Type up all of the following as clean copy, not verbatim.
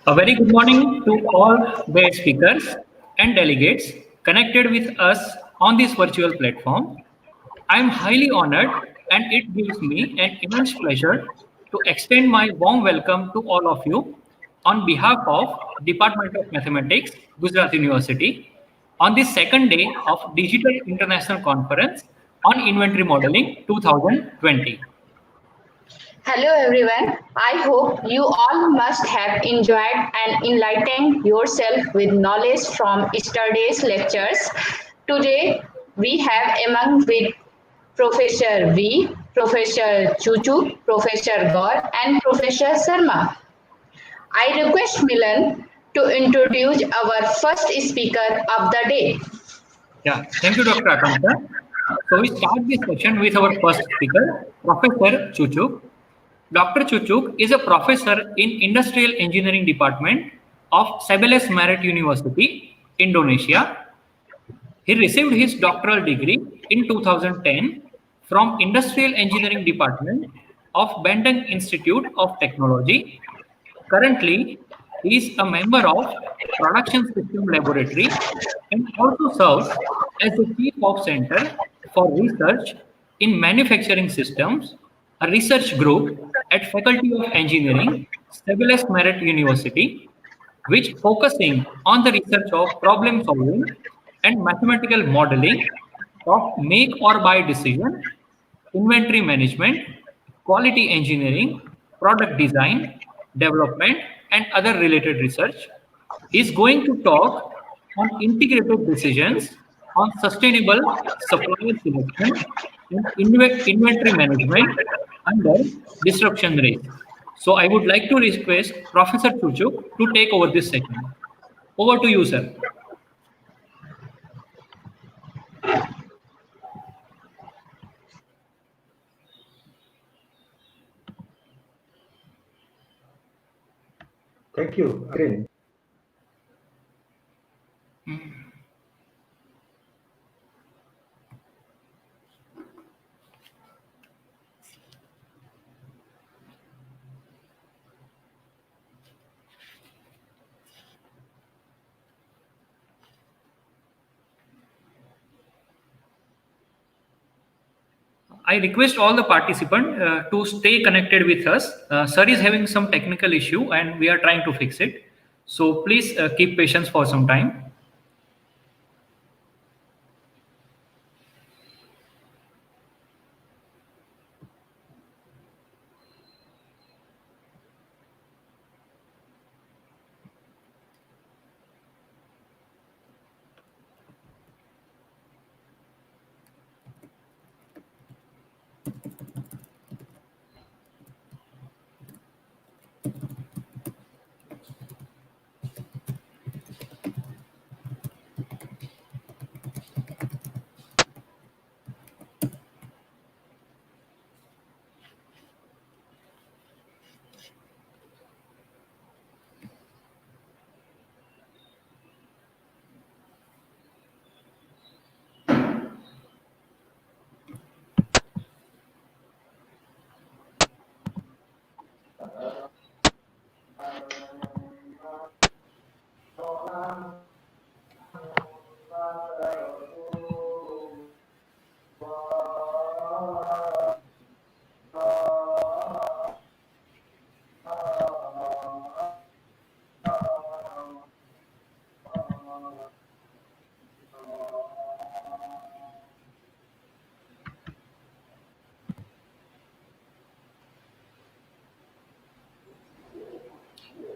A very good morning to all the speakers and delegates connected with us on this virtual platform. I am highly honored and it gives me an immense pleasure to extend my warm welcome to all of you on behalf of Department of Mathematics, Gujarat University, on the second day of Digital International Conference on Inventory Modeling 2020. Hello everyone. I hope you all must have enjoyed and enlightened yourself with knowledge from yesterday's lectures. Today we have among with Professor V, Professor Chuchu, Professor Gaur and Professor Sharma. I request Milan to introduce our first speaker of the day. Yeah, thank you, Dr. Akanksha. So we start this session with our first speaker, Professor Chuchuk. Dr. Chuchuk is a professor in Industrial Engineering Department of Sebeles Merit University, Indonesia. He received his doctoral degree in 2010 from Industrial Engineering Department of Bandung Institute of Technology. Currently, he is a member of Production System Laboratory and also serves as the Chief of Center for Research in Manufacturing Systems, a research group at Faculty of Engineering, Sebeles Merit University, which focusing on the research of problem solving and mathematical modeling of make or buy decision, inventory management, quality engineering, product design, development, and other related research. Is going to talk on integrated decisions on sustainable supplier selection and inventory management under disruption risk. So I would like to request Professor Chuchuk to take over this segment. Over to you, sir. Thank you again. I request all the participants to stay connected with us. Sir is having some technical issue and we are trying to fix it. So please keep patience for some time.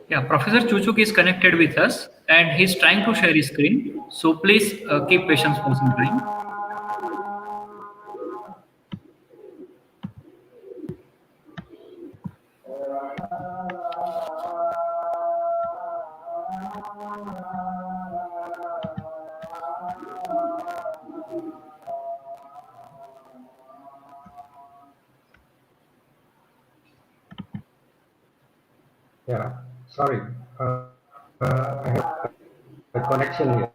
Yeah, Professor Chuchuk is connected with us and he's trying to share his screen. So please keep patience for some time. Yeah, sorry. I have a connection here.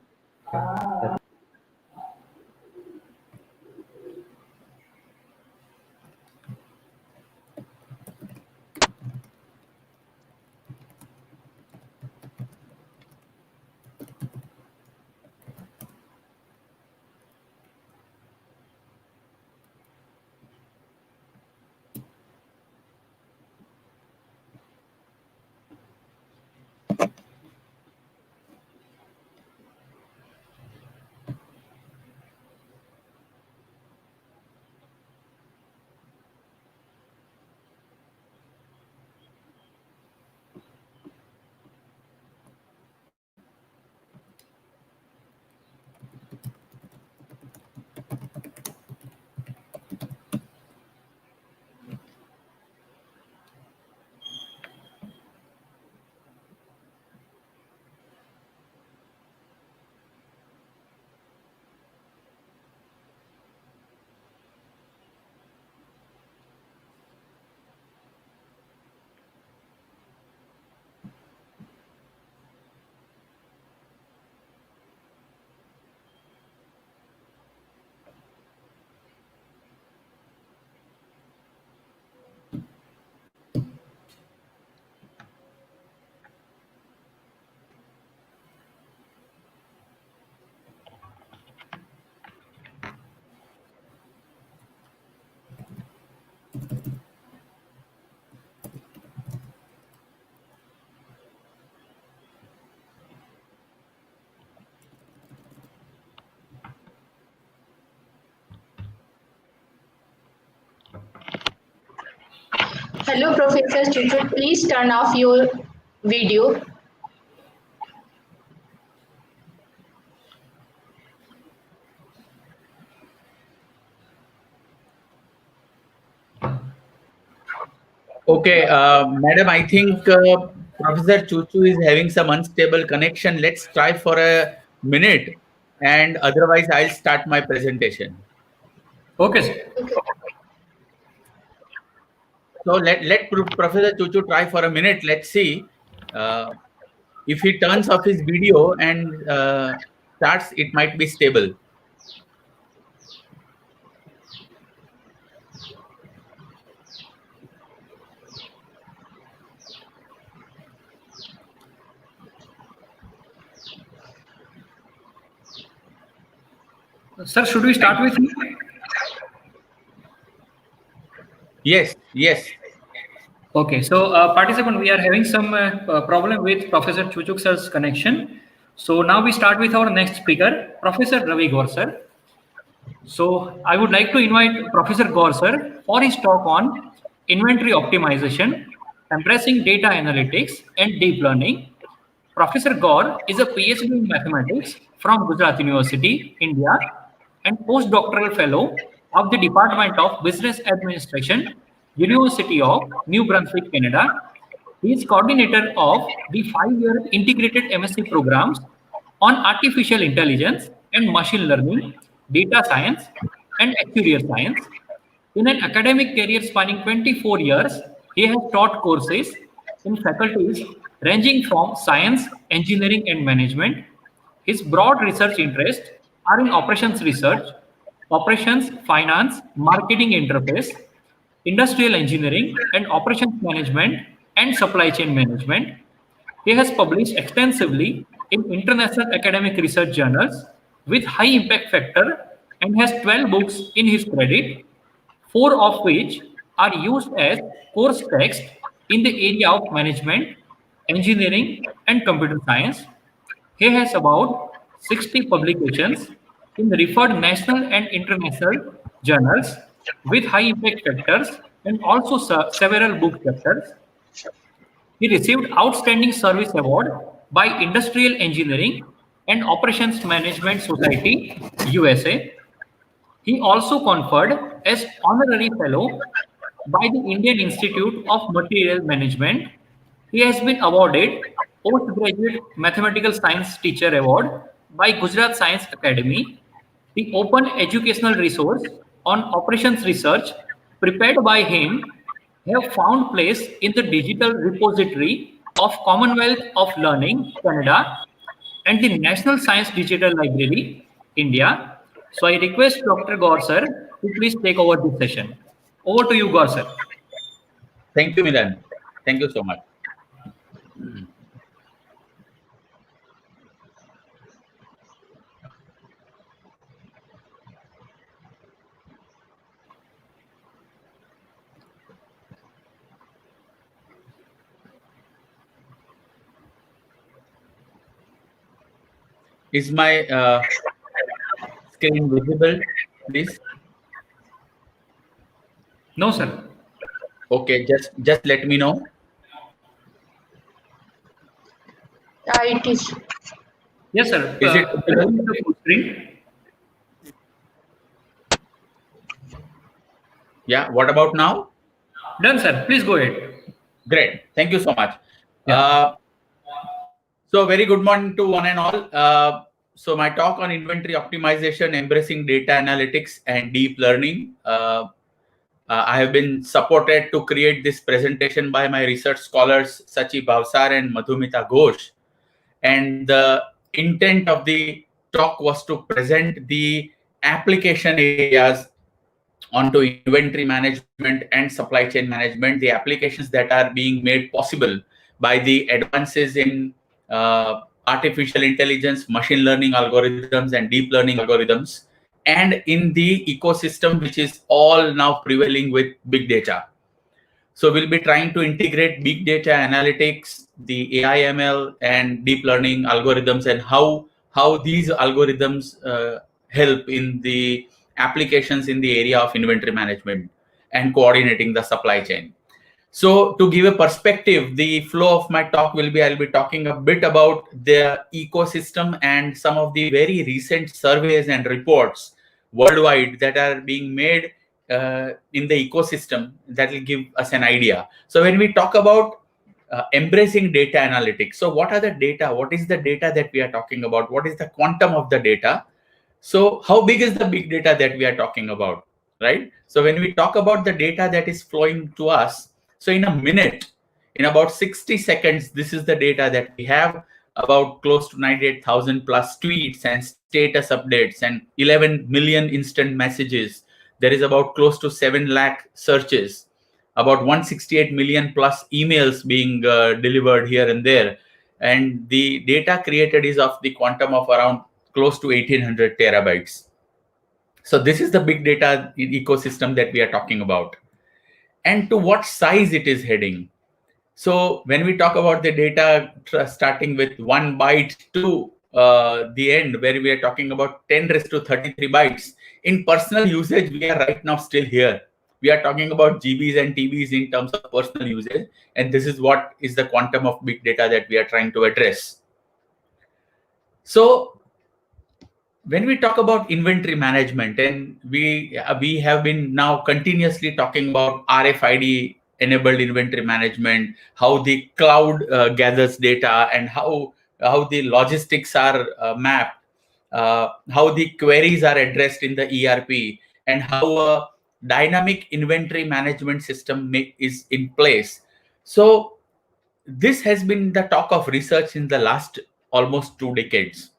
Hello, Professor Chuchu. Please turn off your video. Okay, madam, I think Professor Chuchu is having some unstable connection. Let's try for a minute, and otherwise I'll start my presentation. Okay, sir. So let Professor Chuchu try for a minute. Let's see if he turns off his video and starts. It might be stable. Sir, should we start with me? Yes, yes. Okay, so participant, we are having some problem with Professor Chuchuk sir's connection. So now we start with our next speaker, Professor Ravi Gaur sir. So I would like to invite Professor Gaur sir for his talk on inventory optimization, embracing data analytics and deep learning. Professor Gaur is a PhD in mathematics from Gujarat University, India, and postdoctoral fellow of the Department of Business Administration, University of New Brunswick, Canada. He is coordinator of the 5-year integrated MSc programs on artificial intelligence and machine learning, data science, and actuarial science. In an academic career spanning 24 years, he has taught courses in faculties ranging from science, engineering, and management. His broad research interests are in operations research, operations, finance, marketing interface, industrial engineering, and operations management and supply chain management. He has published extensively in international academic research journals with high impact factor and has 12 books in his credit, 4 of which are used as course text in the area of management, engineering, and computer science. He has about 60 publications in referred national and international journals with high impact factors and also several book chapters. He received Outstanding Service Award by Industrial Engineering and Operations Management Society, USA. He also conferred as Honorary Fellow by the Indian Institute of Material Management. He has been awarded Postgraduate Mathematical Science Teacher Award by Gujarat Science Academy. The open educational resource on operations research prepared by him have found place in the digital repository of Commonwealth of Learning, Canada, and the National Science Digital Library, India. So I request Dr. Gaur sir to please take over this session. Over to you, Gaur sir. Thank you, Milan. Thank you so much. Is my screen visible, please? No, sir. Okay, just let me know. It is. Yes, sir. Is it the full screen? Yeah. What about now? Done, sir. Please go ahead. Great. Thank you so much. Yeah. So very good morning to one and all. So my talk on inventory optimization, embracing data analytics and deep learning. I have been supported to create this presentation by my research scholars Sachi Bhavsar and Madhumita Ghosh. And the intent of the talk was to present the application areas onto inventory management and supply chain management, the applications that are being made possible by the advances in artificial intelligence, machine learning algorithms, and deep learning algorithms, and in the ecosystem which is all now prevailing with big data. So we'll be trying to integrate big data analytics, the AI ML, and deep learning algorithms, and how these algorithms help in the applications in the area of inventory management and coordinating the supply chain. So to give a perspective, the flow of my talk will be, I'll be talking a bit about the ecosystem and some of the very recent surveys and reports worldwide that are being made in the ecosystem that will give us an idea. So when we talk about embracing data analytics, so what are the data? What is the data that we are talking about? What is the quantum of the data? So how big is the big data that we are talking about, right? So when we talk about the data that is flowing to us, so in a minute, in about 60 seconds, this is the data that we have, about close to 98,000 plus tweets and status updates and 11 million instant messages. There is about close to 7 lakh searches, about 168 million plus emails being delivered here and there. And the data created is of the quantum of around close to 1800 terabytes. So this is the big data ecosystem that we are talking about. And to what size it is heading. So when we talk about the data starting with 1 byte to the end, where we are talking about 10 raised to 33 bytes, in personal usage, we are right now still here. We are talking about GBs and TBs in terms of personal usage. And this is what is the quantum of big data that we are trying to address. So when we talk about inventory management, and we have been now continuously talking about RFID enabled inventory management, how the cloud gathers data, and how the logistics are mapped, how the queries are addressed in the ERP, and how a dynamic inventory management system is in place. So this has been the talk of research in the last almost 2 decades.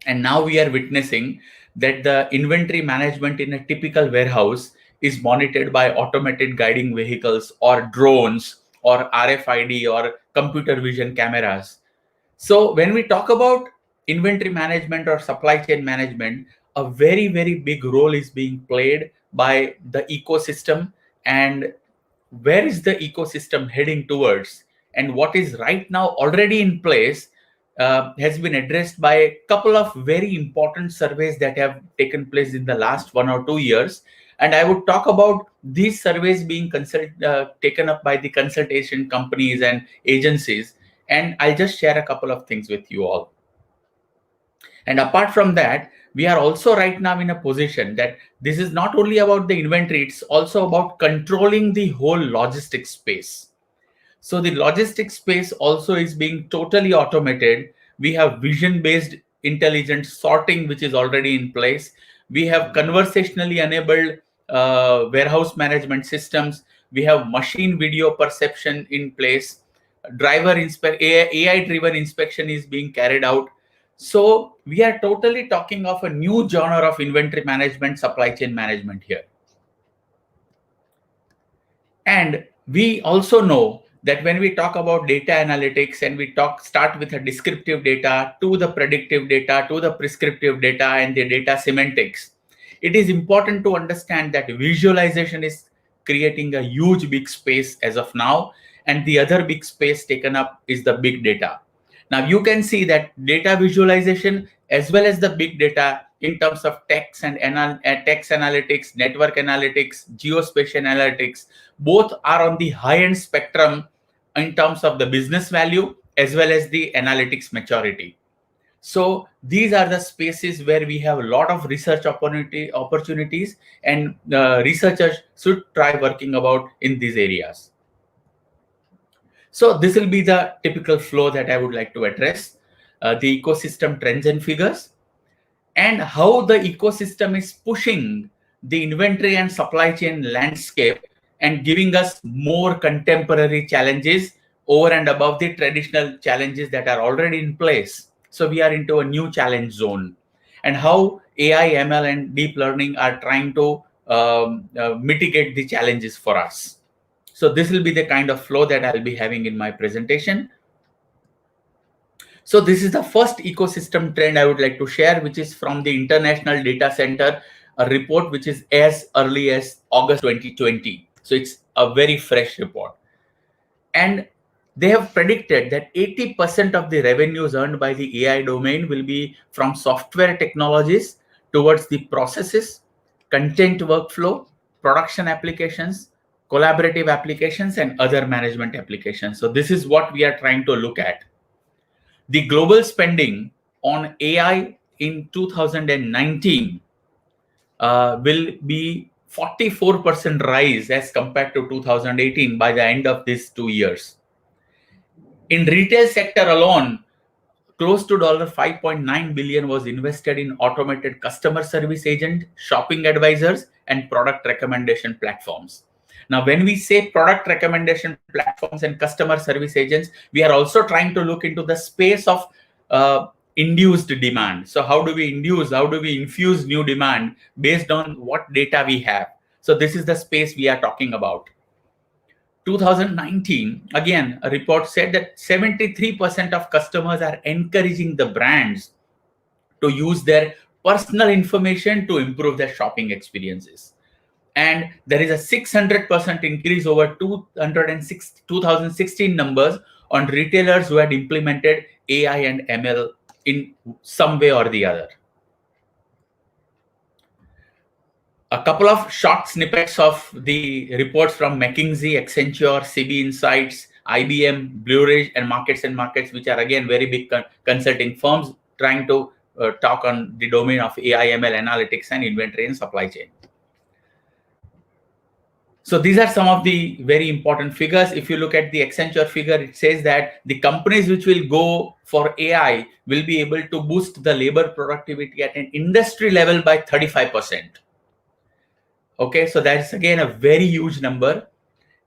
And now we are witnessing that the inventory management in a typical warehouse is monitored by automated guiding vehicles or drones or RFID or computer vision cameras. So when we talk about inventory management or supply chain management, a very, very big role is being played by the ecosystem. And where is the ecosystem heading towards? And what is right now already in place has been addressed by a couple of very important surveys that have taken place in the last 1 or 2 years. And I would talk about these surveys being taken up by the consultation companies and agencies. And I'll just share a couple of things with you all. And apart from that, we are also right now in a position that this is not only about the inventory, it's also about controlling the whole logistics space. So the logistics space also is being totally automated. We have vision-based intelligent sorting, which is already in place. We have conversationally enabled warehouse management systems. We have machine video perception in place. AI-driven inspection is being carried out. So we are totally talking of a new genre of inventory management, supply chain management here. And we also know that when we talk about data analytics and we start with a descriptive data to the predictive data to the prescriptive data and the data semantics, it is important to understand that visualization is creating a huge big space as of now. And the other big space taken up is the big data. Now you can see that data visualization as well as the big data in terms of text and text analytics, network analytics, geospatial analytics, both are on the high-end spectrum in terms of the business value as well as the analytics maturity. So these are the spaces where we have a lot of research opportunities, and researchers should try working about in these areas. So this will be the typical flow that I would like to address, the ecosystem trends and figures, and how the ecosystem is pushing the inventory and supply chain landscape and giving us more contemporary challenges over and above the traditional challenges that are already in place. So we are into a new challenge zone, and how AI, ML, and deep learning are trying to mitigate the challenges for us. So this will be the kind of flow that I'll be having in my presentation. So this is the first ecosystem trend I would like to share, which is from the International Data Center, a report which is as early as August 2020. So it's a very fresh report. And they have predicted that 80% of the revenues earned by the AI domain will be from software technologies towards the processes, content workflow, production applications, collaborative applications, and other management applications. So this is what we are trying to look at. The global spending on AI in 2019 will be 44% rise as compared to 2018 by the end of these 2 years. In retail sector alone, close to $5.9 billion was invested in automated customer service agent, shopping advisors, and product recommendation platforms. Now, when we say product recommendation platforms and customer service agents, we are also trying to look into the space of induced demand. So how do we infuse new demand based on what data we have? So this is the space we are talking about. 2019, again, a report said that 73% of customers are encouraging the brands to use their personal information to improve their shopping experiences. And there is a 600% increase over 2016 numbers on retailers who had implemented AI and ML in some way or the other. A couple of short snippets of the reports from McKinsey, Accenture, CB Insights, IBM, Blue Ridge, and Markets, which are again very big consulting firms trying to talk on the domain of AI, ML, analytics, and inventory and supply chain. So these are some of the very important figures. If you look at the Accenture figure, it says that the companies which will go for AI will be able to boost the labor productivity at an industry level by 35%. Okay, so that's again a very huge number.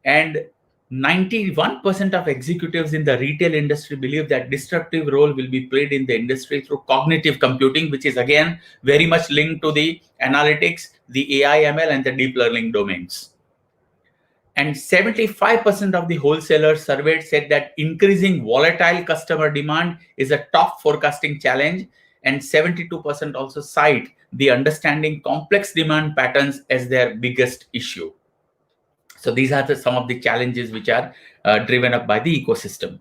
And 91% of executives in the retail industry believe that disruptive role will be played in the industry through cognitive computing, which is again very much linked to the analytics, the AI, ML, and the deep learning domains. And 75% of the wholesalers surveyed said that increasing volatile customer demand is a top forecasting challenge, and 72% also cite the understanding complex demand patterns as their biggest issue. So these are some of the challenges which are driven up by the ecosystem.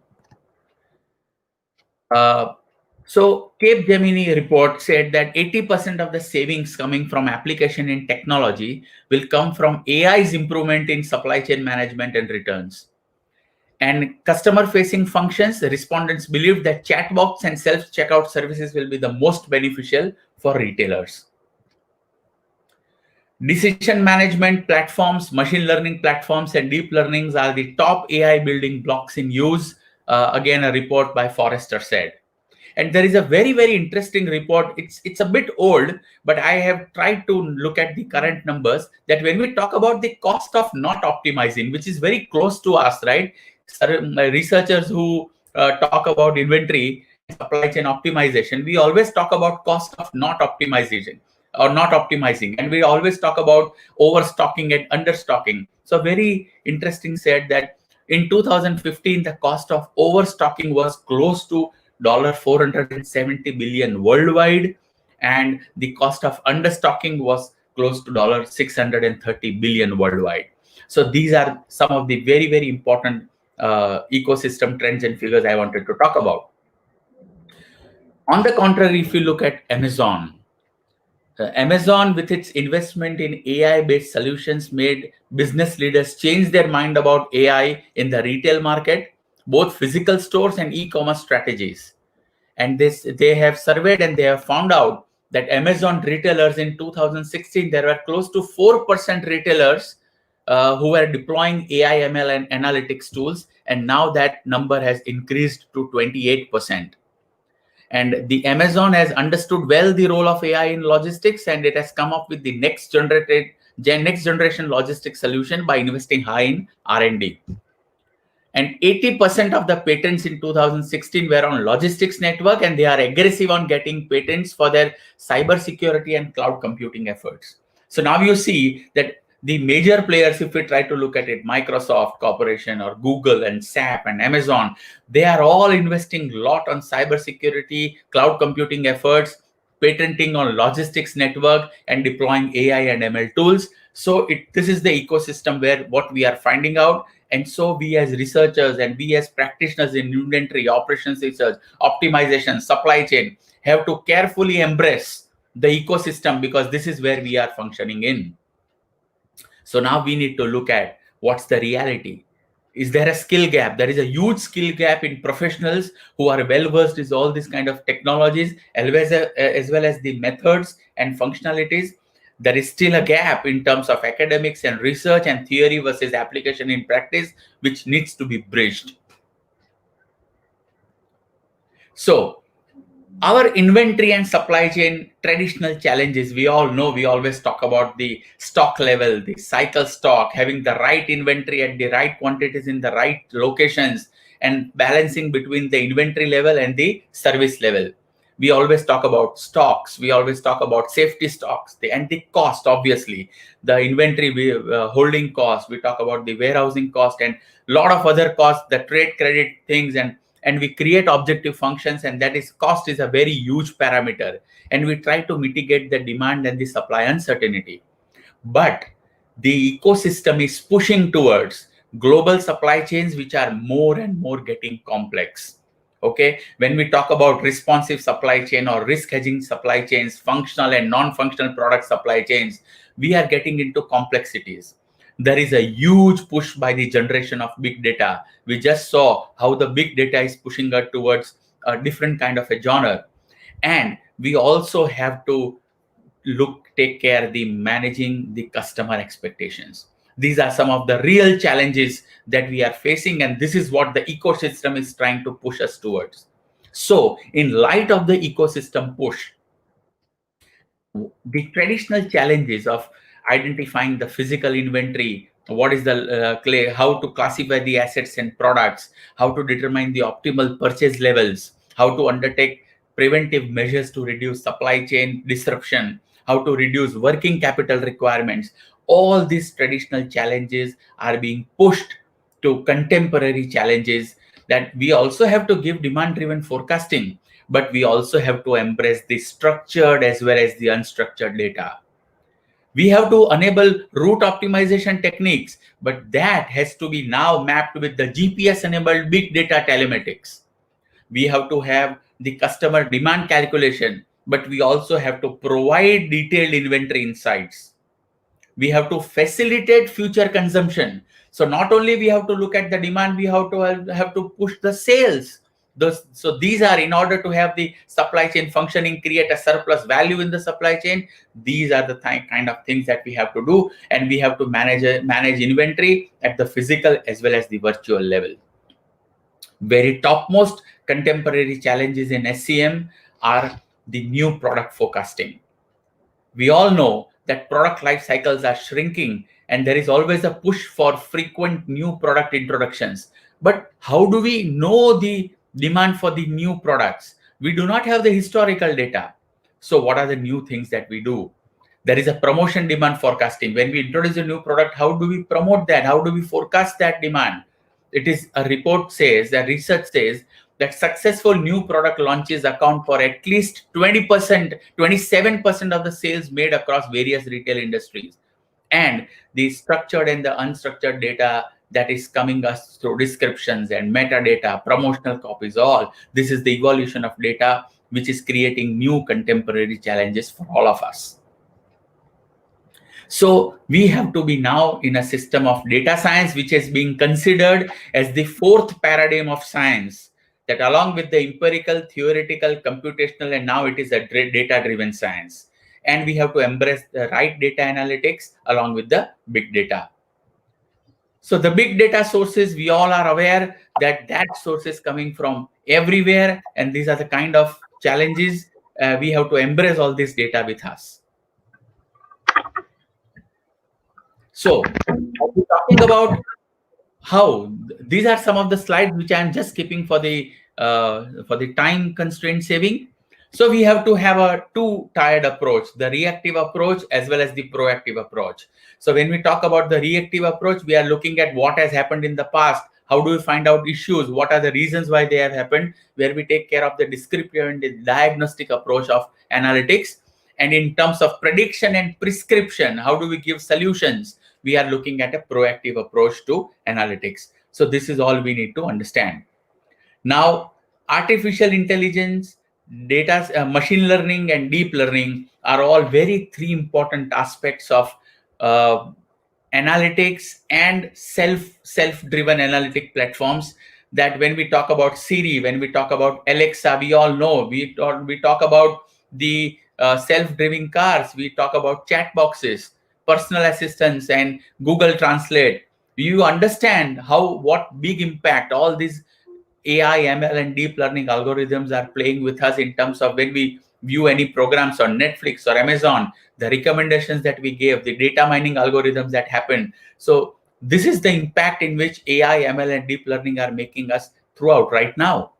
So Capgemini report said that 80% of the savings coming from application in technology will come from AI's improvement in supply chain management and returns. And customer-facing functions, the respondents believe that chatbots and self-checkout services will be the most beneficial for retailers. Decision management platforms, machine learning platforms, and deep learnings are the top AI building blocks in use. Again, a report by Forrester said. And there is a very, very interesting report. It's a bit old, but I have tried to look at the current numbers, that when we talk about the cost of not optimizing, which is very close to us, right? Researchers who talk about inventory and supply chain optimization, we always talk about cost of not optimization or not optimizing. And we always talk about overstocking and understocking. So very interesting said that in 2015, the cost of overstocking was close to $470 billion worldwide, and the cost of understocking was close to $630 billion worldwide. So these are some of the very, very important ecosystem trends and figures I wanted to talk about. On the contrary, if you look at Amazon, Amazon, with its investment in AI-based solutions, made business leaders change their mind about AI in the retail market, both physical stores and e-commerce strategies. And they have surveyed and they have found out that Amazon retailers in 2016, there were close to 4% retailers who were deploying AI, ML, and analytics tools. And now that number has increased to 28%. And the Amazon has understood well the role of AI in logistics, and it has come up with the next generation logistics solution by investing high in R&D. And 80% of the patents in 2016 were on logistics network, and they are aggressive on getting patents for their cybersecurity and cloud computing efforts. So now you see that the major players, if we try to look at it, Microsoft Corporation or Google and SAP and Amazon, they are all investing a lot on cybersecurity, cloud computing efforts, patenting on logistics network, and deploying AI and ML tools. So this is the ecosystem where what we are finding out. And so we as researchers and we as practitioners in inventory, operations research, optimization, supply chain have to carefully embrace the ecosystem, because this is where we are functioning in. So now we need to look at What's the reality? Is there a skill gap? There is a huge skill gap in professionals who are well versed in all these kind of technologies, as well as the methods and functionalities. There is still a gap in terms of academics and research and theory versus application in practice, which needs to be bridged. So our inventory and supply chain traditional challenges, we all know, we always talk about the stock level, the cycle stock, having the right inventory at the right quantities in the right locations, and balancing between the inventory level and the service level. We always talk about stocks, we always talk about safety stocks, and the cost, obviously the inventory holding cost, we talk about the warehousing cost and a lot of other costs, the trade credit things, and we create objective functions, and that is cost is a very huge parameter, and we try to mitigate the demand and the supply uncertainty. But the ecosystem is pushing towards global supply chains, which are more and more getting complex. Okay, when we talk about responsive supply chain or risk hedging supply chains, functional and non-functional product supply chains, we are getting into complexities. There is a huge push by the generation of big data. We just saw how the big data is pushing us towards a different kind of a genre. And we also have to take care the managing the customer expectations. These are some of the real challenges that we are facing, and this is what the ecosystem is trying to push us towards. So in light of the ecosystem push, the traditional challenges of identifying the physical inventory, what is the how to classify the assets and products, how to determine the optimal purchase levels, how to undertake preventive measures to reduce supply chain disruption, how to reduce working capital requirements, all these traditional challenges are being pushed to contemporary challenges, that we also have to give demand driven forecasting, but we also have to embrace the structured as well as the unstructured data. We have to enable route optimization techniques, but that has to be now mapped with the GPS enabled big data telematics. We have to have the customer demand calculation, but we also have to provide detailed inventory insights. We have to facilitate future consumption. So not only we have to look at the demand, we have to push the sales. So these are, in order to have the supply chain functioning, create a surplus value in the supply chain. These are the kind of things that we have to do, and we have to manage inventory at the physical as well as the virtual level. Very topmost contemporary challenges in SCM are the new product forecasting. We all know that product life cycles are shrinking, and there is always a push for frequent new product introductions. But how do we know the demand for the new products? We do not have the historical data. So what are the new things that we do? There is a promotion demand forecasting. When we introduce a new product, how do we promote that? How do we forecast that demand? It is a report says, that research says, that successful new product launches account for at least 20%, 27% of the sales made across various retail industries. And the structured and the unstructured data that is coming us through descriptions and metadata, promotional copies, all this is the evolution of data, which is creating new contemporary challenges for all of us. So we have to be now in a system of data science, which is being considered as the fourth paradigm of science, that along with the empirical, theoretical, computational, and now it is a data-driven science. And we have to embrace the right data analytics along with the big data. So the big data sources, we all are aware that source is coming from everywhere, and these are the kind of challenges. We have to embrace all this data with us. So we're talking about how these are some of the slides which I'm just skipping for the time constraint saving. So we have to have a two-tiered approach, the reactive approach as well as the proactive approach. So when we talk about the reactive approach, we are looking at what has happened in the past. How do we find out issues? What are the reasons why they have happened? Where we take care of the descriptive and the diagnostic approach of analytics. And in terms of prediction and prescription, how do we give solutions? We are looking at a proactive approach to analytics. So this is all we need to understand. Now, artificial intelligence, data, machine learning, and deep learning are all three important aspects of analytics and self-driven analytic platforms. That when we talk about Siri, when we talk about Alexa, we all know. We talk about the self-driving cars. We talk about chat boxes, personal assistants, and Google Translate. You understand what big impact all these AI, ML, and deep learning algorithms are playing with us in terms of when we view any programs on Netflix or Amazon, the recommendations that we gave, the data mining algorithms that happen. So this is the impact in which AI, ML, and deep learning are making us throughout right now.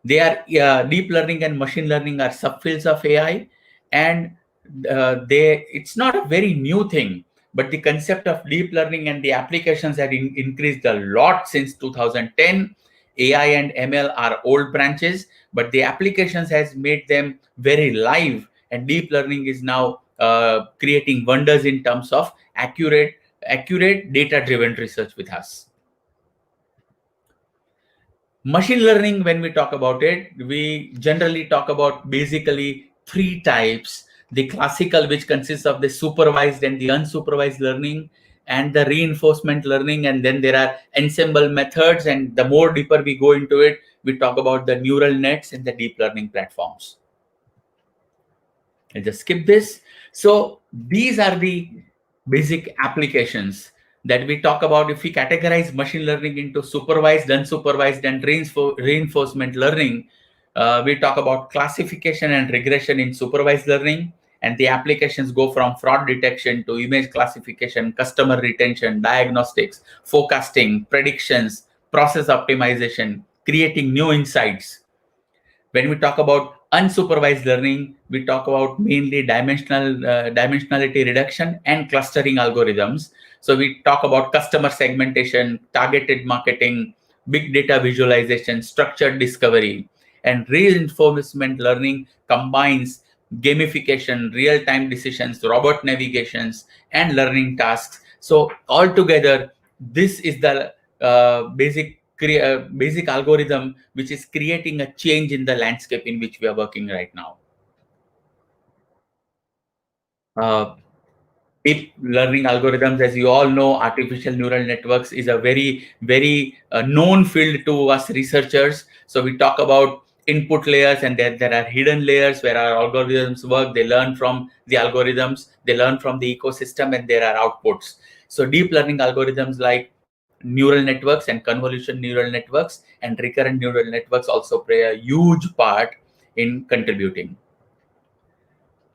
They are deep learning and machine learning are subfields of AI, and it's not a very new thing. But the concept of deep learning and the applications have increased a lot since 2010. AI and ML are old branches, but the applications has made them very live, and deep learning is now creating wonders in terms of accurate data-driven research with us. Machine learning, when we talk about it, we generally talk about basically three types: the classical, which consists of the supervised and the unsupervised learning, and the reinforcement learning, and then there are ensemble methods. And the more deeper we go into it, we talk about the neural nets and the deep learning platforms. I'll just skip this. So these are the basic applications that we talk about. If we categorize machine learning into supervised, unsupervised, and reinforcement learning, we talk about classification and regression in supervised learning, and the applications go from fraud detection to image classification, customer retention, diagnostics, forecasting, predictions, process optimization, creating new insights. When we talk about unsupervised learning, we talk about mainly dimensionality reduction and clustering algorithms. So we talk about customer segmentation, targeted marketing, big data visualization, structured discovery. And reinforcement learning combines gamification, real-time decisions, robot navigations, and learning tasks. So altogether, this is the basic algorithm which is creating a change in the landscape in which we are working right now. Deep learning algorithms, as you all know, artificial neural networks is a very known field to us researchers. So we talk about input layers, and there are hidden layers where our algorithms work. They learn from the algorithms, they learn from the ecosystem, and there are outputs. So deep learning algorithms like neural networks and convolution neural networks and recurrent neural networks also play a huge part in contributing.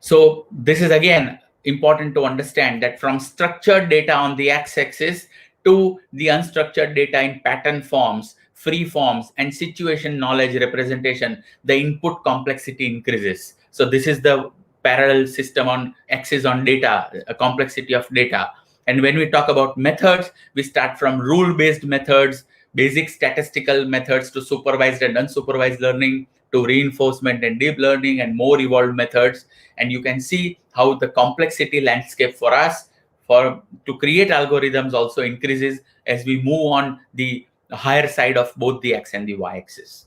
So this is again important to understand that from structured data on the x-axis to the unstructured data in pattern forms, free forms, and situation knowledge representation, the input complexity increases. So this is the parallel system on axis on data, a complexity of data. And when we talk about methods, we start from rule-based methods, basic statistical methods, to supervised and unsupervised learning, to reinforcement and deep learning, and more evolved methods. And you can see how the complexity landscape for us to create algorithms also increases as we move on the higher side of both the x and the y axis.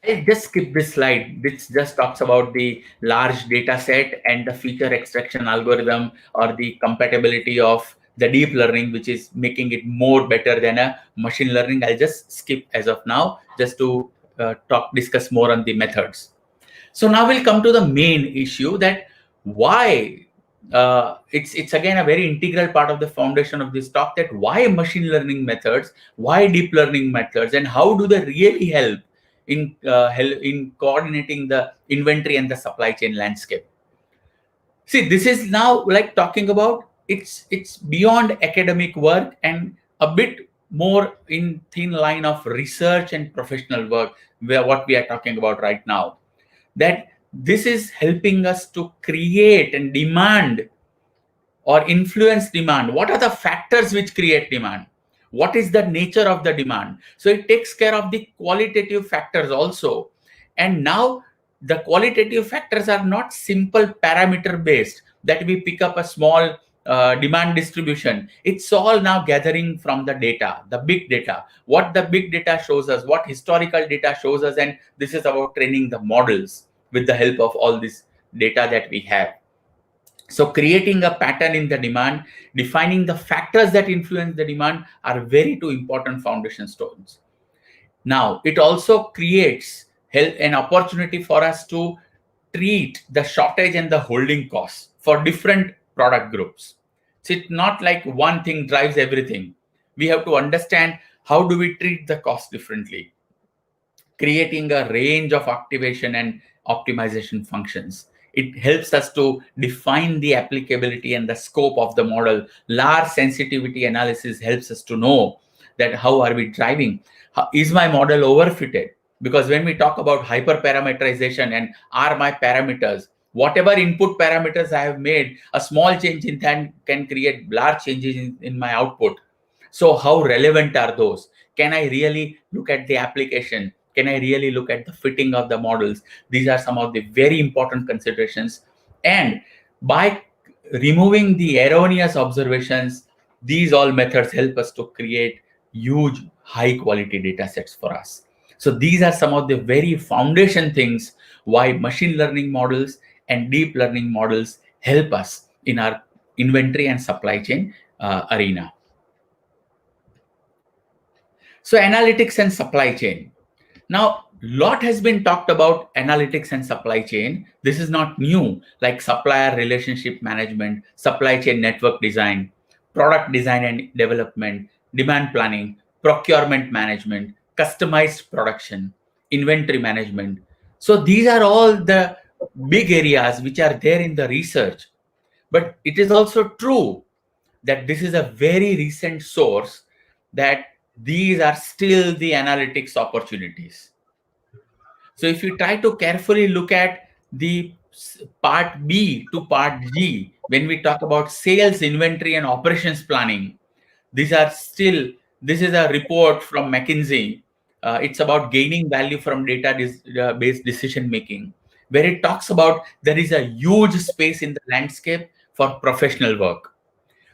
I just skip this slide. This just talks about the large data set and the feature extraction algorithm, or the compatibility of the deep learning, which is making it more better than a machine learning. I'll just skip as of now, just to discuss more on the methods. So now we'll come to the main issue, that why it's again a very integral part of the foundation of this talk, that why machine learning methods, why deep learning methods, and how do they really help in coordinating the inventory and the supply chain landscape. See, this is now like talking about it's beyond academic work and a bit more in thin line of research and professional work, where what we are talking about right now. That this is helping us to create and demand or influence demand. What are the factors which create demand? What is the nature of the demand? So it takes care of the qualitative factors also. And now the qualitative factors are not simple parameter based, that we pick up a small demand distribution. It's all now gathering from the data, the big data, what the big data shows us, what historical data shows us, and this is about training the models with the help of all these data that we have. So creating a pattern in the demand, defining the factors that influence the demand are very two important foundation stones. Now, it also creates an opportunity for us to treat the shortage and the holding costs for different product groups. So it's not like one thing drives everything. We have to understand how do we treat the cost differently, creating a range of activation and optimization functions. It helps us to define the applicability and the scope of the model. Large sensitivity analysis helps us to know that how are we driving? Is my model overfitted? Because when we talk about hyperparameterization and are my parameters, whatever input parameters I have made, a small change in that can create large changes in my output. So how relevant are those? Can I really look at the application? Can I really look at the fitting of the models? These are some of the very important considerations. And by removing the erroneous observations, these all methods help us to create huge high quality data sets for us. So these are some of the very foundation things why machine learning models and deep learning models help us in our inventory and supply chain arena. So analytics and supply chain. Now, lot has been talked about analytics and supply chain. This is not new, like supplier relationship management, supply chain network design, product design and development, demand planning, procurement management, customized production, inventory management. So these are all the big areas which are there in the research. But it is also true that this is a very recent source, that these are still the analytics opportunities. So if you try to carefully look at the part B to part G, when we talk about sales, inventory, and operations planning, this is a report from McKinsey. It's about gaining value from data-based decision making, where it talks about there is a huge space in the landscape for professional work.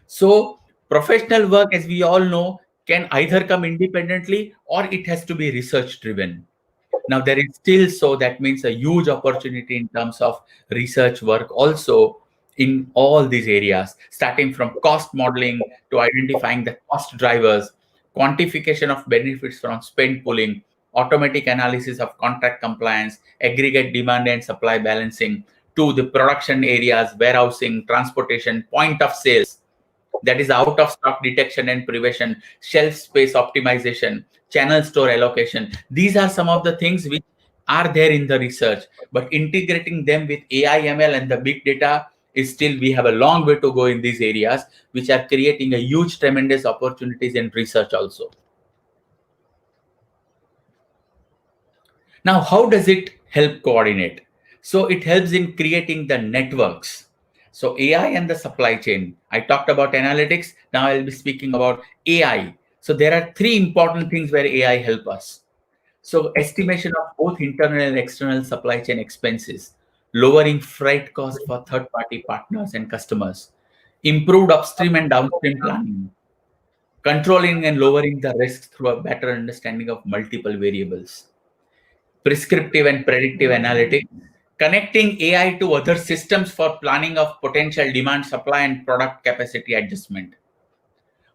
So professional work, as we all know, can either come independently or it has to be research driven. Now there is still, so that means a huge opportunity in terms of research work also in all these areas, starting from cost modeling to identifying the cost drivers, quantification of benefits from spend pooling, automatic analysis of contract compliance, aggregate demand and supply balancing, to the production areas, warehousing, transportation, point of sales, that is out of stock detection and prevention, shelf space optimization, channel store allocation. These are some of the things which are there in the research, but integrating them with AI, ML, and the big data is still, we have a long way to go in these areas, which are creating a huge, tremendous opportunities in research also. Now, how does it help coordinate? So it helps in creating the networks. So AI and the supply chain. I talked about analytics. Now I'll be speaking about AI. So there are three important things where AI help us. So estimation of both internal and external supply chain expenses, lowering freight costs for third-party partners and customers, improved upstream and downstream planning, controlling and lowering the risks through a better understanding of multiple variables, prescriptive and predictive analytics, connecting AI to other systems for planning of potential demand, supply, and product capacity adjustment,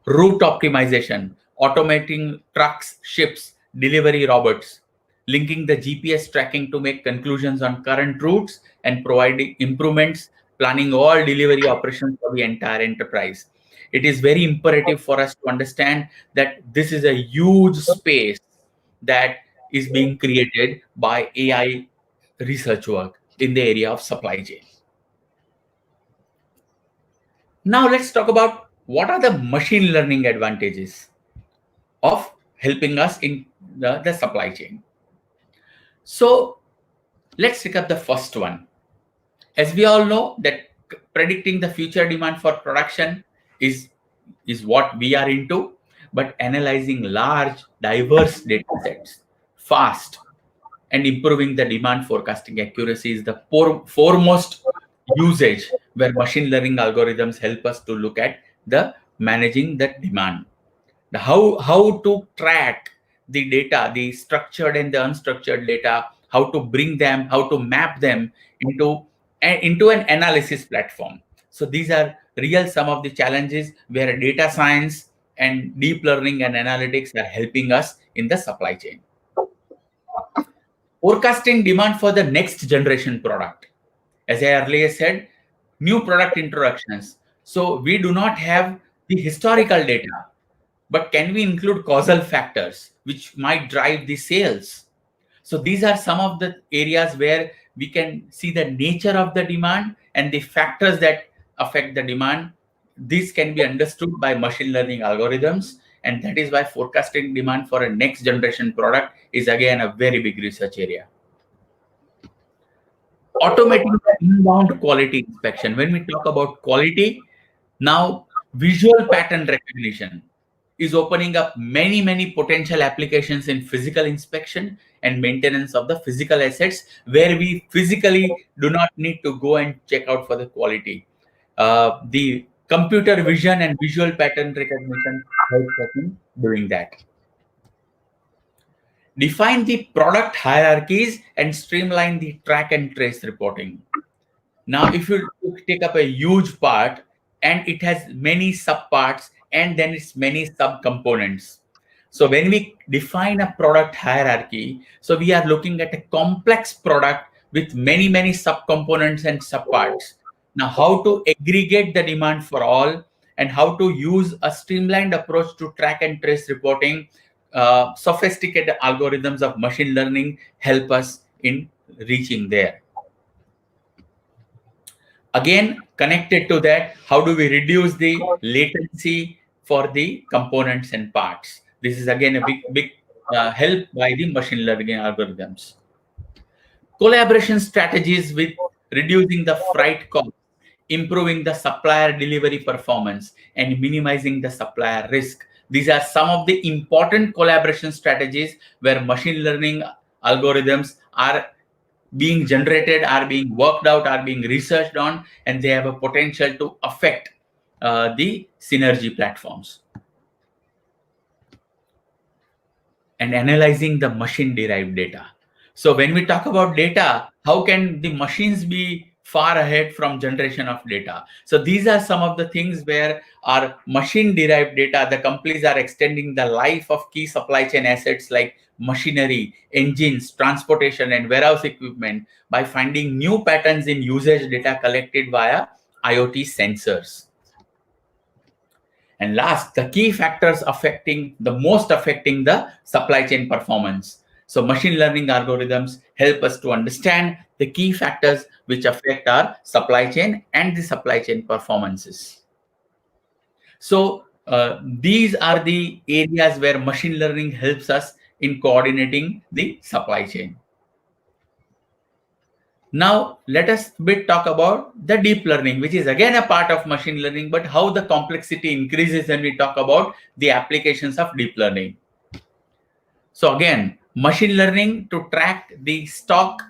route optimization, automating trucks, ships, delivery robots, linking the GPS tracking to make conclusions on current routes and providing improvements, planning all delivery operations for the entire enterprise. It is very imperative for us to understand that this is a huge space that is being created by AI research work in the area of supply chain. Now let's talk about what are the machine learning advantages of helping us in the supply chain. So let's take up the first one. As we all know that predicting the future demand for production is what we are into, but analyzing large, diverse data sets fast and improving the demand forecasting accuracy is the foremost usage where machine learning algorithms help us to look at the managing the demand. How to track the data, the structured and the unstructured data, how to bring them, how to map them into and into an analysis platform. So these are real some of the challenges where data science and deep learning and analytics are helping us in the supply chain. Forecasting demand for the next generation product. As I earlier said, new product introductions. So we do not have the historical data, but can we include causal factors which might drive the sales? So these are some of the areas where we can see the nature of the demand and the factors that affect the demand. This can be understood by machine learning algorithms, and that is why forecasting demand for a next generation product is again a very big research area. Automating the inbound quality inspection. When we talk about quality, now visual pattern recognition is opening up many potential applications in physical inspection and maintenance of the physical assets, where we physically do not need to go and check out for the quality. The computer vision and visual pattern recognition helps us in doing that. Define the product hierarchies and streamline the track and trace reporting. Now, if you take up a huge part and it has many subparts and then it's many subcomponents. So when we define a product hierarchy, so we are looking at a complex product with many subcomponents and subparts. Now, how to aggregate the demand for all and how to use a streamlined approach to track and trace reporting, sophisticated algorithms of machine learning help us in reaching there. Again, connected to that, how do we reduce the latency for the components and parts? This is again a big help by the machine learning algorithms. Collaboration strategies with reducing the freight cost, improving the supplier delivery performance, and minimizing the supplier risk. These are some of the important collaboration strategies where machine learning algorithms are being generated, are being worked out, are being researched on, and they have a potential to affect the synergy platforms. And analyzing the machine-derived data. So when we talk about data, how can the machines be far ahead from generation of data? So these are some of the things where our machine-derived data, the companies are extending the life of key supply chain assets like machinery, engines, transportation, and warehouse equipment by finding new patterns in usage data collected via IoT sensors. And last, the key factors affecting the supply chain performance. So machine learning algorithms help us to understand the key factors which affect our supply chain and the supply chain performances. So these are the areas where machine learning helps us in coordinating the supply chain. Now, let us talk about the deep learning, which is again a part of machine learning, but how the complexity increases when we talk about the applications of deep learning. So again, machine learning to track the stock,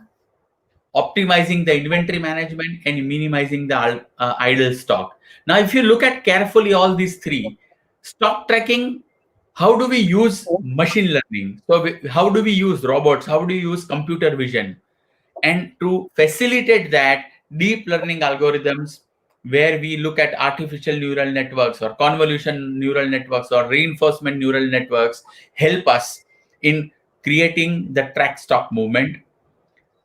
optimizing the inventory management, and minimizing the idle stock. Now, if you look at carefully all these three, stock tracking, how do we use machine learning? So how do we use robots? How do we use computer vision? And to facilitate that, deep learning algorithms, where we look at artificial neural networks or convolution neural networks or reinforcement neural networks, help us in creating the track stock movement,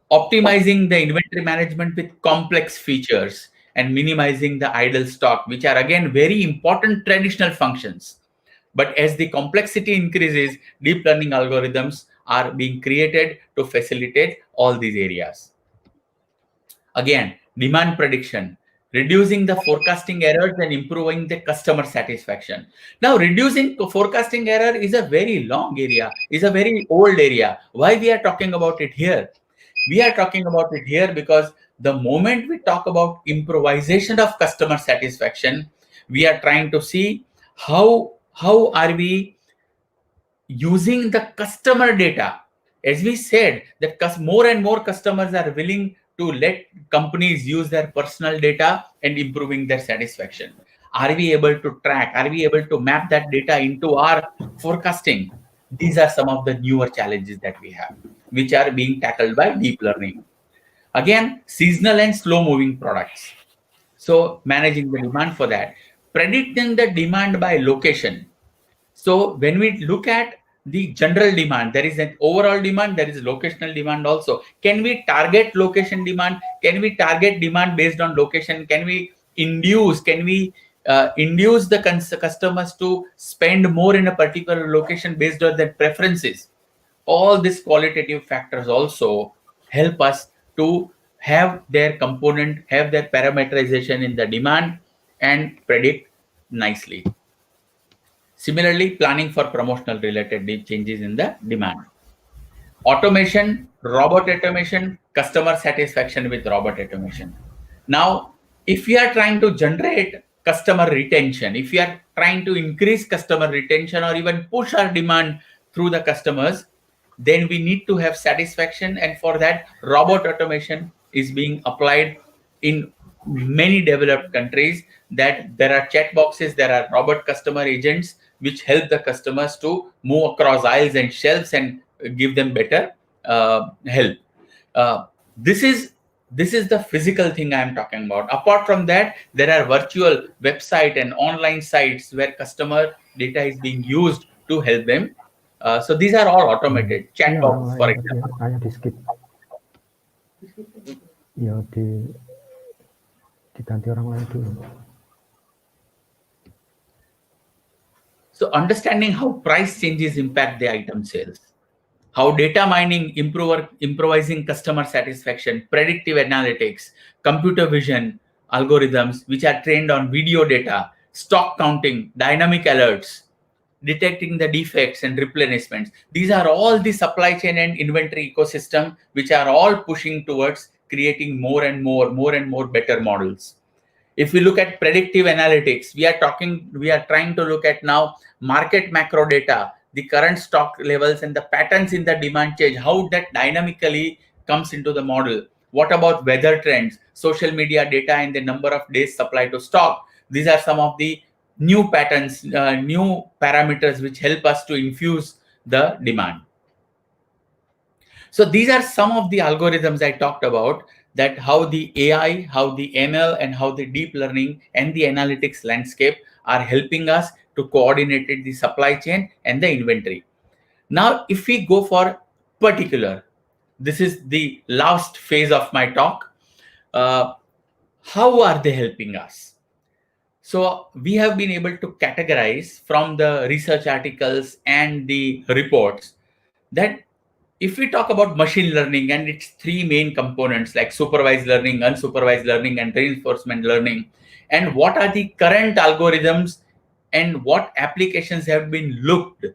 optimizing the inventory management with complex features, and minimizing the idle stock, which are again very important traditional functions. But as the complexity increases, deep learning algorithms are being created to facilitate all these areas. Again, demand prediction, reducing the forecasting errors and improving the customer satisfaction. Now, reducing forecasting error is a very long area, is a very old area. Why we are talking about it here? We are talking about it here because the moment we talk about improvisation of customer satisfaction, we are trying to see how are we using the customer data. As we said, that more and more customers are willing to let companies use their personal data and improving their satisfaction. Are we able to track? Are we able to map that data into our forecasting? These are some of the newer challenges that we have, which are being tackled by deep learning. Again, seasonal and slow moving products. So managing the demand for that. Predicting the demand by location. So when we look at the general demand, there is an overall demand, there is locational demand also. Can we target location demand? Can we target demand based on location? Can we induce the customers to spend more in a particular location based on their preferences? All these qualitative factors also help us to have their parameterization in the demand and predict nicely. Similarly, planning for promotional related changes in the demand. Automation, robot automation, customer satisfaction with robot automation. Now, if we are trying to generate customer retention, if we are trying to increase customer retention or even push our demand through the customers, then we need to have satisfaction. And for that, robot automation is being applied in many developed countries, that there are chat boxes, there are robot customer agents which help the customers to move across aisles and shelves and give them better help. This is the physical thing I am talking about. Apart from that, there are virtual website and online sites where customer data is being used to help them. So these are all automated. Chat box, for example. Di skip. Ya diganti orang lain dulu. So understanding how price changes impact the item sales, how data mining improvising customer satisfaction, predictive analytics, computer vision algorithms which are trained on video data, stock counting, dynamic alerts, detecting the defects and replenishments. These are all the supply chain and inventory ecosystem which are all pushing towards creating more and more better models. If we look at predictive analytics, we are trying to look at now market macro data, the current stock levels and the patterns in the demand change, how that dynamically comes into the model. What about weather trends, social media data, and the number of days supply to stock? These are some of the new patterns, new parameters which help us to infuse the demand. So these are some of the algorithms I talked about, that how the AI, how the ML, and how the deep learning and the analytics landscape are helping us to coordinate the supply chain and the inventory. Now, if we go for particular, this is the last phase of my talk. How are they helping us? So we have been able to categorize from the research articles and the reports that if we talk about machine learning and its three main components like supervised learning, unsupervised learning, and reinforcement learning, and what are the current algorithms and what applications have been looked,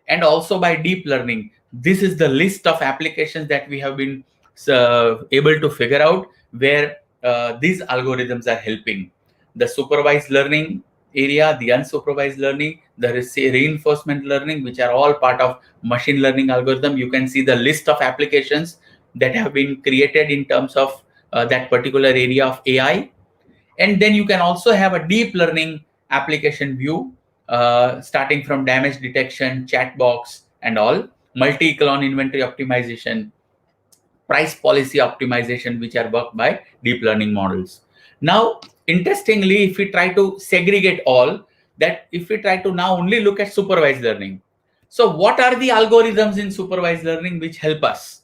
and also by deep learning, this is the list of applications that we have been able to figure out where these algorithms are helping. The supervised learning area, the unsupervised learning, the reinforcement learning, which are all part of machine learning algorithm. You can see the list of applications that have been created in terms of that particular area of AI. And then you can also have a deep learning application view, starting from damage detection, chat box, and all, multi-echelon inventory optimization, price policy optimization, which are worked by deep learning models. Now, interestingly, if we try to segregate all that, if we try to now only look at supervised learning, so what are the algorithms in supervised learning which help us,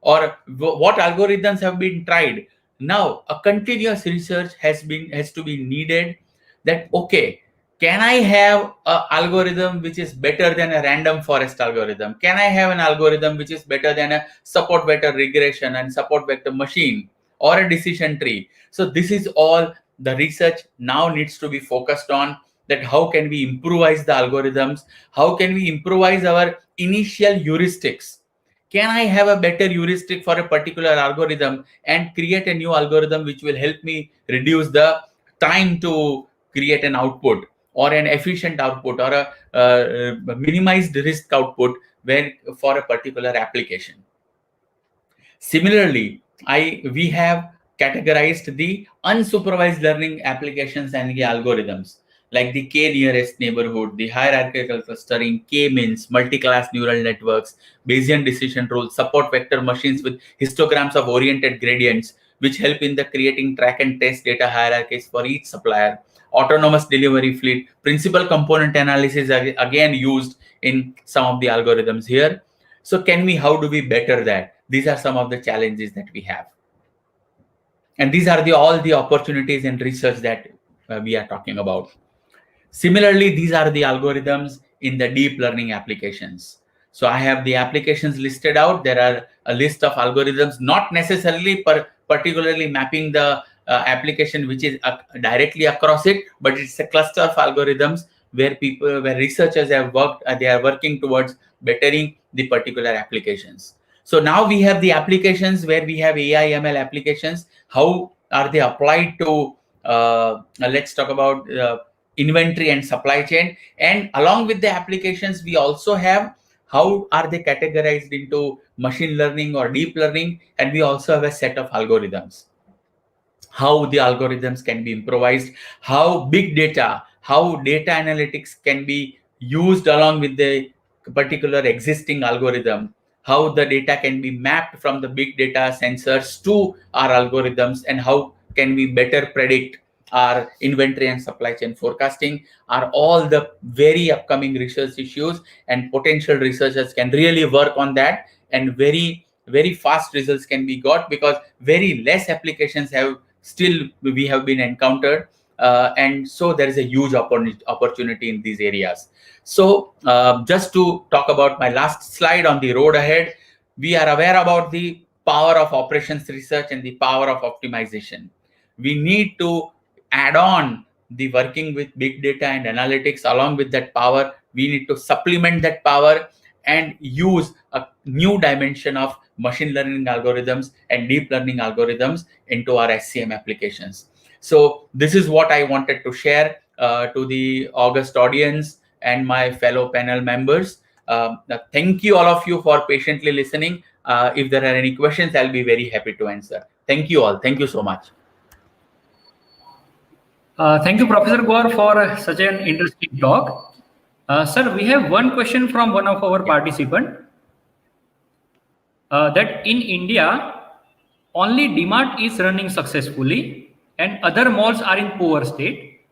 or what algorithms have been tried? Now, a continuous research has to be needed. That okay, can I have an algorithm which is better than a random forest algorithm? Can I have an algorithm which is better than a support vector regression and support vector machine or a decision tree? So this is all the research now needs to be focused on, that how can we improvise the algorithms? How can we improvise our initial heuristics? Can I have a better heuristic for a particular algorithm and create a new algorithm which will help me reduce the time to create an output, or an efficient output, or a minimized risk output when for a particular application? Similarly, we have categorized the unsupervised learning applications and the algorithms. like the K nearest neighborhood, the hierarchical clustering, K-means, multi-class neural networks, Bayesian decision rules, support vector machines with histograms of oriented gradients, which help in the creating track and test data hierarchies for each supplier. Autonomous delivery fleet, principal component analysis are again used in some of the algorithms here. So how do we better that? These are some of the challenges that we have. And these are all the opportunities in research that we are talking about. Similarly, these are the algorithms in the deep learning applications. So I have the applications listed out. There are a list of algorithms, not necessarily particularly mapping the application which is directly across it, but it's a cluster of algorithms where researchers have worked, they are working towards bettering the particular applications. So now we have the applications where we have AI ML applications. How are they applied to, let's talk about inventory and supply chain. And along with the applications, we also have how are they categorized into machine learning or deep learning. And we also have a set of algorithms, how the algorithms can be improvised, how big data, how data analytics can be used along with the particular existing algorithm, how the data can be mapped from the big data sensors to our algorithms, and how can we better predict our inventory and supply chain forecasting are all the very upcoming research issues, and potential researchers can really work on that, and very fast results can be got because very less applications have we have been encountered, and so there is a huge opportunity in these areas. So just to talk about my last slide on the road ahead, we are aware about the power of operations research and the power of optimization. We need to add on the working with big data and analytics. Along with that power, we need to supplement that power and use a new dimension of machine learning algorithms and deep learning algorithms into our SCM applications. So this is what I wanted to share to the August audience and my fellow panel members. Thank you all of you for patiently listening. If there are any questions, I'll be very happy to answer. Thank you all. Thank you so much. Thank you, Professor Gaur, for such an interesting talk. Sir, we have one question from one of our participants. That in India, only DMart is running successfully and other malls are in poor state.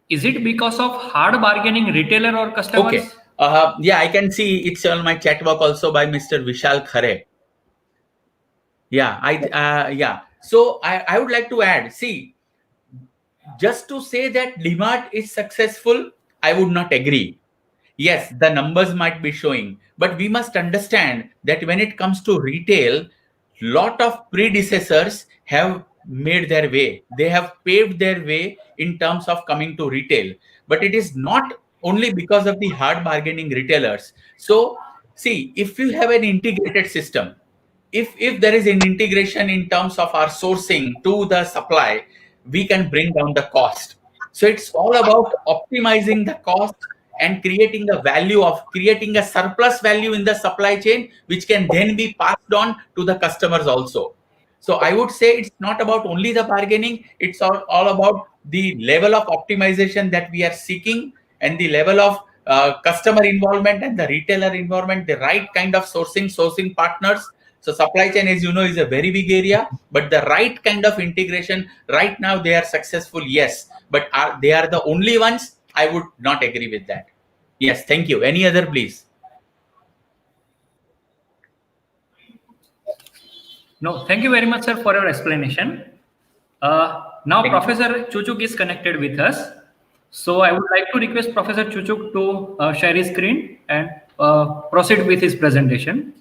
Is it because of hard bargaining retailer or customers? Okay. Yeah, I can see it's on my chat box also by Mr. Vishal Khare. Yeah, So I would like to add, see, just to say that DMart is successful, I would not agree. Yes, the numbers might be showing, but we must understand that when it comes to retail, lot of predecessors have made their way. They have paved their way in terms of coming to retail. But it is not only because of the hard bargaining retailers. So, see, if you have an integrated system, if there is an integration in terms of our sourcing to the supply, we can bring down the cost. So it's all about optimizing the cost and creating creating a surplus value in the supply chain, which can then be passed on to the customers also. So I would say it's not about only the bargaining, it's all about the level of optimization that we are seeking, and the level of customer involvement and the retailer involvement, the right kind of sourcing partners. So supply chain, as you know, is a very big area, but the right kind of integration, right now they are successful, yes, but they are the only ones? I would not agree with that. Yes, thank you. Any other, please? No, thank you very much, sir, for your explanation. Now, Thank you. Professor Chuchuk is connected with us. So I would like to request Professor Chuchuk to share his screen and proceed with his presentation.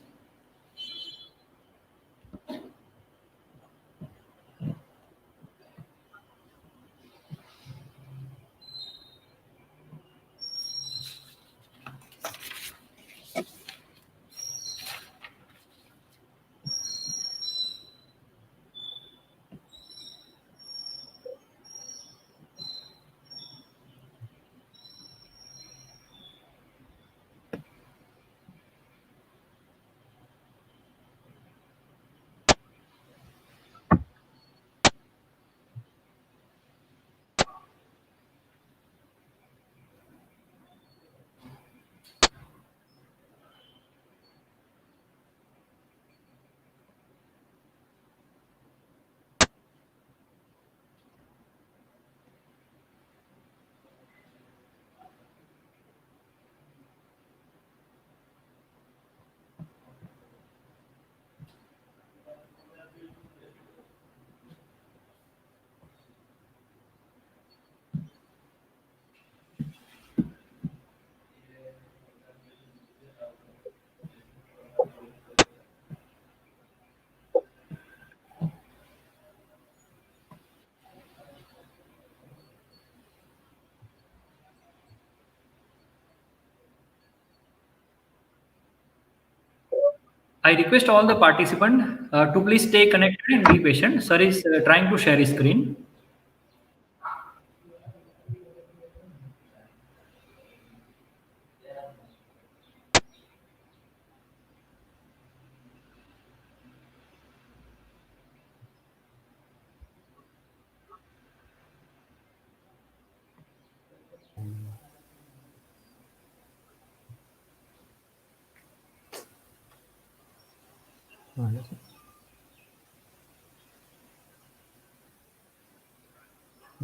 I request all the participants to please stay connected and be patient. Sir is trying to share his screen.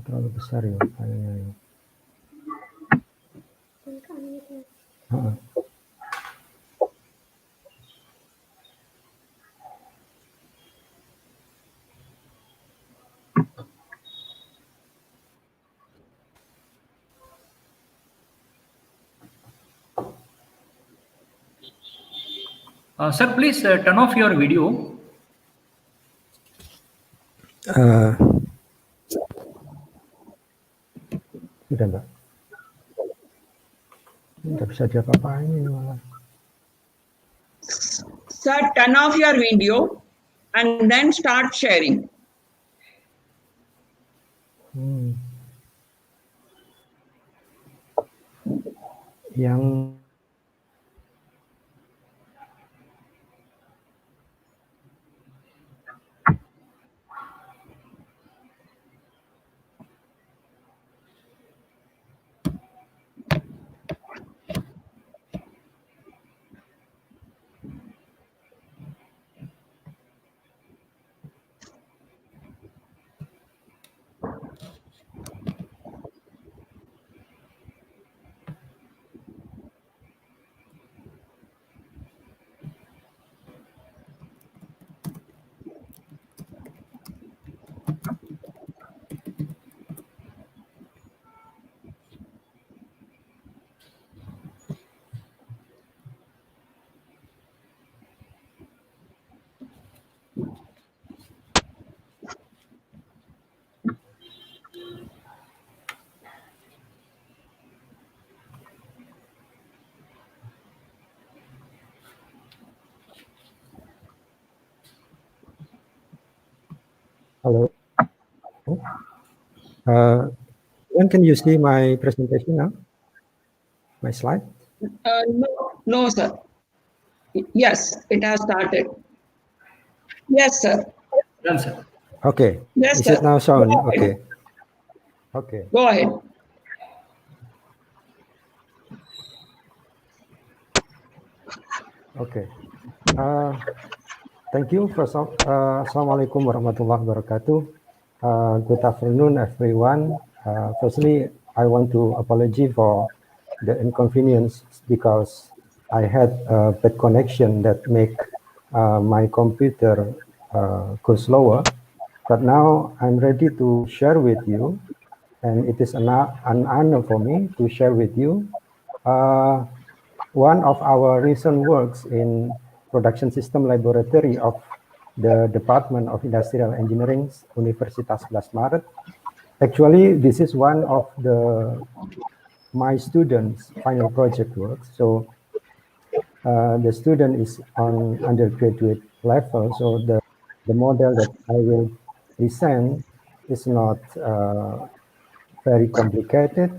Terlalu besar ya filenya ya. Sir, please turn off your video. Sudah Mbak. Nggak bisa diapa-apain ini malah. Sir, turn off your video and then start sharing. Yang Hello. When can you see my presentation now? My slide? No, sir. Yes, it has started. Yes, sir. Done, sir. Okay. Yes, Is sir. it now shown? Go ahead. Okay. Okay. Go ahead. Okay. Thank you. Assalamualaikum warahmatullahi wabarakatuh. Good afternoon, everyone. Firstly, I want to apologize for the inconvenience because I had a bad connection that make my computer go slower. But now I'm ready to share with you, and it is an honor for me to share with you one of our recent works in production system laboratory of the Department of Industrial Engineering, Universitas 11 Maret. Actually, this is one of my students' final project work. So the student is on undergraduate level. So the model that I will present is not very complicated.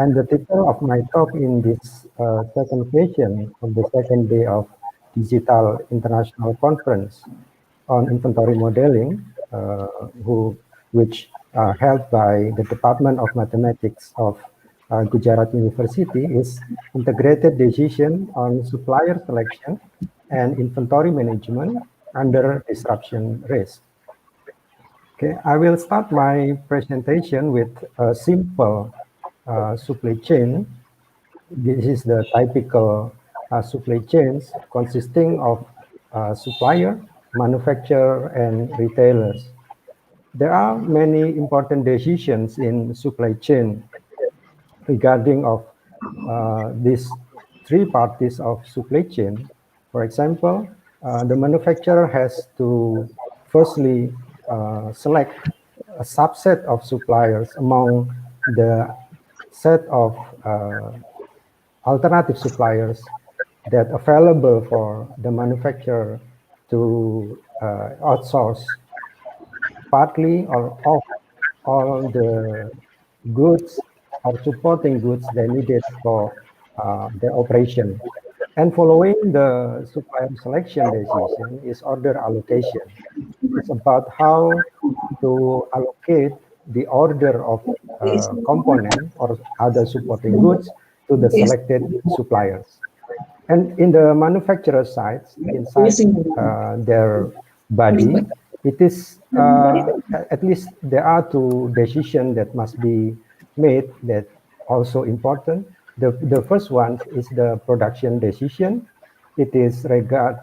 And the title of my talk in this second session of the second day of Digital International Conference on Inventory Modeling, which held by the Department of Mathematics of Gujarat University, is Integrated Decision on Supplier Selection and Inventory Management under Disruption Risk. Okay, I will start my presentation with a simple supply chain. This is the typical supply chains consisting of supplier, manufacturer, and retailers. There are many important decisions in supply chain regarding of these three parties of supply chain. For example, the manufacturer has to firstly select a subset of suppliers among the set of alternative suppliers that available for the manufacturer to outsource partly or all the goods or supporting goods they needed for their operation. And following the supplier selection decision is order allocation. It's about how to allocate the order of component or other supporting goods to the selected suppliers. And in the manufacturer side, inside their body, it is at least there are two decisions that must be made that also important. The first one is the production decision. It is regard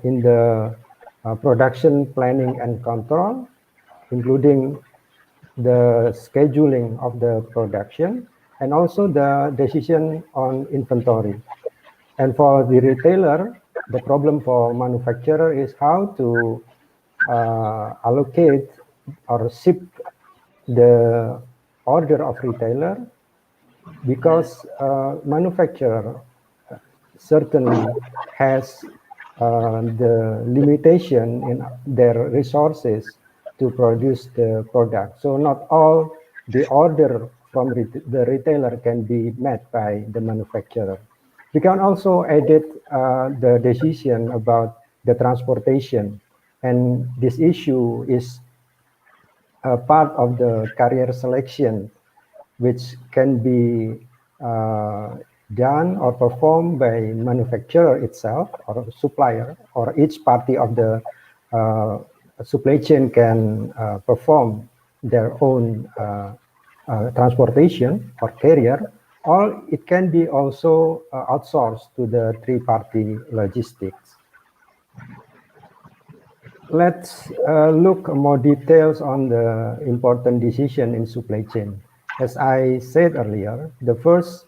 in the production planning and control, including the scheduling of the production and also the decision on inventory. And for the retailer, the problem for manufacturer is how to allocate or ship the order of retailer, because manufacturer certainly has the limitation in their resources to produce the product. So not all the order from the retailer can be met by the manufacturer. We can also edit the decision about the transportation. And this issue is part of the career selection, which can be done or performed by manufacturer itself or supplier, or each party of the supply chain can perform their own transportation or carrier, or it can be also outsourced to the three-party logistics. Let's look more details on the important decision in supply chain. As I said earlier, the first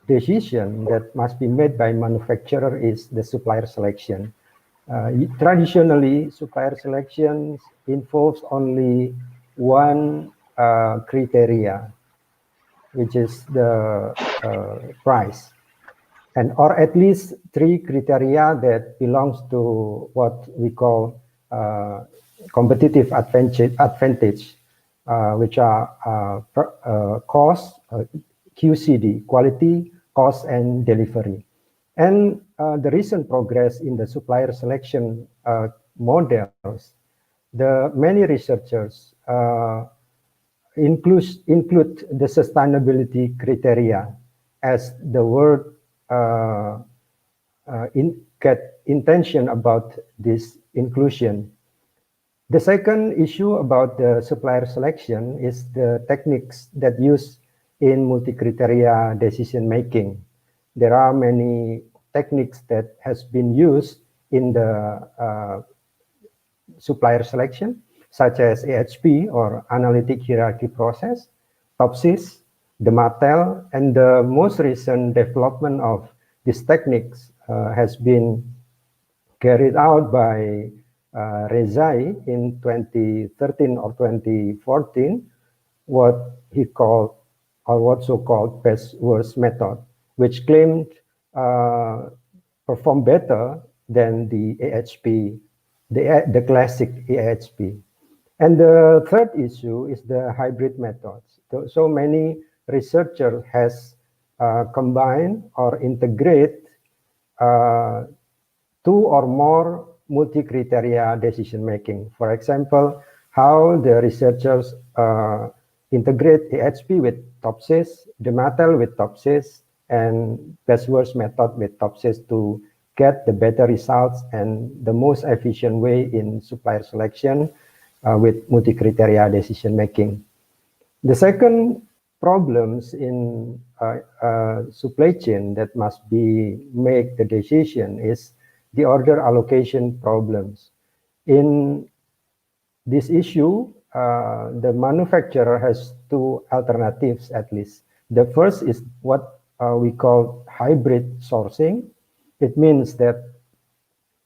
decision that must be made by manufacturer is the supplier selection. Traditionally, supplier selection involves only one criteria, which is the price, and or at least three criteria that belongs to what we call competitive advantage, which are cost, QCD, quality, cost, and delivery. And the recent progress in the supplier selection models, the many researchers include the sustainability criteria as the word get intention about this inclusion. The second issue about the supplier selection is the techniques that use in multi-criteria decision making. There are many techniques that has been used in the supplier selection, such as AHP or analytic hierarchy process, TOPSIS, the Martel, and the most recent development of these techniques has been carried out by Rezai in 2013 or 2014, what he called, or what so-called best-worst method, which claimed perform better than the AHP, the classic AHP. And the third issue is the hybrid methods. So many researchers has combined or integrate two or more multi-criteria decision making. For example, how the researchers integrate AHP with TOPSIS, the Martel with TOPSIS, and best-worst method with TOPSIS to get the better results and the most efficient way in supplier selection with multi-criteria decision making. The second problems in supply chain that must be make the decision is the order allocation problems. In this issue, the manufacturer has two alternatives at least. The first is what we call hybrid sourcing. It means that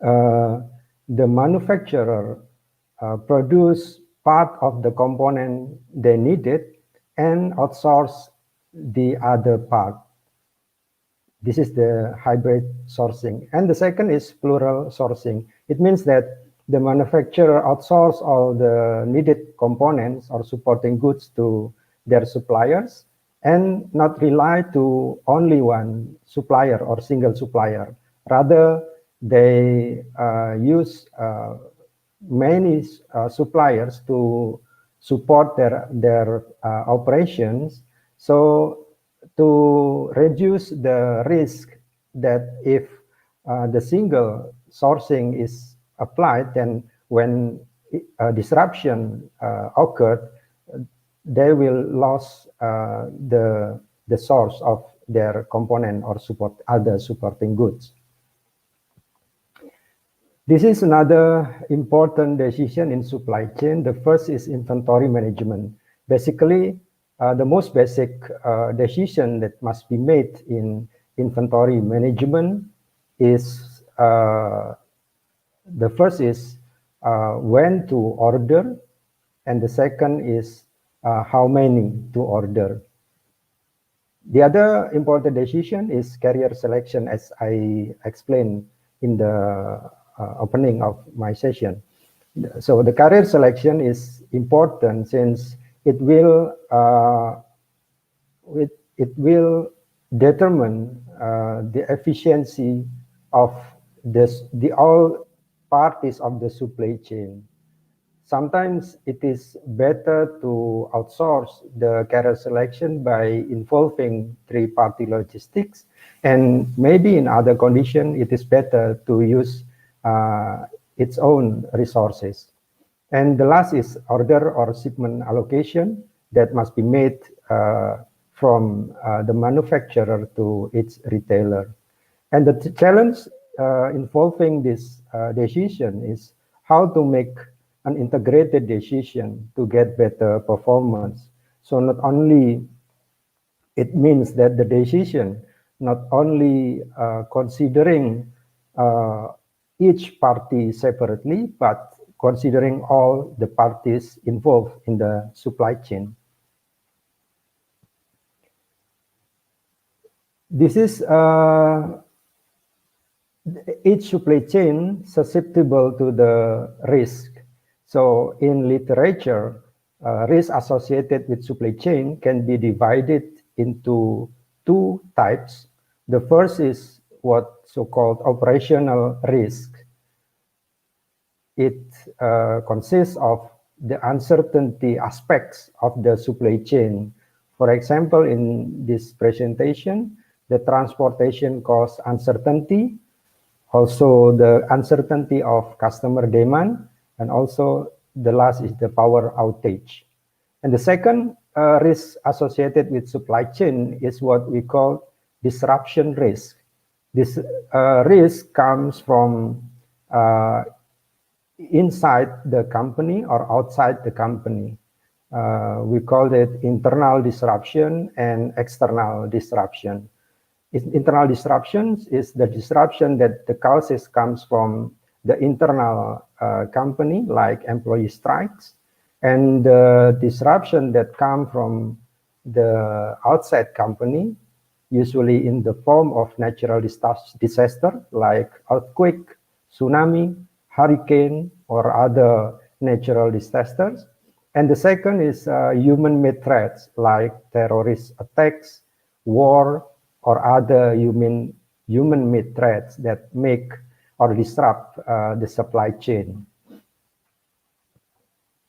the manufacturer produce part of the component they needed and outsource the other part. This is the hybrid sourcing. And the second is plural sourcing. It means that the manufacturer outsource all the needed components or supporting goods to their suppliers and not rely to only one supplier or single supplier. Rather, they use many suppliers to support their operations. So to reduce the risk that if the single sourcing is applied, then when a disruption occurred, they will lose the source of their component or other supporting goods. This is another important decision in supply chain. The first is inventory management. Basically, the most basic decision that must be made in inventory management is the first is when to order, and the second is how many to order. The other important decision is carrier selection, as I explained in the opening of my session. So the carrier selection is important since it will determine the efficiency of all parties of the supply chain. Sometimes it is better to outsource the carrier selection by involving third-party logistics, and maybe in other conditions it is better to use its own resources. And the last is order or shipment allocation that must be made from the manufacturer to its retailer. And the challenge involving this decision is how to make an integrated decision to get better performance. So not only it means that the decision not only considering each party separately, but considering all the parties involved in the supply chain. This is each supply chain susceptible to the risk. So in literature, risk associated with supply chain can be divided into two types. The first is what so-called operational risk. It consists of the uncertainty aspects of the supply chain. For example, in this presentation, the transportation cost uncertainty, also the uncertainty of customer demand, and also the last is the power outage. And the second risk associated with supply chain is what we call disruption risk. This risk comes from inside the company or outside the company. We call it internal disruption and external disruption. Internal disruptions is the disruption that the causes comes from the internal company, like employee strikes, and the disruption that come from the outside company, usually in the form of natural disaster like earthquake, tsunami, hurricane, or other natural disasters. And the second is human-made threats like terrorist attacks, war, or other human-made threats that make or disrupt the supply chain.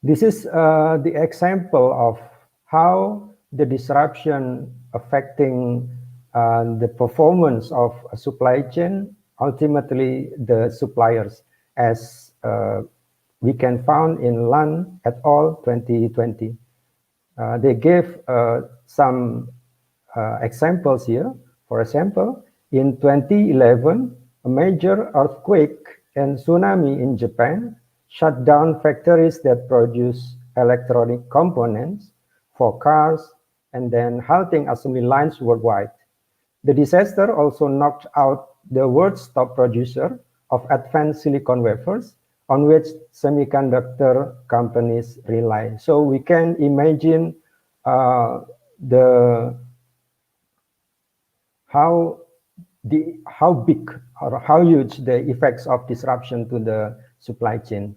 This is the example of how the disruption affecting the performance of a supply chain, ultimately the suppliers, as we can find in Lan et al. 2020. They gave some examples here. For example, in 2011, a major earthquake and tsunami in Japan shut down factories that produce electronic components for cars and then halting assembly lines worldwide. The disaster also knocked out the world's top producer of advanced silicon wafers on which semiconductor companies rely. So we can imagine how how big or how huge the effects of disruption to the supply chain.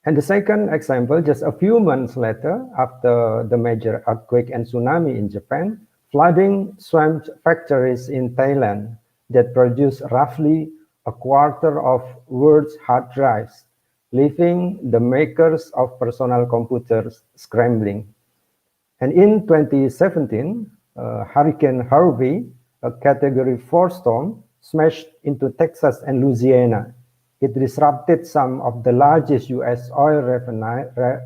And the second example, just a few months later, after the major earthquake and tsunami in Japan, flooding swamped factories in Thailand that produce roughly a quarter of world's hard drives, leaving the makers of personal computers scrambling. And in 2017, Hurricane Harvey, a Category 4 storm, smashed into Texas and Louisiana. It disrupted some of the largest US oil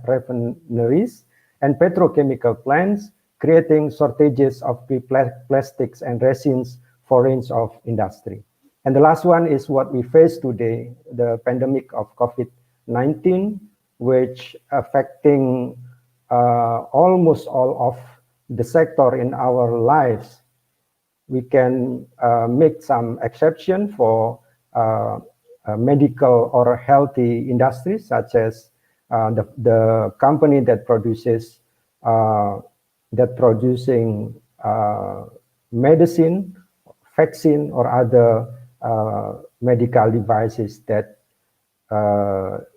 refineries and petrochemical plants, creating shortages of plastics and resins for range of industry. And the last one is what we face today, the pandemic of COVID-19, which affecting almost all of the sector in our lives. We can make some exception for medical or healthy industries, such as the company that produces medicine, vaccine, or other medical devices that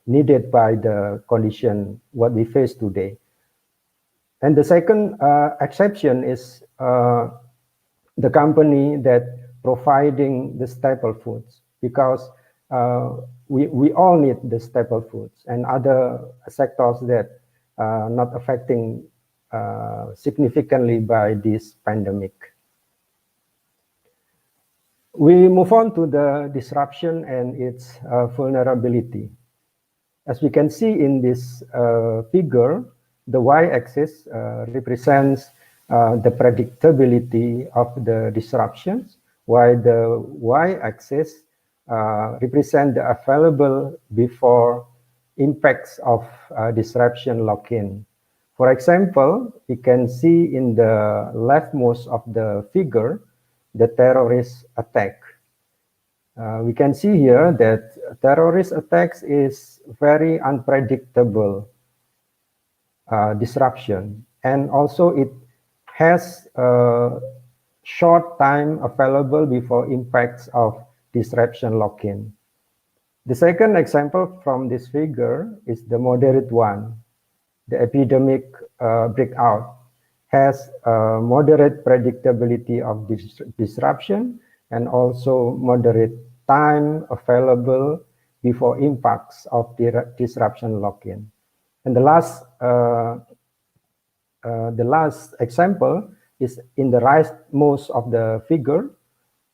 needed by the condition what we face today. And the second exception is the company that providing the staple foods, because we all need the staple foods, and other sectors that not affecting significantly by this pandemic. We move on to the disruption and its vulnerability. As we can see in this figure, the y-axis represents the predictability of the disruptions, while the y-axis represent the available before impacts of disruption lock-in. For example, you can see in the leftmost of the figure, the terrorist attack. We can see here that terrorist attacks is very unpredictable disruption, and also it has a short time available before impacts of disruption lock-in. The second example from this figure is the moderate one. The epidemic breakout has moderate predictability of disruption and also moderate time available before impacts of disruption lock-in. And the last example is in the rightmost of the figure.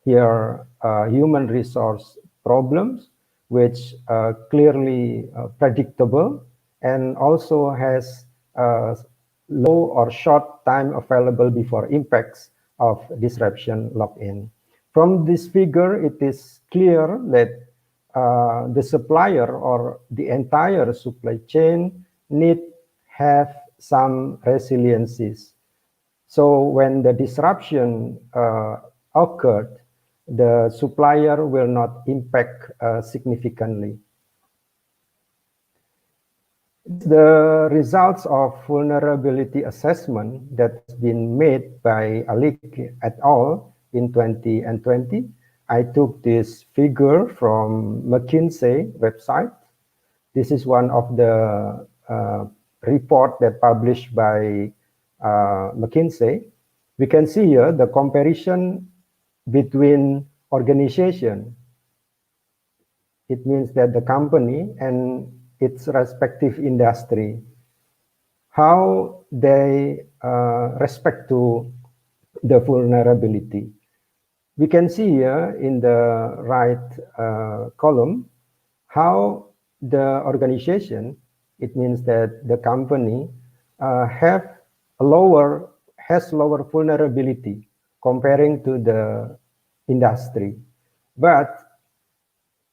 Here, human resource problems, which are clearly predictable and also has low or short time available before impacts of disruption lock-in. From this figure, it is clear that the supplier or the entire supply chain need have some resiliencies. So when the disruption occurred, the supplier will not impact significantly. The results of vulnerability assessment that's been made by Alik et al. In 2020. I took this figure from McKinsey website. This is one of the report that published by McKinsey. We can see here the comparison between organization. It means that the company and its respective industry, how they respect to the vulnerability. We can see here in the right column how the organization, it means that the company has lower vulnerability comparing to the industry, but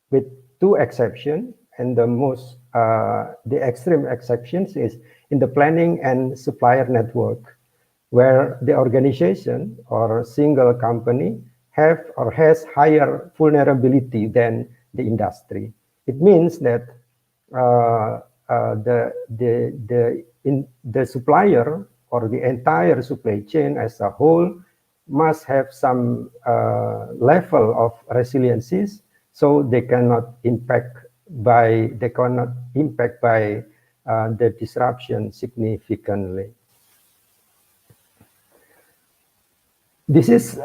with two exceptions, and the extreme exceptions is in the planning and supplier network, where the organization or single company have or has higher vulnerability than the industry. It means that the supplier or the entire supply chain as a whole must have some level of resiliencies, so they cannot impact by the disruption significantly. This is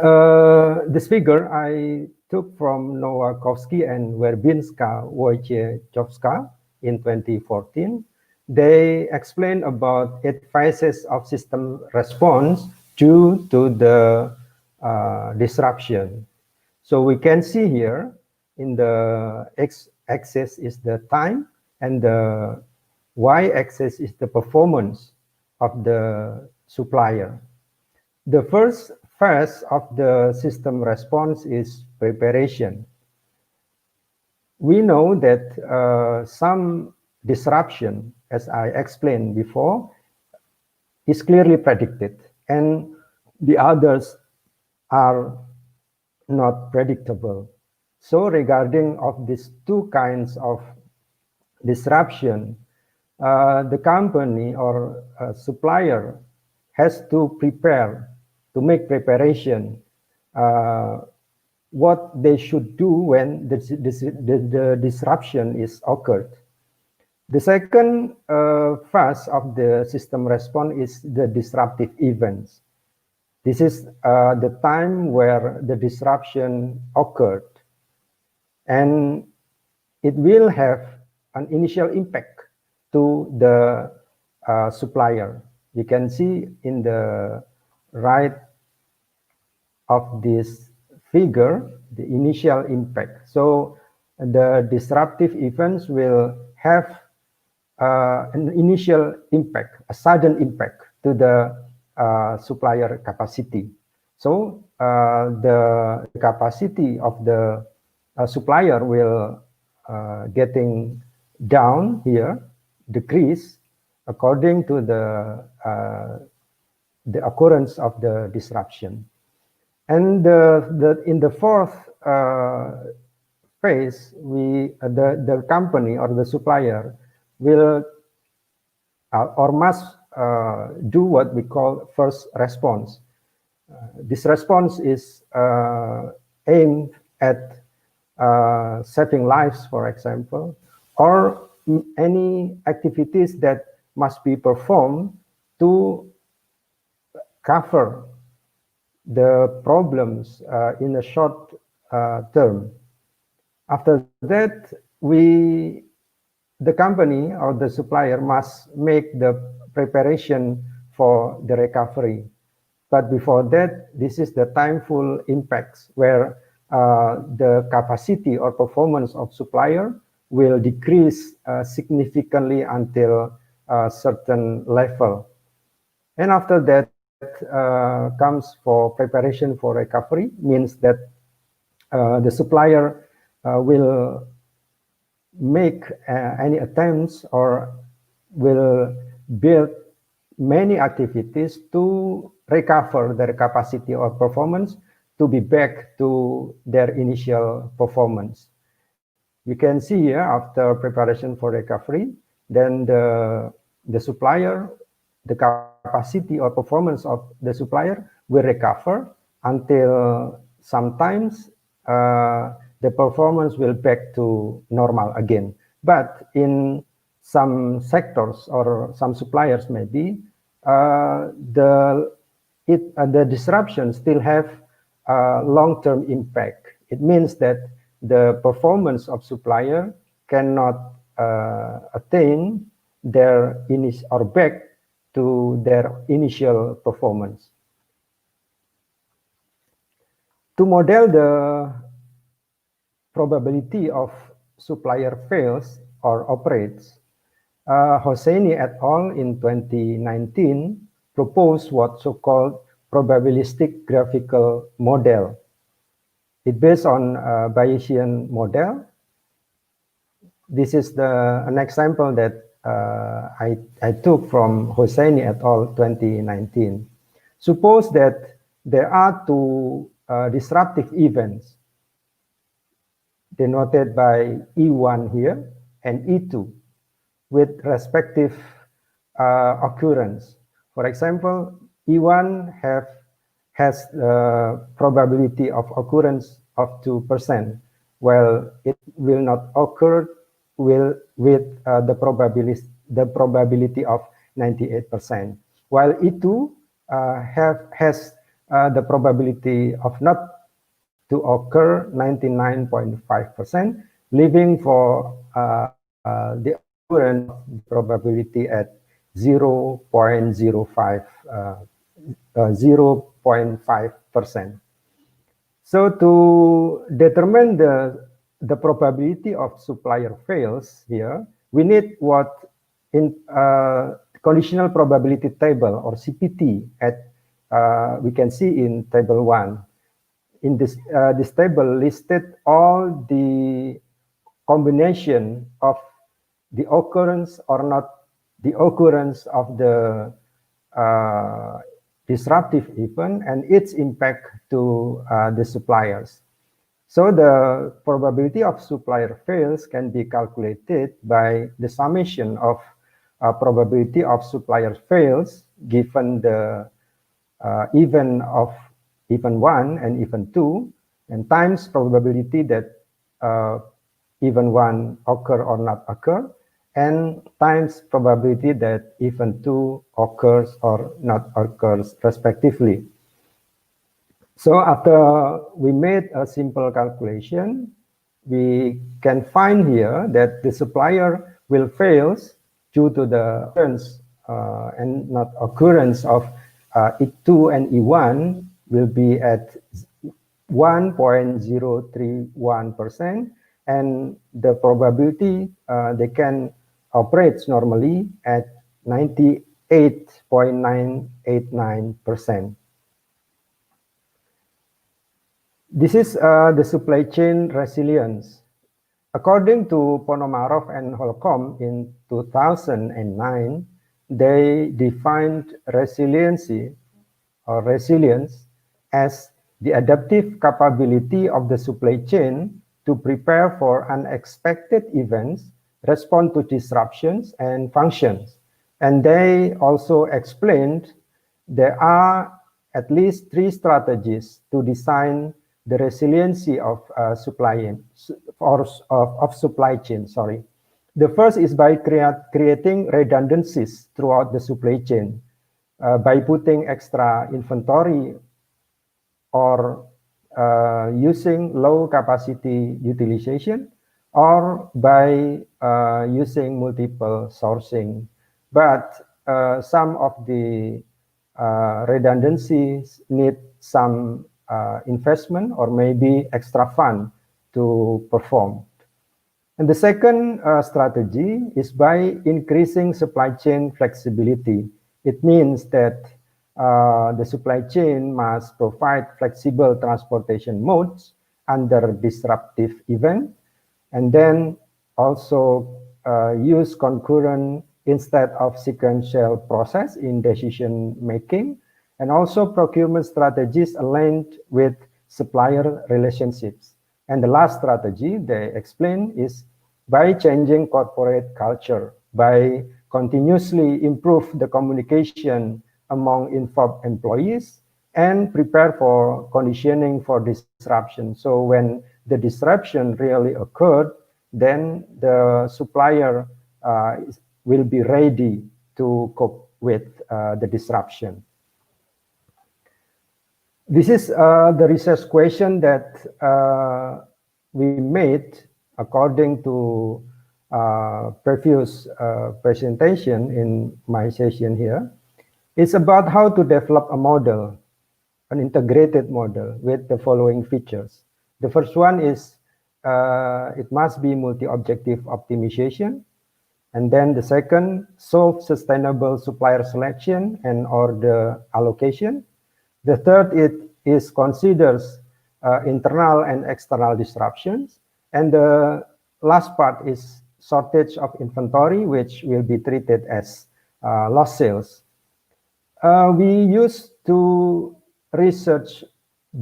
this figure I took from Nowakowski and Werbinska-Wojciechowska in 2014. They explain about 8 phases of system response due to the disruption. So we can see here in the x-axis is the time and the y-axis is the performance of the supplier. The first phase of the system response is preparation. We know that some disruption, as I explained before, is clearly predicted, and the others are not predictable. So regarding of these 2 kinds of disruption, the company or supplier has to prepare, to make preparation, what they should do when the disruption is occurred. The second phase of the system response is the disruptive events. This is the time where the disruption occurred, and it will have an initial impact to the supplier. You can see in the right of this figure the initial impact. So the disruptive events will have an initial impact, a sudden impact to the supplier capacity. So the capacity of the supplier will getting down here, decrease according to the occurrence of the disruption. And in the fourth phase, the company or the supplier will or must do what we call first response. This response is aimed at saving lives, for example, or any activities that must be performed to cover the problems in a short term. After that, the company or the supplier must make the preparation for the recovery. But before that, this is the timeful impacts where the capacity or performance of supplier will decrease significantly until a certain level. And after that comes for preparation for recovery, means that the supplier will make any attempts or will build many activities to recover their capacity or performance to be back to their initial performance. You can see here after preparation for recovery, then the supplier, the capacity or performance of the supplier will recover until sometimes the performance will back to normal again. But in some sectors or some suppliers maybe, the disruption still have long-term impact. It means that the performance of supplier cannot attain their or back to their initial performance. To model the probability of supplier fails or operates, Hosseini et al. In 2019 proposed what so-called probabilistic graphical model. It based on a Bayesian model. This is an example that I took from Hosseini et al. 2019. Suppose that there are 2 disruptive events denoted by E1 here and E2 with respective occurrence. For example, E1 has probability of occurrence of 2%, while it will not occur with the probability of 98%, while E2 has the probability of not to occur 99.5%, leaving for the occurrence of the probability at 0.5%. So to determine the probability of supplier fails here, we need what in conditional probability table or CPT at we can see in table 1. In this table listed all the combination of the occurrence or not the occurrence of the disruptive event and its impact to the suppliers. So the probability of supplier fails can be calculated by the summation of probability of supplier fails given the event 1 and event 2, and times probability that event 1 occur or not occur, and times probability that event 2 occurs or not occurs respectively. So after we made a simple calculation, we can find here that the supplier will fail due to the occurrence and not occurrence of E2 and E1 will be at 1.031%, and the probability they can operate normally at 98.989%. This is the supply chain resilience. According to Ponomarev and Holcomb in 2009, they defined resiliency or resilience as the adaptive capability of the supply chain to prepare for unexpected events, respond to disruptions and functions. And they also explained there are at least 3 strategies to design the resiliency of supply chain. Sorry. The first is by creating redundancies throughout the supply chain by putting extra inventory or using low capacity utilization, or by using multiple sourcing. But some of the redundancies need some investment or maybe extra fund to perform. And the second strategy is by increasing supply chain flexibility. It means that the supply chain must provide flexible transportation modes under disruptive event, and then also use concurrent instead of sequential process in decision making, and also procurement strategies aligned with supplier relationships. And the last strategy they explain is by changing corporate culture, by continuously improve the communication among involved employees and prepare for conditioning for disruption. So when the disruption really occurred, then the supplier will be ready to cope with the disruption. This is the research question that we made according to previous presentation in my session here. It's about how to develop a model, an integrated model with the following features. The first one is it must be multi-objective optimization. And then the second, solve sustainable supplier selection and order allocation. The third, it is considers internal and external disruptions. And the last part is shortage of inventory, which will be treated as lost sales. We used to research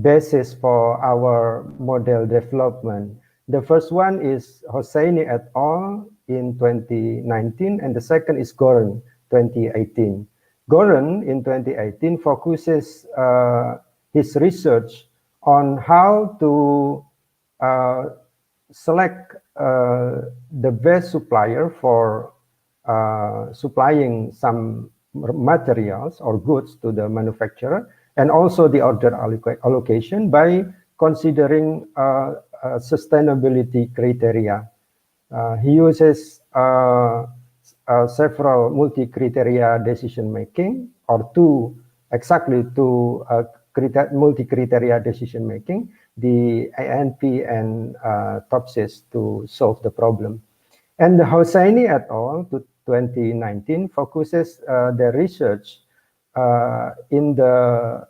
basis for our model development. The first one is Hosseini et al. In 2019, and the second is Goren 2018. Goren in 2018 focuses his research on how to select the best supplier for supplying some materials or goods to the manufacturer, and also the order allocation by considering sustainability criteria. He uses several multi-criteria decision making, or exactly two multi-criteria decision making, the ANP and TOPSIS, to solve the problem. And Hosseini et al. 2019 focuses their research in the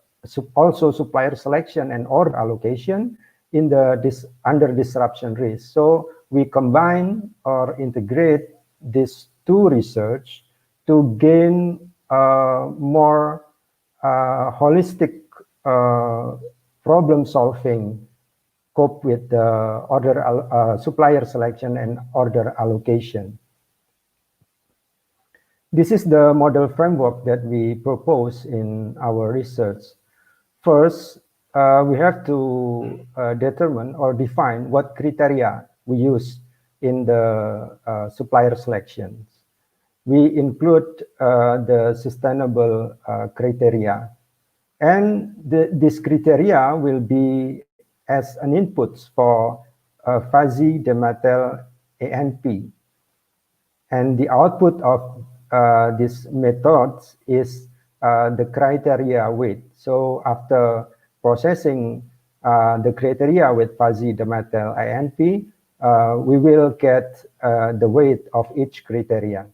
also supplier selection and order allocation in the under disruption risk. So we combine or integrate these two research to gain more holistic problem solving, cope with the supplier selection and order allocation. This is the model framework that we propose in our research. First, we have to determine or define what criteria we use in the supplier selections. We include the sustainable criteria, and this criteria will be as an input for fuzzy Demattel ANP. And the output of this methods is the criteria weight. So after processing the criteria with fuzzy Demattel ANP, we will get the weight of each criteria.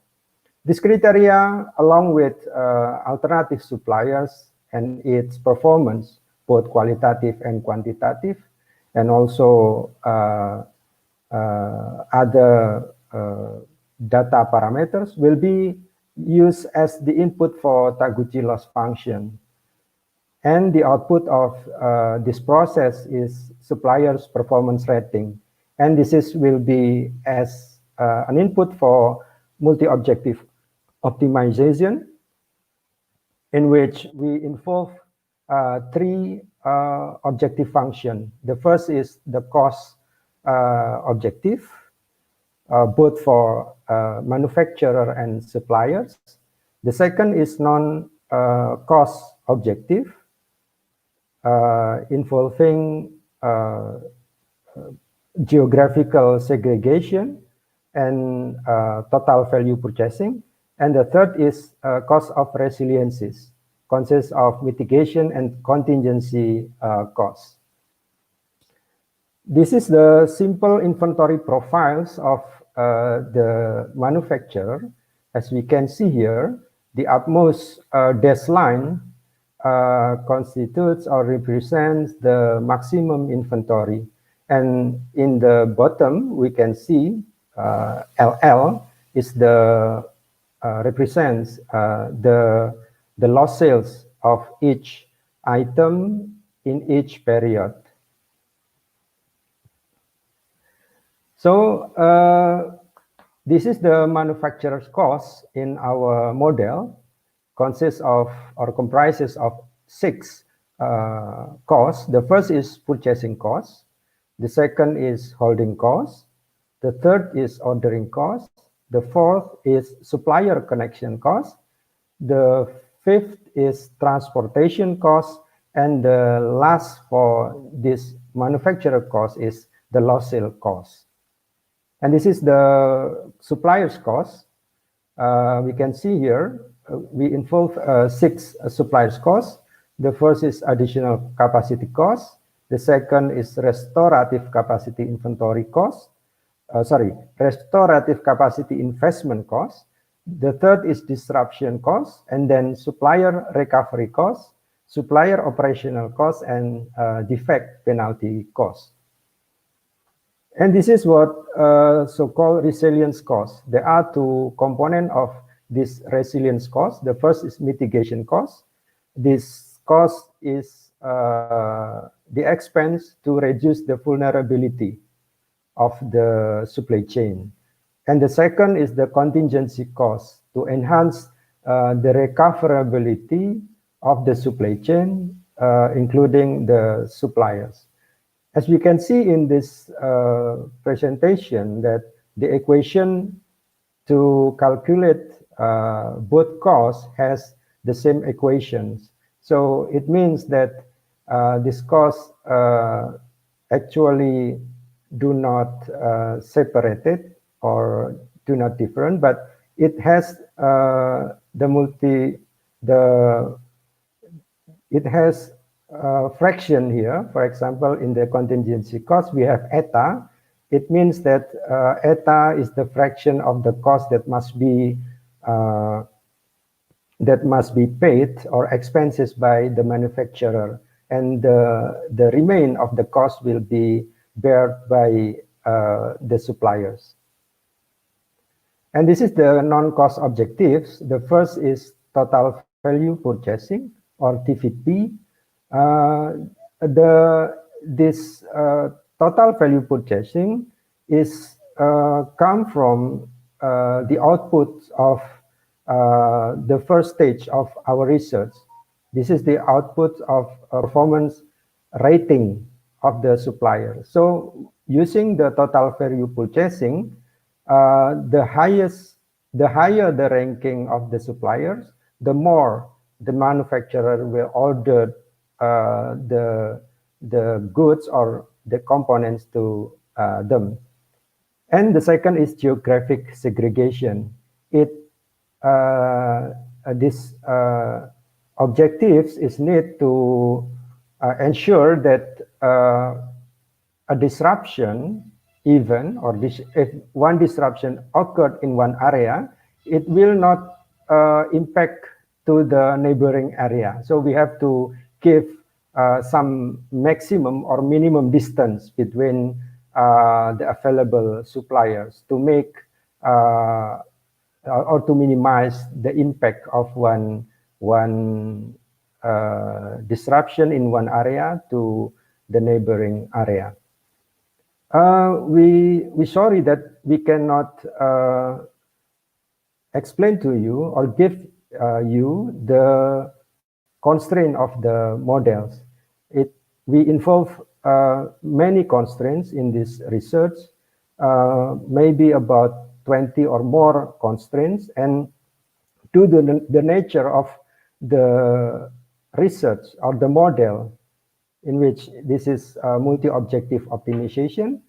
This criteria, along with alternative suppliers and its performance, both qualitative and quantitative, and also other data parameters, will be used as the input for Taguchi loss function. And the output of this process is supplier's performance rating. And this will be as an input for multi-objective optimization, in which we involve three objective functions. The first is the cost objective, both for manufacturer and suppliers. The second is non-cost objective, involving geographical segregation and total value purchasing. And the third is cost of resiliencies, consists of mitigation and contingency costs. This is the simple inventory profiles of the manufacturer. As we can see here, the utmost dashed line constitutes or represents the maximum inventory. And in the bottom, we can see LL is the represents the lost sales of each item in each period. So this is the manufacturer's cost in our model, consists of or comprises of 6 costs. The first is purchasing cost. The second is holding cost. The third is ordering cost. The fourth is supplier connection cost. The fifth is transportation cost. And the last for this manufacturer cost is the lost sale cost. And this is the supplier's cost. We can see here, we involve 6 supplier's costs. The first is additional capacity cost. The second is restorative capacity inventory cost. Restorative capacity investment cost. The third is disruption cost, and then supplier recovery cost, supplier operational cost, and defect penalty cost. And this is what so-called resilience cost. There are 2 components of this resilience cost. The first is mitigation cost. This cost is the expense to reduce the vulnerability of the supply chain. And the second is the contingency cost, to enhance the recoverability of the supply chain including the suppliers. As we can see in this presentation, that the equation to calculate both costs has the same equations. So it means that this cost actually do not separated or do not different, but it has it has a fraction here. For example, in the contingency cost, we have eta. It means that eta is the fraction of the cost that must be paid or expenses by the manufacturer, and the remain of the cost will be bared by the suppliers. And this is the non-cost objectives. The first is total value purchasing, or TVP. This total value purchasing is come from the output of the first stage of our research. This is the output of performance rating of the supplier. So using the total value purchasing, the higher the ranking of the suppliers, the more the manufacturer will order the goods or the components to them. And the second is geographic segregation. This objectives is need to ensure that a disruption even, or if one disruption occurred in one area, it will not impact to the neighboring area. So we have to give some maximum or minimum distance between the available suppliers to make or to minimize the impact of one disruption in one area to the neighboring area. We're sorry that we cannot explain to you or give you the constraint of the models. We involve many constraints in this research, maybe about 20 or more constraints, and due to the nature of the research or the model, in which this is multi-objective optimization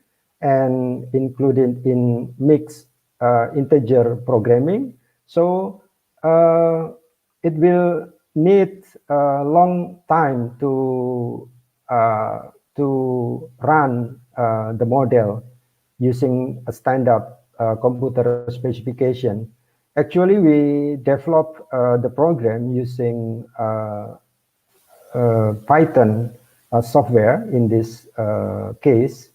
and included in mixed integer programming. So it will need a long time to run the model using a standard computer specification. Actually, we developed the program using Python software in this case,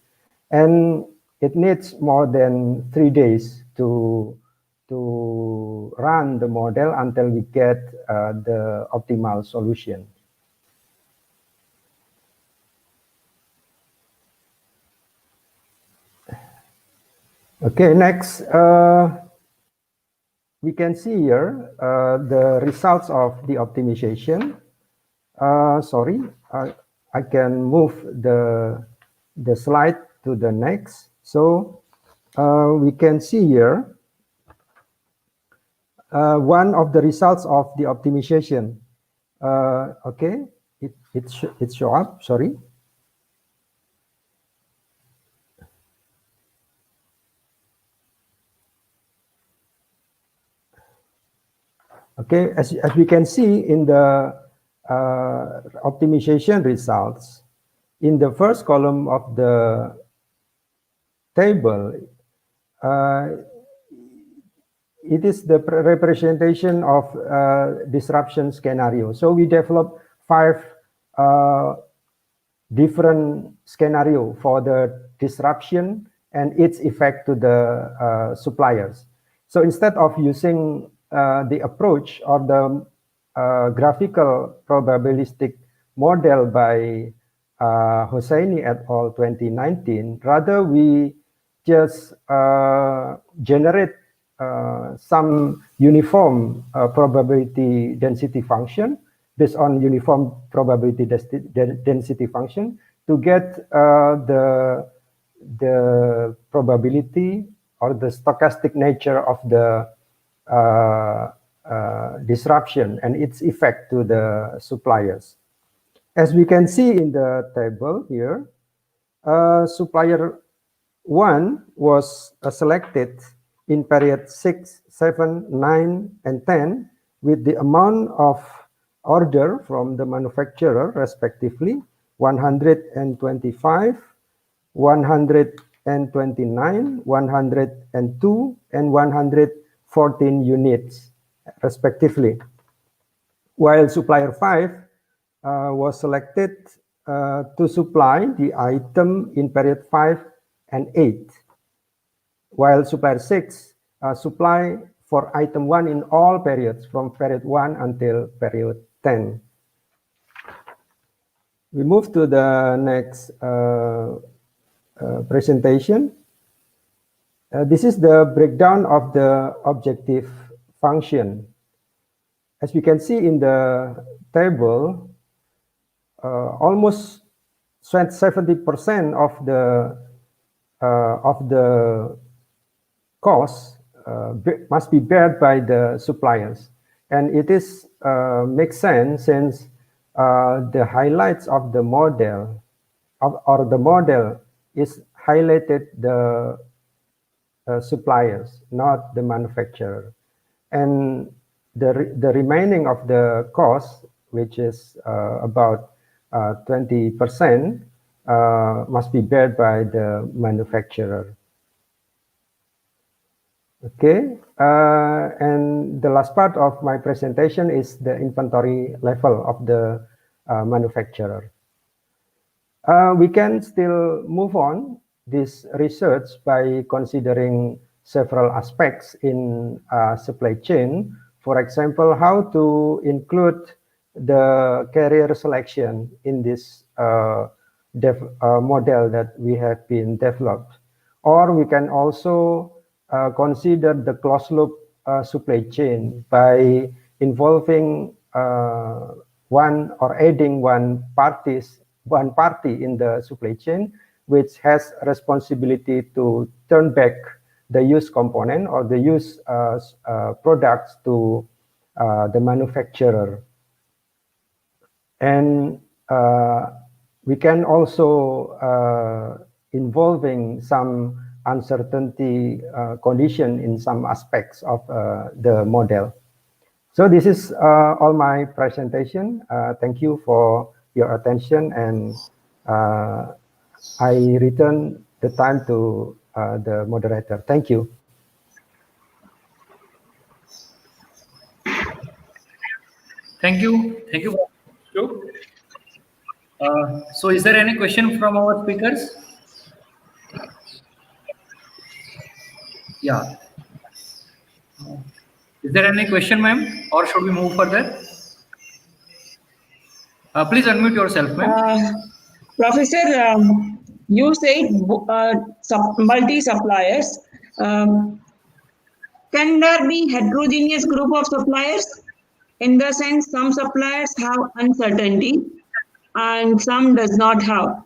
and it needs more than 3 days to run the model until we get the optimal solution. Okay, next, we can see here the results of the optimization. Sorry, I can move the slide to the next. So we can see here one of the results of the optimization. Okay, it show up. Sorry. Okay, as we can see in the optimization results, in the first column of the table, it is the representation of disruption scenario. So we developed 5 different scenario for the disruption and its effect to the suppliers. So instead of using the approach or the graphical probabilistic model by Hosseini et al. 2019, rather we just generate some uniform probability density function based on uniform probability density function to get the probability or the stochastic nature of the disruption and its effect to the suppliers. As we can see in the table here, supplier 1 was selected in period 6, 7, 9, and 10 with the amount of order from the manufacturer respectively 125, 129, 102, and 114 units respectively. While supplier 5 was selected to supply the item in period 5 and 8, while supplier 6 supply for item 1 in all periods from period 1 until period 10. We move to the next presentation. This is the breakdown of the objective function. As we can see in the table, almost 70% of the costs must be bared by the suppliers, and it is makes sense since the highlights of the model or the model is highlighted the suppliers, not the manufacturer, and the remaining of the cost, which is about 20%, must be bared by the manufacturer. Okay, and the last part of my presentation is the inventory level of the manufacturer. We can still move on this research by considering several aspects in supply chain. For example, how to include the carrier selection in this model that we have been developed. Or we can also consider the closed loop supply chain by involving one or adding one party in the supply chain, which has responsibility to turn back the used component or the used products to the manufacturer. And we can also involving some uncertainty condition in some aspects of the model. So this is all my presentation. Thank you for your attention, and I return the time to the moderator. Thank you. Thank you. Thank you. So is there any question from our speakers? Yeah. Is there any question, ma'am, or should we move further? Please unmute yourself, ma'am. Professor, you said multi-suppliers. Can there be heterogeneous group of suppliers? In the sense, some suppliers have uncertainty and some does not have.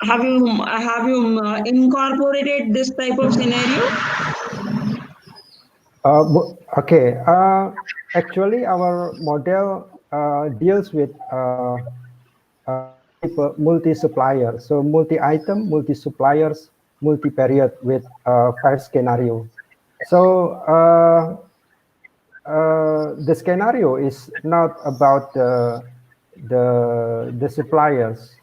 Have you incorporated this type of scenario? Okay. Actually, our model deals with multi-supplier, so multi-item, multi-suppliers, multi-period with 5 scenarios. So the scenario is not about the suppliers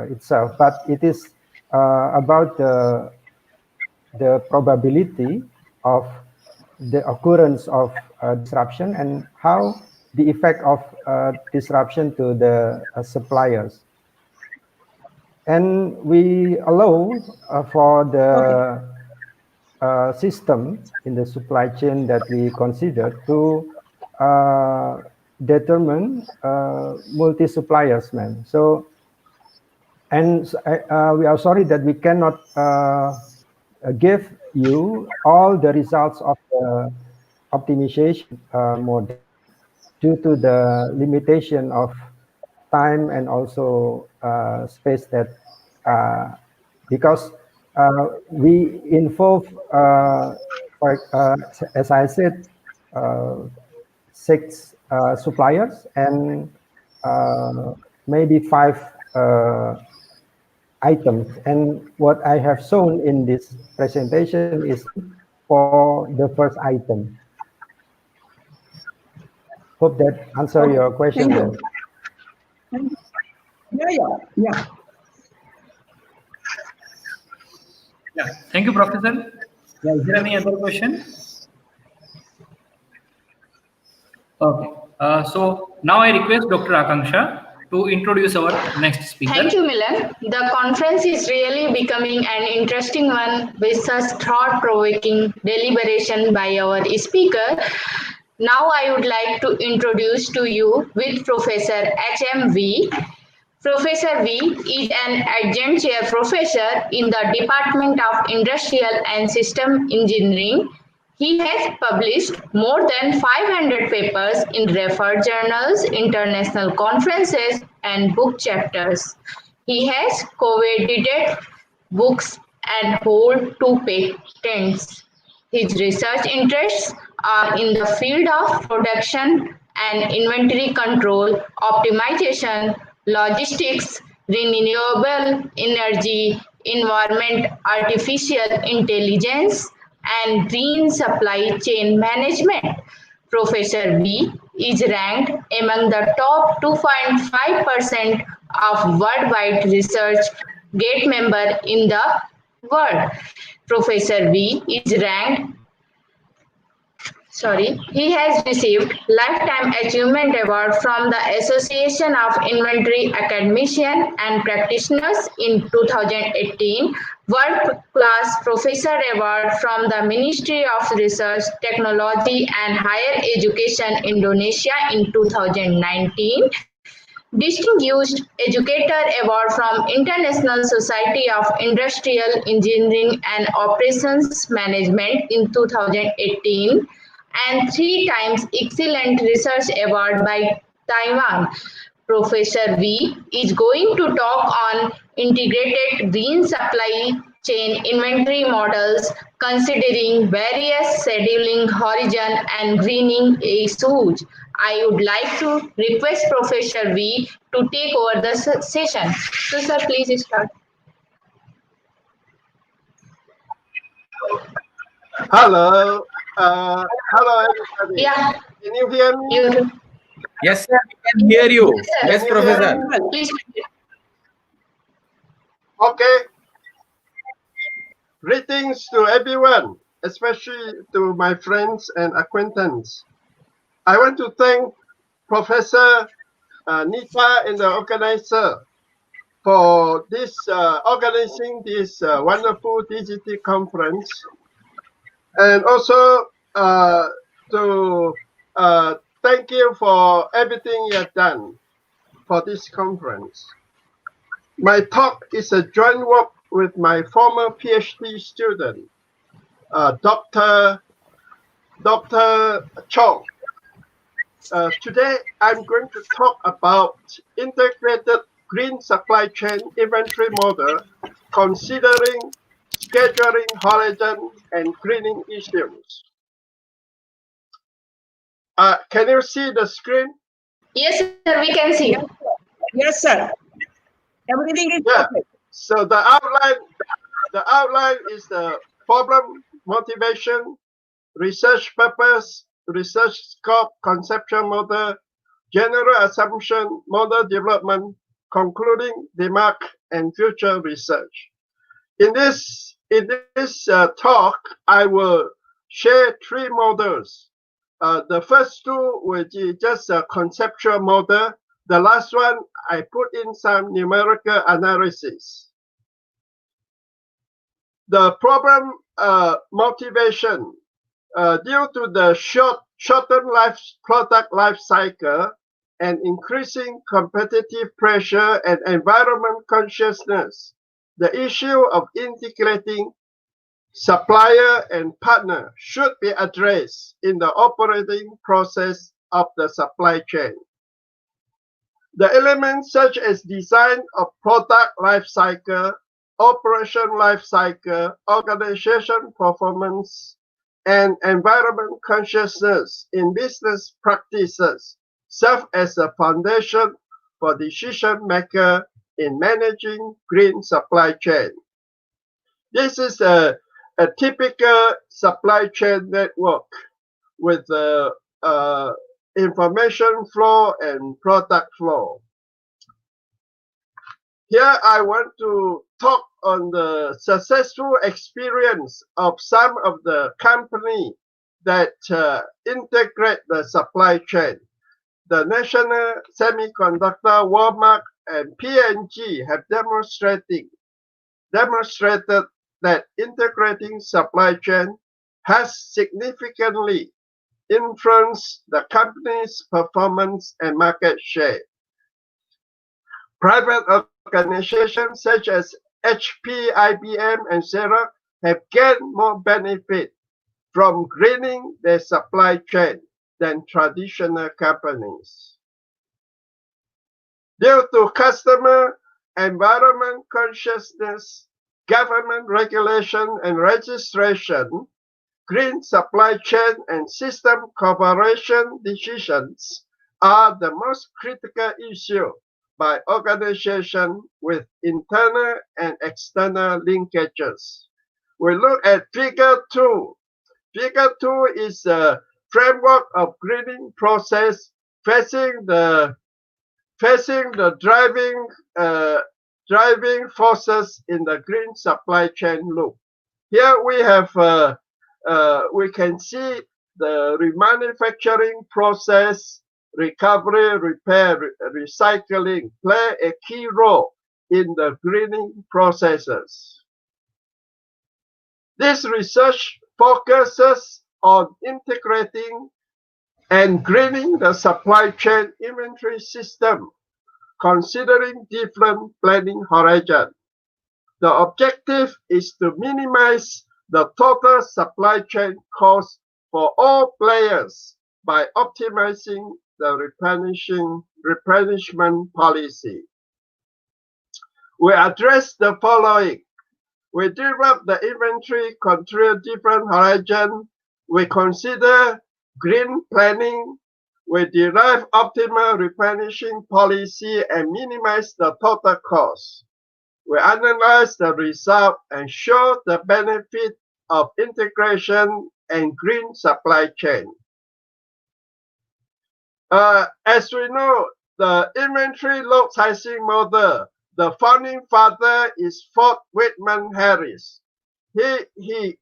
itself, but it is about the probability of the occurrence of disruption and how the effect of disruption to the suppliers. And we allow for the system in the supply chain that we consider to determine multi-suppliers, ma'am. So, and we are sorry that we cannot give you all the results of the optimization model. due to the limitation of time and also space that because we involve, as I said, 6 suppliers and maybe 5 items. And what I have shown in this presentation is for the first item. Hope that answer Okay, your question. thank you. Thank you. Yeah. Yeah. Thank you, Professor. Yeah, is there any other question? Okay. So now I request Dr. Akanksha to introduce our next speaker. Thank you, Milan. The conference is really becoming an interesting one with such thought-provoking deliberation by our speaker. Now I would like to introduce to you with Professor HMV. Professor V is an adjunct chair professor in the Department of Industrial and System Engineering. He has published more than 500 papers in referred journals, international conferences, and book chapters. He has co-edited books and hold 2 patents. His research interests are in the field of production and inventory control, optimization, logistics, renewable energy, environment, artificial intelligence, and green supply chain management. Professor B is ranked among the top 2.5% of worldwide research gate member in the world. Professor V is ranked he has received Lifetime Achievement Award from the Association of Inventory Academicians and Practitioners in 2018, World Class Professor Award from the Ministry of Research, Technology and Higher Education Indonesia in 2019, Distinguished Educator Award from International Society of Industrial Engineering and Operations Management in 2018, and 3 times Excellent Research Award by Taiwan. Professor V is going to talk on integrated green supply chain inventory models considering various scheduling horizon and greening issues. I would like to request Professor V to take over the session. So, sir, please start. Hello. Hello, everybody. Yeah. Can you hear me? Yes, sir. We can hear you. Yes, Can you Professor. hear me? Please. Okay. Greetings to everyone, especially to my friends and acquaintances. I want to thank Professor Nita and the organizer for this organizing this wonderful digital conference, and also to thank you for everything you have done for this conference. My talk is a joint work with my former PhD student, Dr. Chong. Today, I'm going to talk about integrated green supply chain inventory model, considering scheduling horizon and greening issues. Can you see the screen? Yes, sir, we can see. Yes, sir. Everything is perfect. So the outline is the problem, motivation, research purpose, research scope, conceptual model, general assumption, model development, concluding remark, and future research. In this talk, I will share 3 models. The first 2 will be just a conceptual model. The last one, I put in some numerical analysis. The problem motivation, due to the shortened product life cycle and increasing competitive pressure and environment consciousness, the issue of integrating supplier and partner should be addressed in the operating process of the supply chain. The elements such as design of product life cycle, operation life cycle, organization performance, and environment consciousness in business practices serve as a foundation for decision maker in managing green supply chain. This is a typical supply chain network with information flow and product flow. Here I want to talk on the successful experience of some of the company that integrate the supply chain. The National Semiconductor, Walmart, and P&G have demonstrated that integrating supply chain has significantly influenced the company's performance and market share. Private organizations such as HP, IBM, and Xerox have gained more benefit from greening their supply chain than traditional companies. Due to customer environment consciousness, government regulation and registration, green supply chain and system cooperation decisions are the most critical issue by organizations with internal and external linkages. We look at Figure 2. Figure 2 is a framework of greening process facing the driving forces in the green supply chain loop. Here we have we can see the remanufacturing process, recovery, repair, recycling play a key role in the greening processes. This research focuses on integrating and greening the supply chain inventory system, considering different planning horizons. The objective is to minimize the total supply chain cost for all players by optimizing the replenishment policy. We address the following. We develop the inventory control different horizons. We consider green planning. We derive optimal replenishing policy and minimize the total cost. We analyze the result and show the benefit of integration and green supply chain. As we know, the inventory load sizing model, the founding father is Ford Whitman Harris. He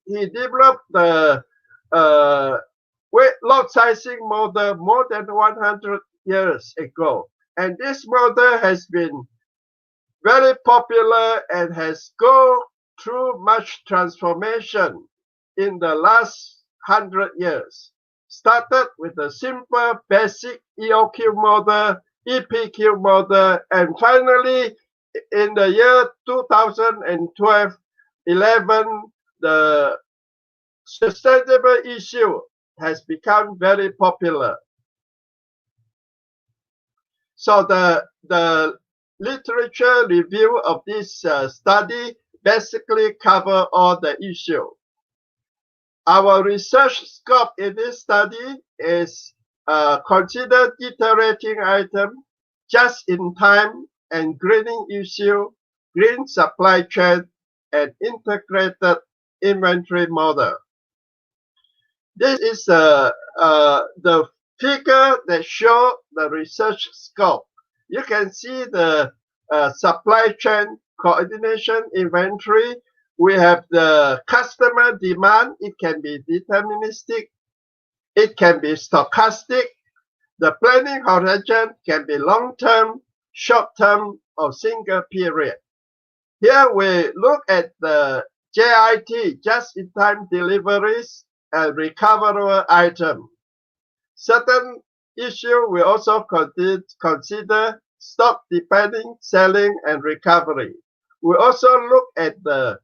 developed the load sizing model more than 100 years ago, and this model has been very popular and has gone through much transformation in the last 100 years. Started with a simple basic EOQ model, EPQ model, and finally in the year 2012-11, the sustainable issue has become very popular. So the literature review of this study basically cover all the issue. Our research scope in this study is consider deteriorating item, just in time and greening issue, green supply chain, and integrated inventory model. This is the figure that shows the research scope. You can see the supply chain coordination inventory. We have the customer demand. It can be deterministic. It can be stochastic. The planning horizon can be long-term, short-term, or single period. Here we look at the JIT, just-in-time deliveries, and recoverable item. Certain issue we also consider stock depending, selling, and recovery. We also look at the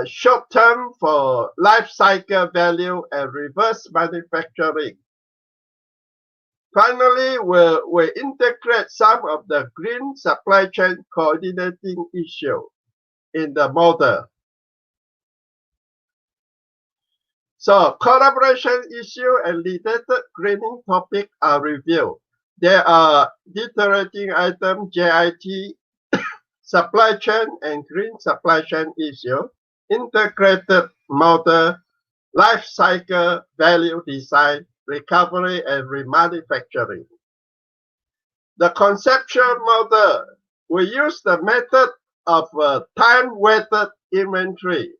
short term for life cycle value and reverse manufacturing. Finally, we'll integrate some of the green supply chain coordinating issue in the model. So collaboration issue and related greening topic are reviewed. There are deteriorating item JIT, supply chain and green supply chain issue, integrated model, life cycle value design, recovery and remanufacturing. The conceptual model, we use the method of time-weighted inventory.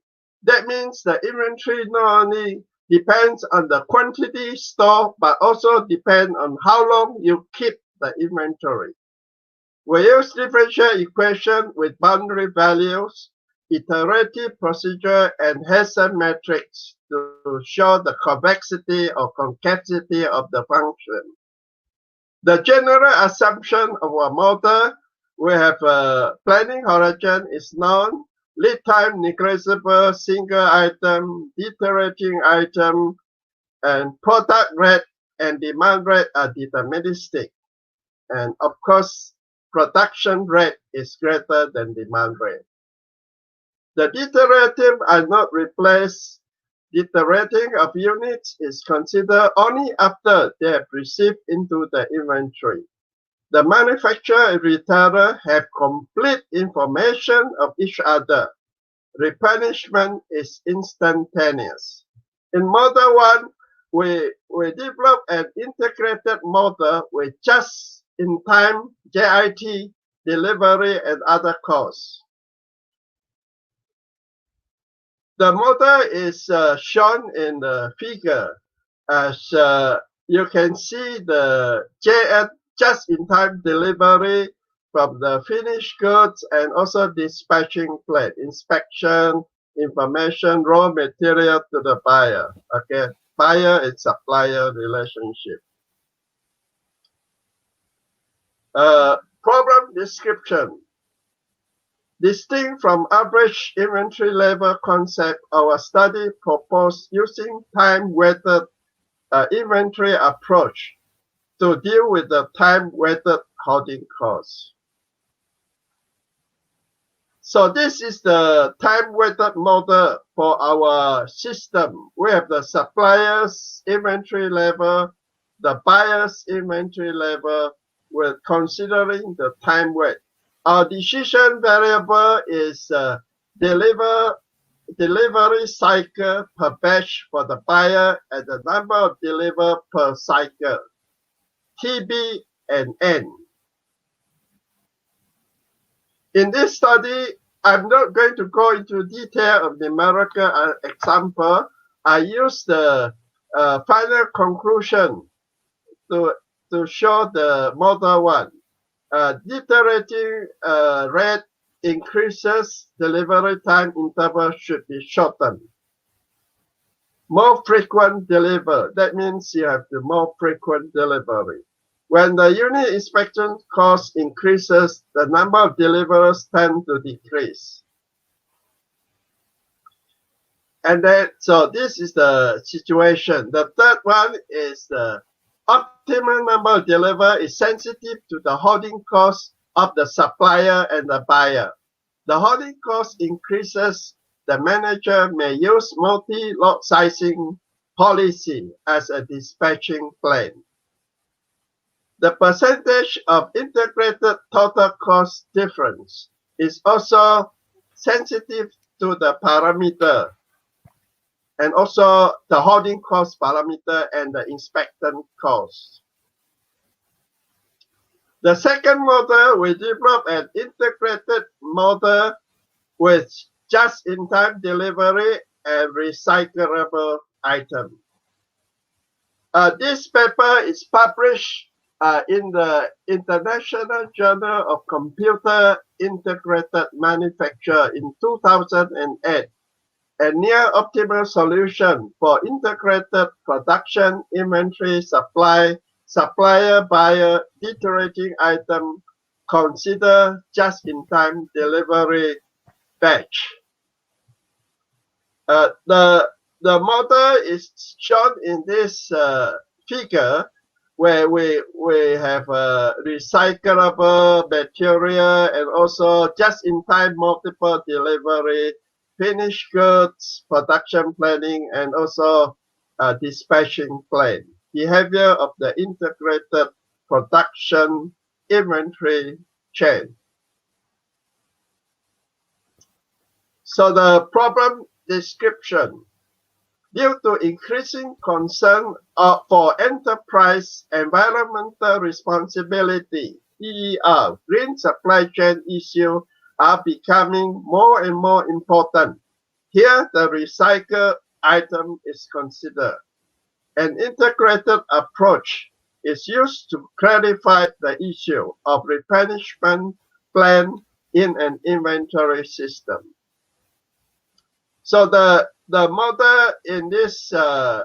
That means the inventory not only depends on the quantity stored, but also depends on how long you keep the inventory. We use differential equation with boundary values, iterative procedure, and Hessian matrix to show the convexity or concavity of the function. The general assumption of our model, we have a planning horizon is known, lead time negligible, single item, deteriorating item, and product rate and demand rate are deterministic. And of course, production rate is greater than demand rate. The deteriorative are not replaced. Deteriorating of units is considered only after they have received into the inventory. The manufacturer and retailer have complete information of each other. Replenishment is instantaneous. In Model 1, we develop an integrated model with just-in-time JIT, delivery, and other costs. The model is shown in the figure. As you can see, the JIT, just-in-time delivery from the finished goods and also dispatching plan, inspection, information, raw material to the buyer. Okay, buyer and supplier relationship. Problem description. Distinct from average inventory level concept, our study proposed using time-weighted inventory approach to deal with the time-weighted holding costs. So this is the time-weighted model for our system. We have the supplier's inventory level, the buyer's inventory level, with considering the time weight. Our decision variable is delivery cycle per batch for the buyer and the number of deliver per cycle, TB and N. In this study, I'm not going to go into detail of numerical example. I use the final conclusion to show the Model 1. Deteriorating rate increases, delivery time interval should be shortened. More frequent delivery, that means you have the more frequent delivery. When the unit inspection cost increases, the number of deliverers tend to decrease. And then, so this is the situation. The third one is the optimal number of deliver is sensitive to the holding cost of the supplier and the buyer. The holding cost increases, the manager may use multi-lot sizing policy as a dispatching plan. The percentage of integrated total cost difference is also sensitive to the parameter and also the holding cost parameter and the inspection cost. The second model, we develop an integrated model with just-in-time delivery and recyclable item. This paper is published in the International Journal of Computer Integrated Manufacture in 2008. A near optimal solution for integrated production, inventory, supply, supplier, buyer, deteriorating item, consider just-in-time delivery batch. The model is shown in this figure. where we have recyclable material and also just-in-time multiple delivery, finished goods, production planning, and also dispatching plan. Behavior of the integrated production inventory chain. So the problem description. Due to increasing concern for enterprise environmental responsibility, EER, green supply chain issues are becoming more and more important. Here, the recycled item is considered. An integrated approach is used to clarify the issue of replenishment plan in an inventory system. So the model in this, the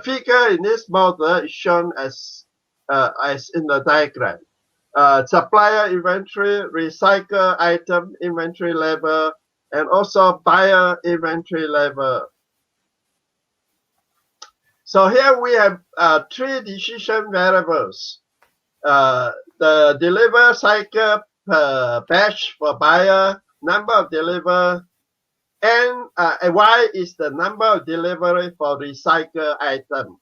figure in this model is shown as in the diagram. Supplier inventory, recycle item inventory level, and also buyer inventory level. So here we have three decision variables. The deliver cycle per batch for buyer, number of deliver, and Y is the number of delivery for recycled item.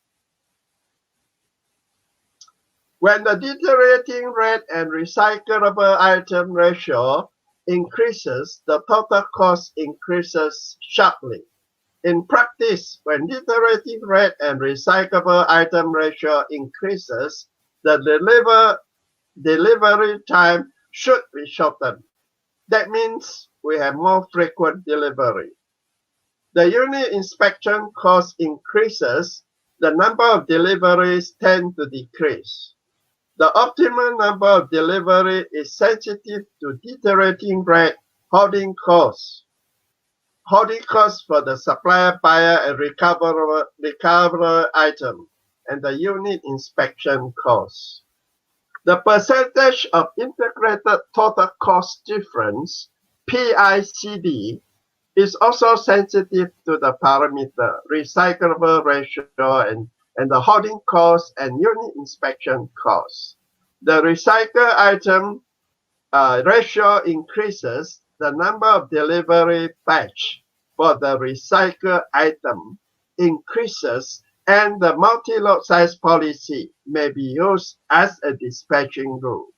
When the deteriorating rate and recyclable item ratio increases, the total cost increases sharply. In practice, when deteriorating rate and recyclable item ratio increases, the delivery time should be shortened. That means we have more frequent delivery. The unit inspection cost increases, the number of deliveries tend to decrease. The optimal number of delivery is sensitive to deteriorating rate, holding costs for the supplier, buyer, and recoverable item, and the unit inspection cost. The percentage of integrated total cost difference, PICD, is also sensitive to the parameter recyclable ratio and the holding cost and unit inspection cost. The recycle item ratio increases, the number of delivery batch for the recycle item increases, and the multi-lot size policy may be used as a dispatching rule.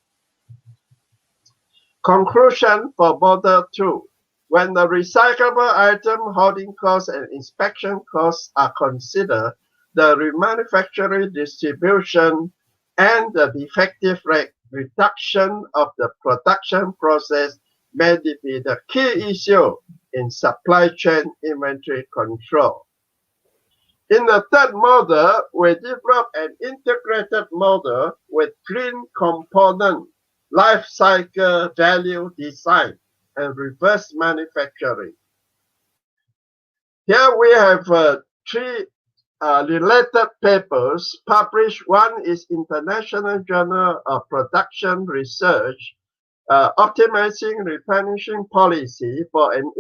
Conclusion for Model 2. When the recyclable item holding costs and inspection costs are considered, the remanufacturing distribution and the defective rate reduction of the production process may be the key issue in supply chain inventory control. In the third model, we developed an integrated model with green component, life cycle value design, and reverse manufacturing. Here we have three related papers published. One is International Journal of Production Research, Optimizing Replenishing Policy for an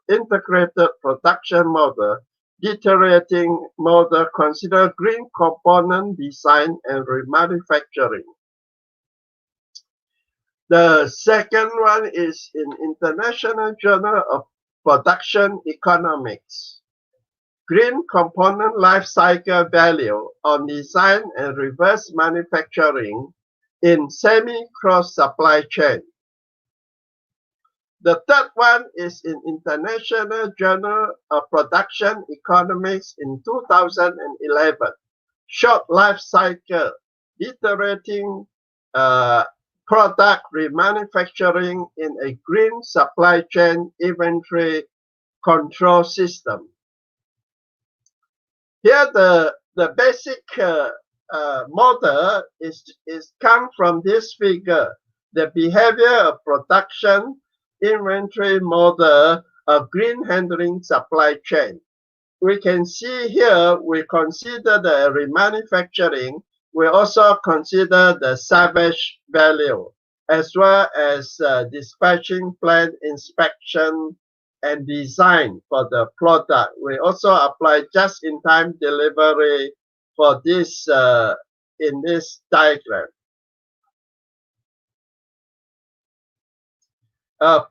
Integrated Production Model, Deteriorating Model, Consider Green Component Design and Remanufacturing. The second one is in International Journal of Production Economics, Green Component Life Cycle Value on Design and Reverse Manufacturing in Semi-Cross Supply Chain. The third one is in International Journal of Production Economics in 2011, Short Life Cycle, Deteriorating Product Remanufacturing in a Green Supply Chain Inventory Control System. Here the basic model is come from this figure, the behavior of production inventory model of green handling supply chain. We can see here we consider the remanufacturing. We also consider the salvage value as well as dispatching plant inspection and design for the product. We also apply just-in-time delivery for this in this diagram.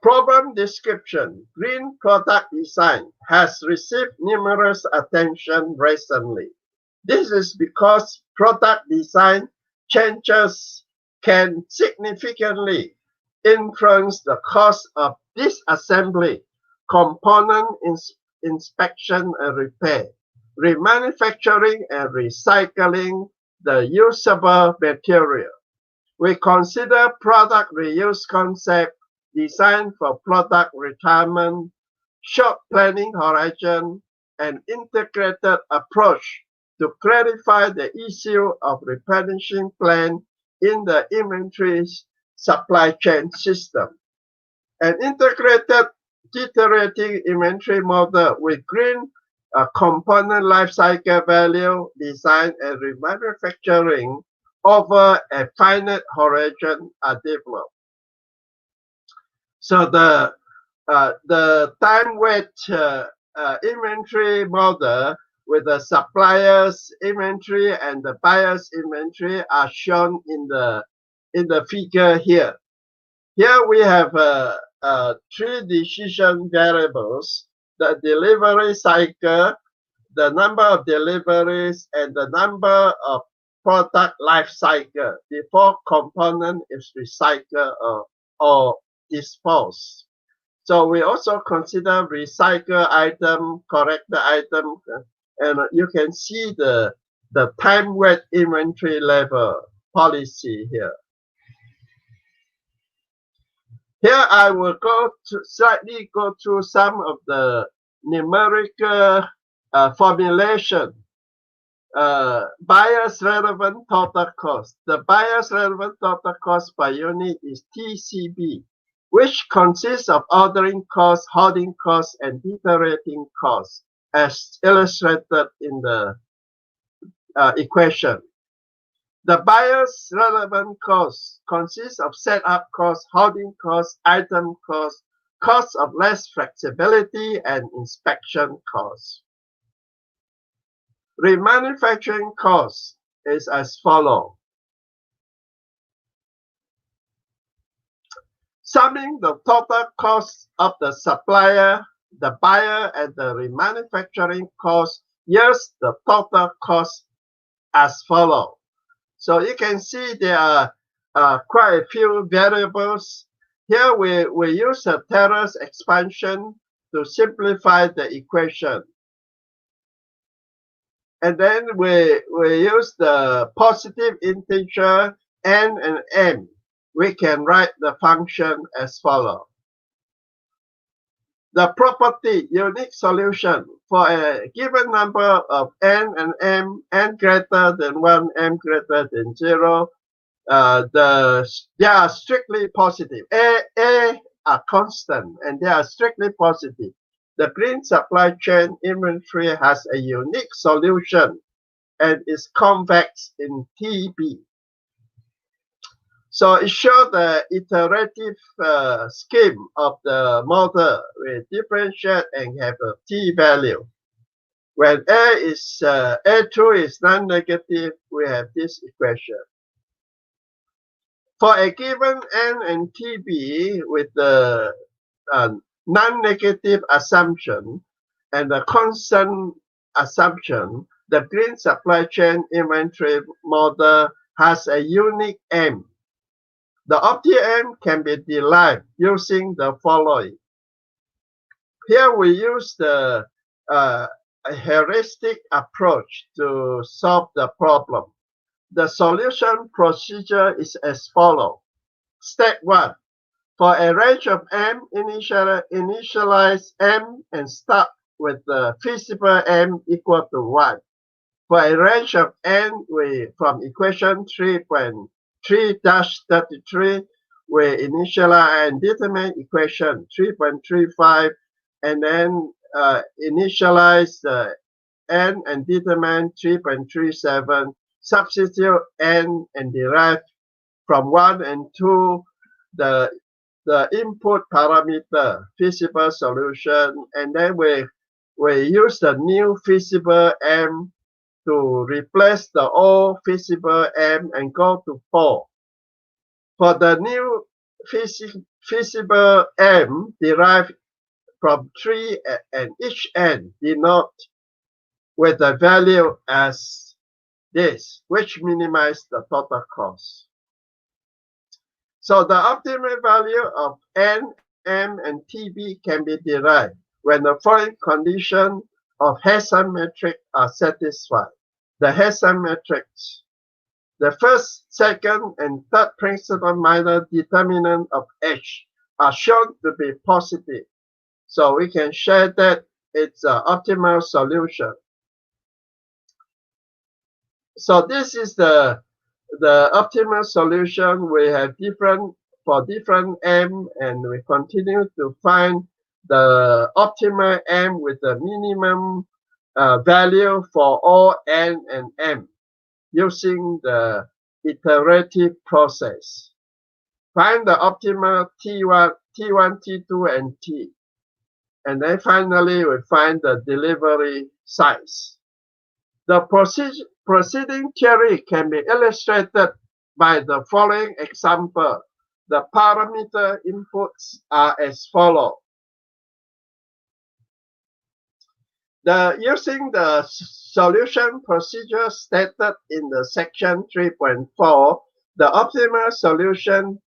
Problem description. Green product design has received numerous attention recently. This is because product design changes can significantly influence the cost of disassembly, component inspection and repair, remanufacturing and recycling the usable material. We consider product reuse concept, design for product retirement, short planning horizon, and integrated approach to clarify the issue of replenishing plan in the inventory supply chain system. An integrated iterating inventory model with green component life cycle value, design, and remanufacturing over a finite horizon are developed. So the time weight inventory model with the supplier's inventory and the buyer's inventory are shown in the figure here. Here we have three decision variables: the delivery cycle, the number of deliveries, and the number of product life cycle before component is recycled or disposed. So we also consider recycle item, corrected item, and you can see the time weight inventory level policy here. Here I will slightly go through some of the numerical formulation. Buyer's relevant total cost. The buyer's relevant total cost per unit is TCB, which consists of ordering costs, holding costs, and iterating costs, as illustrated in the equation. The buyer's relevant costs consists of setup costs, holding costs, item costs, costs of less flexibility, and inspection costs. Remanufacturing costs is as follows. Summing the total cost of the supplier, the buyer, and the remanufacturing cost yields the total cost as follows. So you can see there are quite a few variables. Here we use a Taylor's expansion to simplify the equation. And then we use the positive integer n and m. We can write the function as follows. The property unique solution for a given number of n and m, n greater than 1, m greater than 0, they are strictly positive. A are constant and they are strictly positive. The green supply chain inventory has a unique solution and is convex in TB. So it shows the iterative scheme of the model. We differentiate and have a t value. When A2 is non-negative, we have this equation. For a given n and TB with the non-negative assumption and the constant assumption, the green supply chain inventory model has a unique M. The opti-M can be derived using the following. Here we use the heuristic approach to solve the problem. The solution procedure is as follows. Step 1. For a range of M, initialize M and start with the feasible M equal to 1. For a range of N, from equation 3.3-33, we initialize and determine equation 3.35 and then initialize the N and determine 3.37, substitute N and derive from 1 and 2 the input parameter feasible solution, and then we use the new feasible M to replace the old feasible M and go to 4. For the new feasible M derived from 3 and each N denote with a value as this, which minimizes the total cost. So the optimal value of N, M, and TB can be derived when the following conditions of Hessian matrix are satisfied. The Hessian matrix. The first, second, and third principal minor determinant of H are shown to be positive. So we can share that it's an optimal solution. So this is the optimal solution. We have for different M, and we continue to find the optimal M with the minimum value for all N and M using the iterative process. Find the optimal T1, T2, and T. And then finally, we find the delivery size. The proceeding theory can be illustrated by the following example. The parameter inputs are as follows. Using the solution procedure stated in the section 3.4, the optimal solution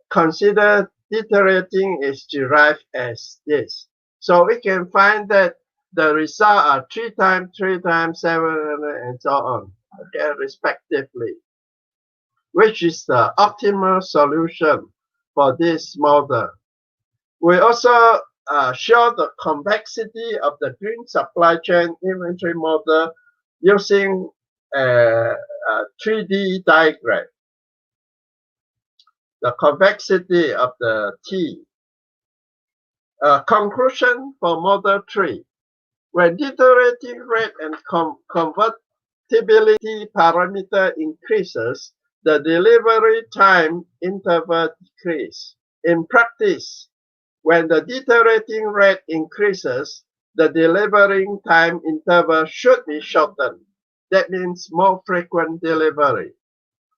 considered iterating is derived as this. So we can find that the results are 3 times, 3 times, 7, and so on, okay, respectively, which is the optimal solution for this model. We also show the convexity of the green supply chain inventory model using a 3D diagram. The convexity of the T. Conclusion for model 3. When iterating rate and convertibility parameter increases, the delivery time interval decreases. In practice, when the iterating rate increases, the delivering time interval should be shortened. That means more frequent delivery.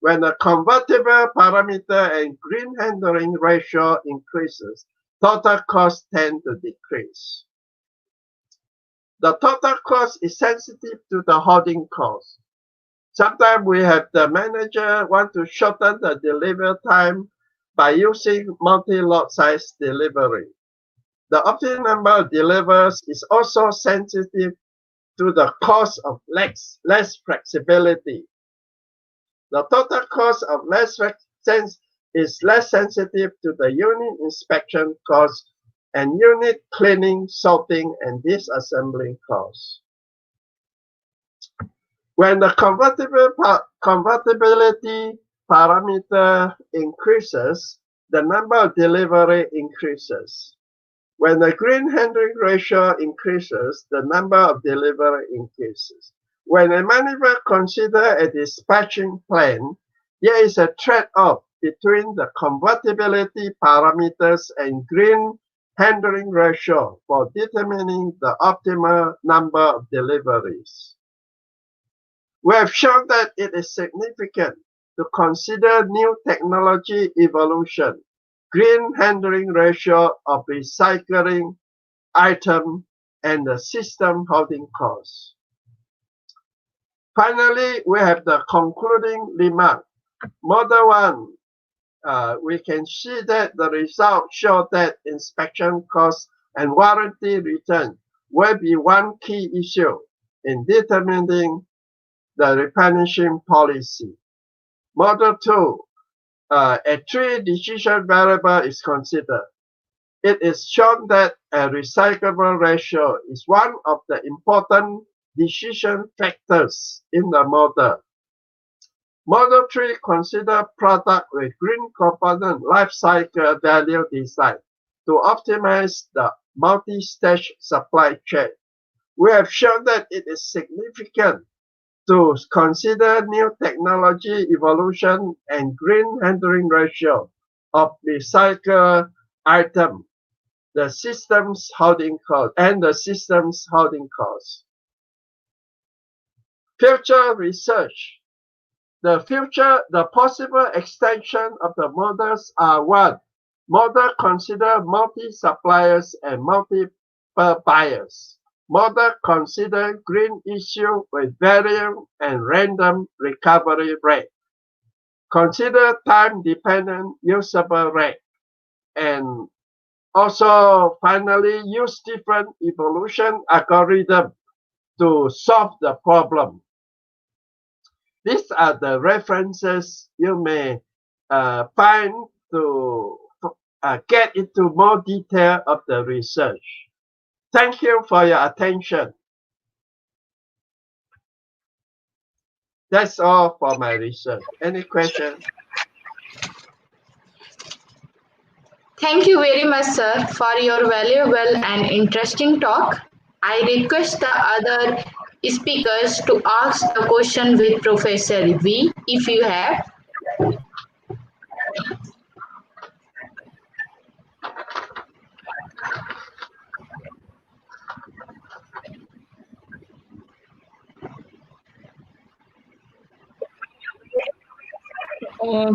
When the convertible parameter and green handling ratio increases, total costs tend to decrease. The total cost is sensitive to the holding cost. Sometimes we have the manager want to shorten the delivery time by using multi-lot size delivery. The optimal number of delivers is also sensitive to the cost of less flexibility. The total cost of less is less sensitive to the unit inspection cost and unit cleaning, sorting, and disassembling costs. When the convertibility parameter increases, the number of delivery increases. When the green handling ratio increases, the number of delivery increases. When a manufacturer considers a dispatching plan, there is a trade-off between the convertibility parameters and green handling ratio for determining the optimal number of deliveries. We have shown that it is significant to consider new technology evolution, green handling ratio of recycling item, and the system holding costs. Finally, we have the concluding remark. Model 1, we can see that the results show that inspection costs and warranty return will be one key issue in determining the replenishing policy. Model 2, a 3 decision variable is considered. It is shown that a recyclable ratio is one of the important decision factors in the model. Model 3 consider product with green component life cycle value design to optimize the multi-stage supply chain. We have shown that it is significant to consider new technology evolution and green handling ratio of recycled item, the system's holding cost, and the system's holding cost. Future research. The possible extension of the models are: 1. Model consider multi-suppliers and multiple buyers. Model consider green issue with varying and random recovery rate. Consider time-dependent usable rate. And also, finally, use different evolution algorithm to solve the problem. These are the references you may find to get into more detail of the research. Thank you for your attention. That's all for my research. Any questions? Thank you very much, sir, for your valuable and interesting talk. I request the other speakers to ask the question with Professor V, if you have.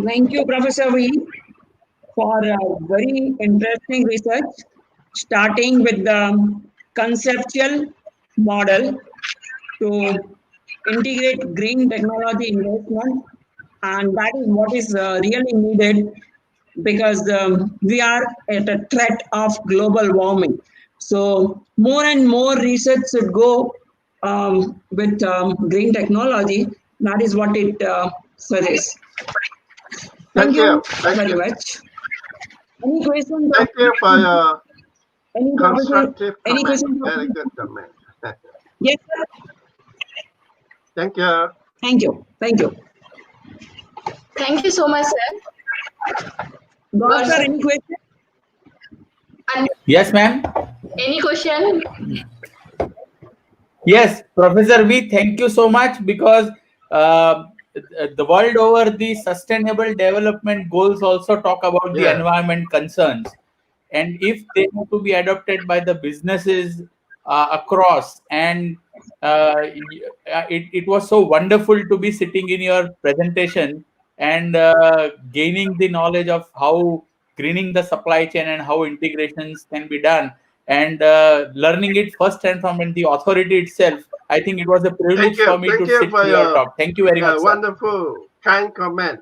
Thank you, Professor V, for a very interesting research, starting with the conceptual model to integrate green technology investment, and that is what is really needed because we are at a threat of global warming. So more and more research should go with green technology. That is what it suggests. Thank you very much. Any questions? Thank you for your any constructive any comment. questions? Very good comment. Yes, sir. Thank you. Thank you. Thank you. Thank you so much, sir. Doctor, any question? And Yes, ma'am. any question? Yes, Professor V, thank you so much, because the world over, the sustainable development goals also talk about the environment concerns. And if they have to be adopted by the businesses across, and it was so wonderful to be sitting in your presentation and gaining the knowledge of how greening the supply chain and how integrations can be done, and learning it firsthand from the authority itself. I think it was a privilege for me to sit for your talk. Thank you very much, sir. Wonderful, kind comment.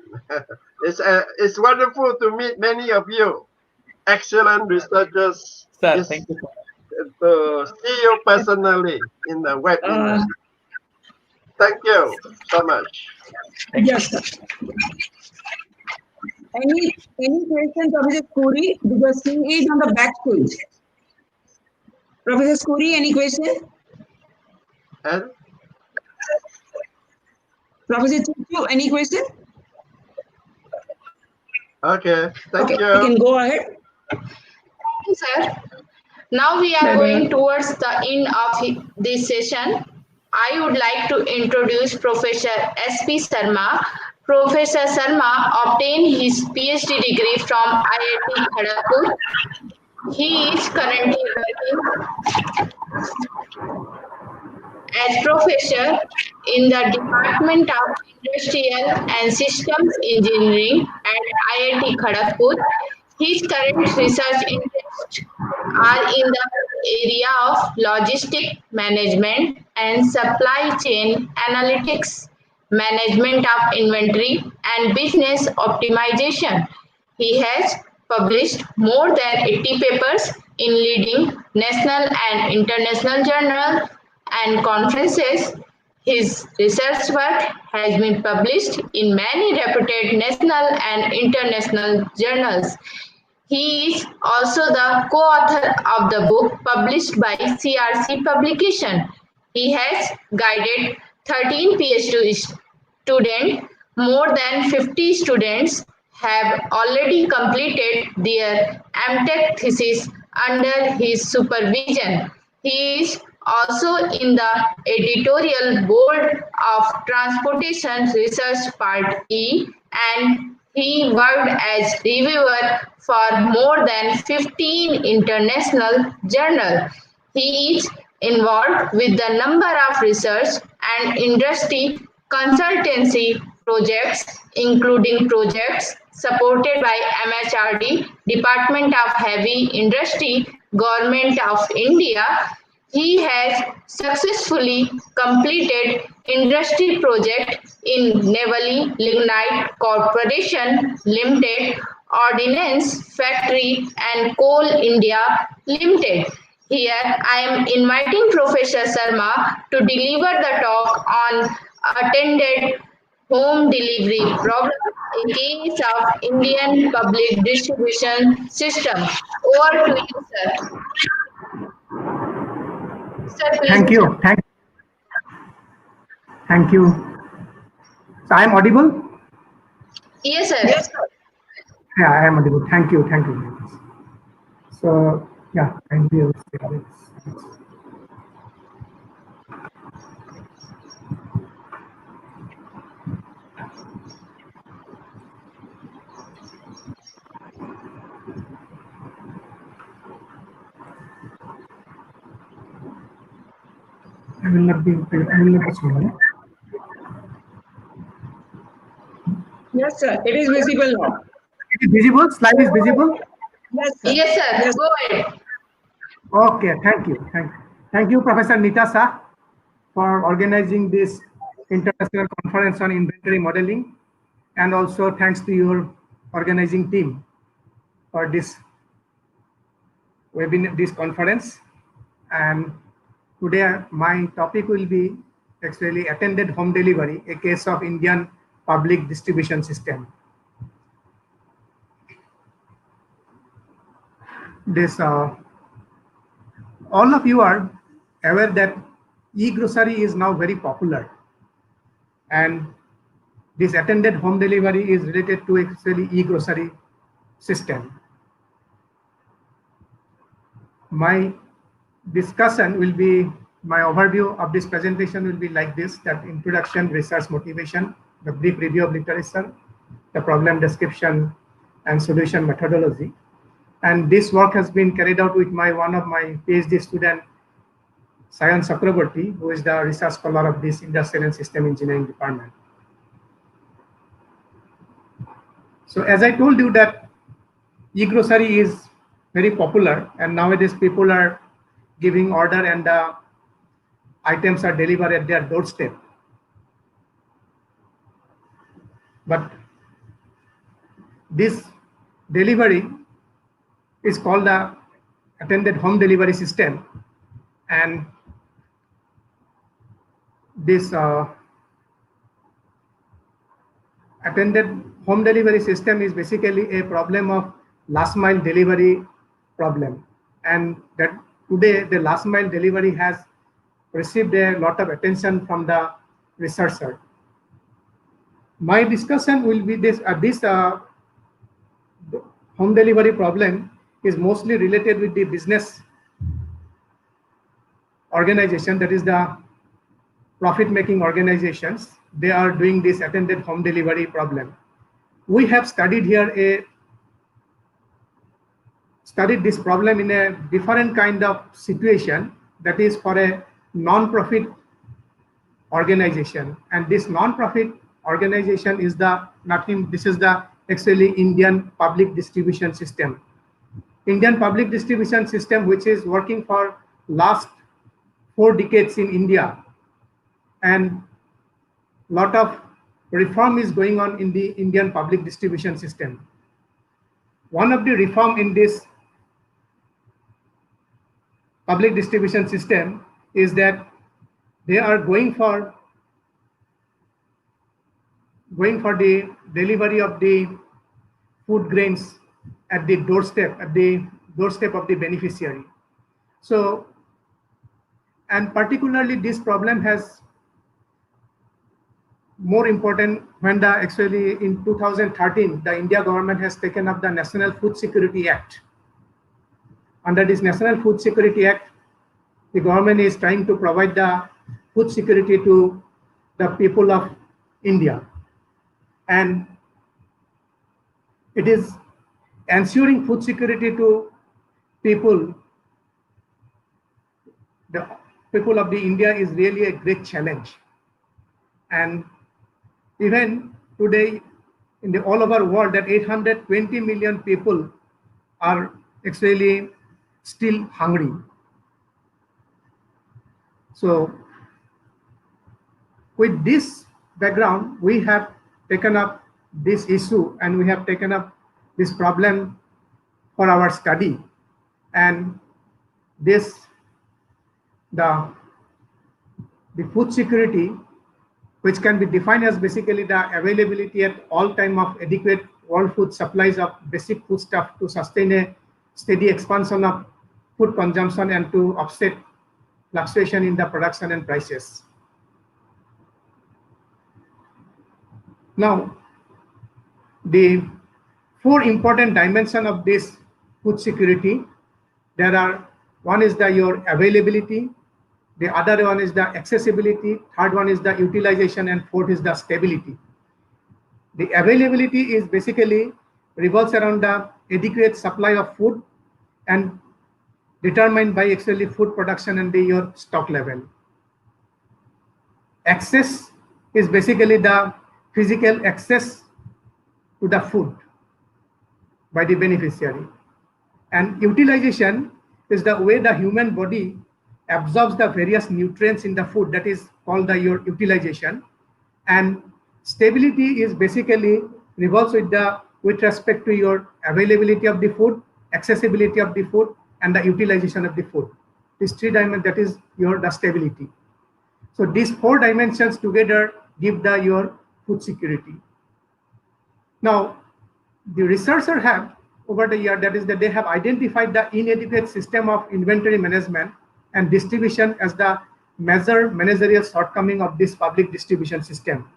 It's wonderful to meet many of you. Excellent researchers. Sir, thank you. To see you personally in the web industry. Thank you so much. Yes, sir. Any questions, Professor Skuri? Because he is on the backstage. Professor Skuri, any question? And Professor Chichu, any question? okay, thank you. You can go ahead. Thank you, sir. Now we are going towards the end of this session. I would like to introduce Professor S.P. Sharma. Professor Sharma obtained his PhD degree from IIT Kharagpur. He is currently working as professor in the Department of Industrial and Systems Engineering at IIT Kharagpur. His current research interests are in the area of logistic management and supply chain analytics, management of inventory, and business optimization. He has published more than 80 papers in leading national and international journals and conferences. His research work has been published in many reputed national and international journals. He is also the co-author of the book published by CRC Publication. He has guided 13 PhD students. More than 50 students have already completed their MTech thesis under his supervision. He is also in the editorial board of Transportation Research Part E, and he worked as reviewer for more than 15 international journals. He is involved with the number of research and industry consultancy projects, including projects supported by MHRD, Department of Heavy Industry, Government of India. He has successfully completed industry project in Navali Lignite Corporation Limited, Ordnance Factory and Coal India Limited. Here I am inviting Professor Sharma to deliver the talk on attended home delivery problem in case of Indian public distribution system. Over to you, sir. Sir, please. Thank you. Thank you. So I am audible? Yes, sir. Yes, sir. Yeah, I am audible. Thank you. Thank you. So yeah, thank you. I will not be showing. Yes, sir. It is visible now. It is visible? Slide is visible? Yes, sir. Yes, sir. Yes. Go ahead. Okay, thank you. Thank you, Professor Nita Shah, for organizing this international conference on inventory modeling. And also thanks to your organizing team for this webinar, this conference. And today my topic will be actually attended home delivery, a case of Indian public distribution system. This all of you are aware that e-grocery is now very popular, and this attended home delivery is related to actually e-grocery system. My discussion will be, my overview of this presentation will be like this: that introduction, research motivation, the brief review of literature, the problem description, and solution methodology. And this work has been carried out with one of my PhD student, Sayan Chakraborty, who is the research scholar of this Industrial and System Engineering department. So as I told you that e-grocery is very popular, and nowadays people are giving order and the items are delivered at their doorstep. But this delivery is called the attended home delivery system, and this attended home delivery system is basically a problem of last mile delivery problem, and that today the last mile delivery has received a lot of attention from the researcher. My discussion will be this home delivery problem is mostly related with the business organization, that is the profit-making organizations. They are doing this attended home delivery problem. We have studied here this problem in a different kind of situation, that is for a non-profit organization, and this non-profit organization is this is the actually Indian public distribution system. Indian public distribution system, which is working for last 4 decades in India, and lot of reform is going on in the Indian public distribution system. One of the reform in this public distribution system is that they are going for the delivery of the food grains at the doorstep of the beneficiary. So, and particularly this problem has more important when actually in 2013 the India government has taken up the National Food Security Act. Under this National Food Security Act, the government is trying to provide the food security to the people of India, and it is ensuring food security to people. people of the India is really a great challenge. And even today, in the all over world, that 820 million people are actually still hungry. So with this background, we have taken up this issue and we have taken up this problem for our study. And this, the food security, which can be defined as basically the availability at all time of adequate world food supplies of basic foodstuff to sustain a steady expansion of food consumption and to offset fluctuation in the production and prices. Now, the four important dimensions of this food security, there are, one is your availability, the other one is the accessibility, third one is the utilization, and fourth is the stability. The availability is basically revolves around the adequate supply of food and determined by actually food production and your stock level. Access is basically the physical access to the food by the beneficiary. And utilization is the way the human body absorbs the various nutrients in the food, that is called your utilization. And stability is basically revolves with respect to your availability of the food, accessibility of the food, and the utilization of the food. These three dimensions, that is the stability. So these four dimensions together give your food security. Now, the researchers have over the year, that is that they have identified the inadequate system of inventory management and distribution as the major managerial shortcoming of this public distribution system.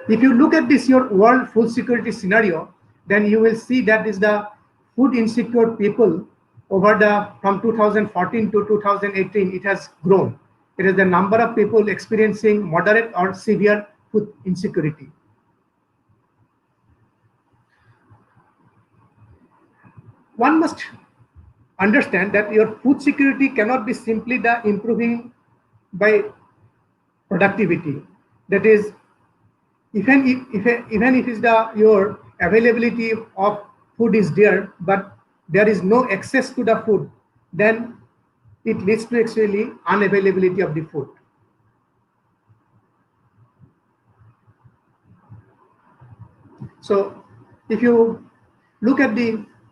If you look at this your world food security scenario, then you will see that is the food insecure people over from 2014 to 2018, it has grown. It is the number of people experiencing moderate or severe food insecurity. One must understand that your food security cannot be simply the improving by productivity. That is, even if is your availability of food is there, but there is no access to the food, then it leads to actually unavailability of the food. So if you look at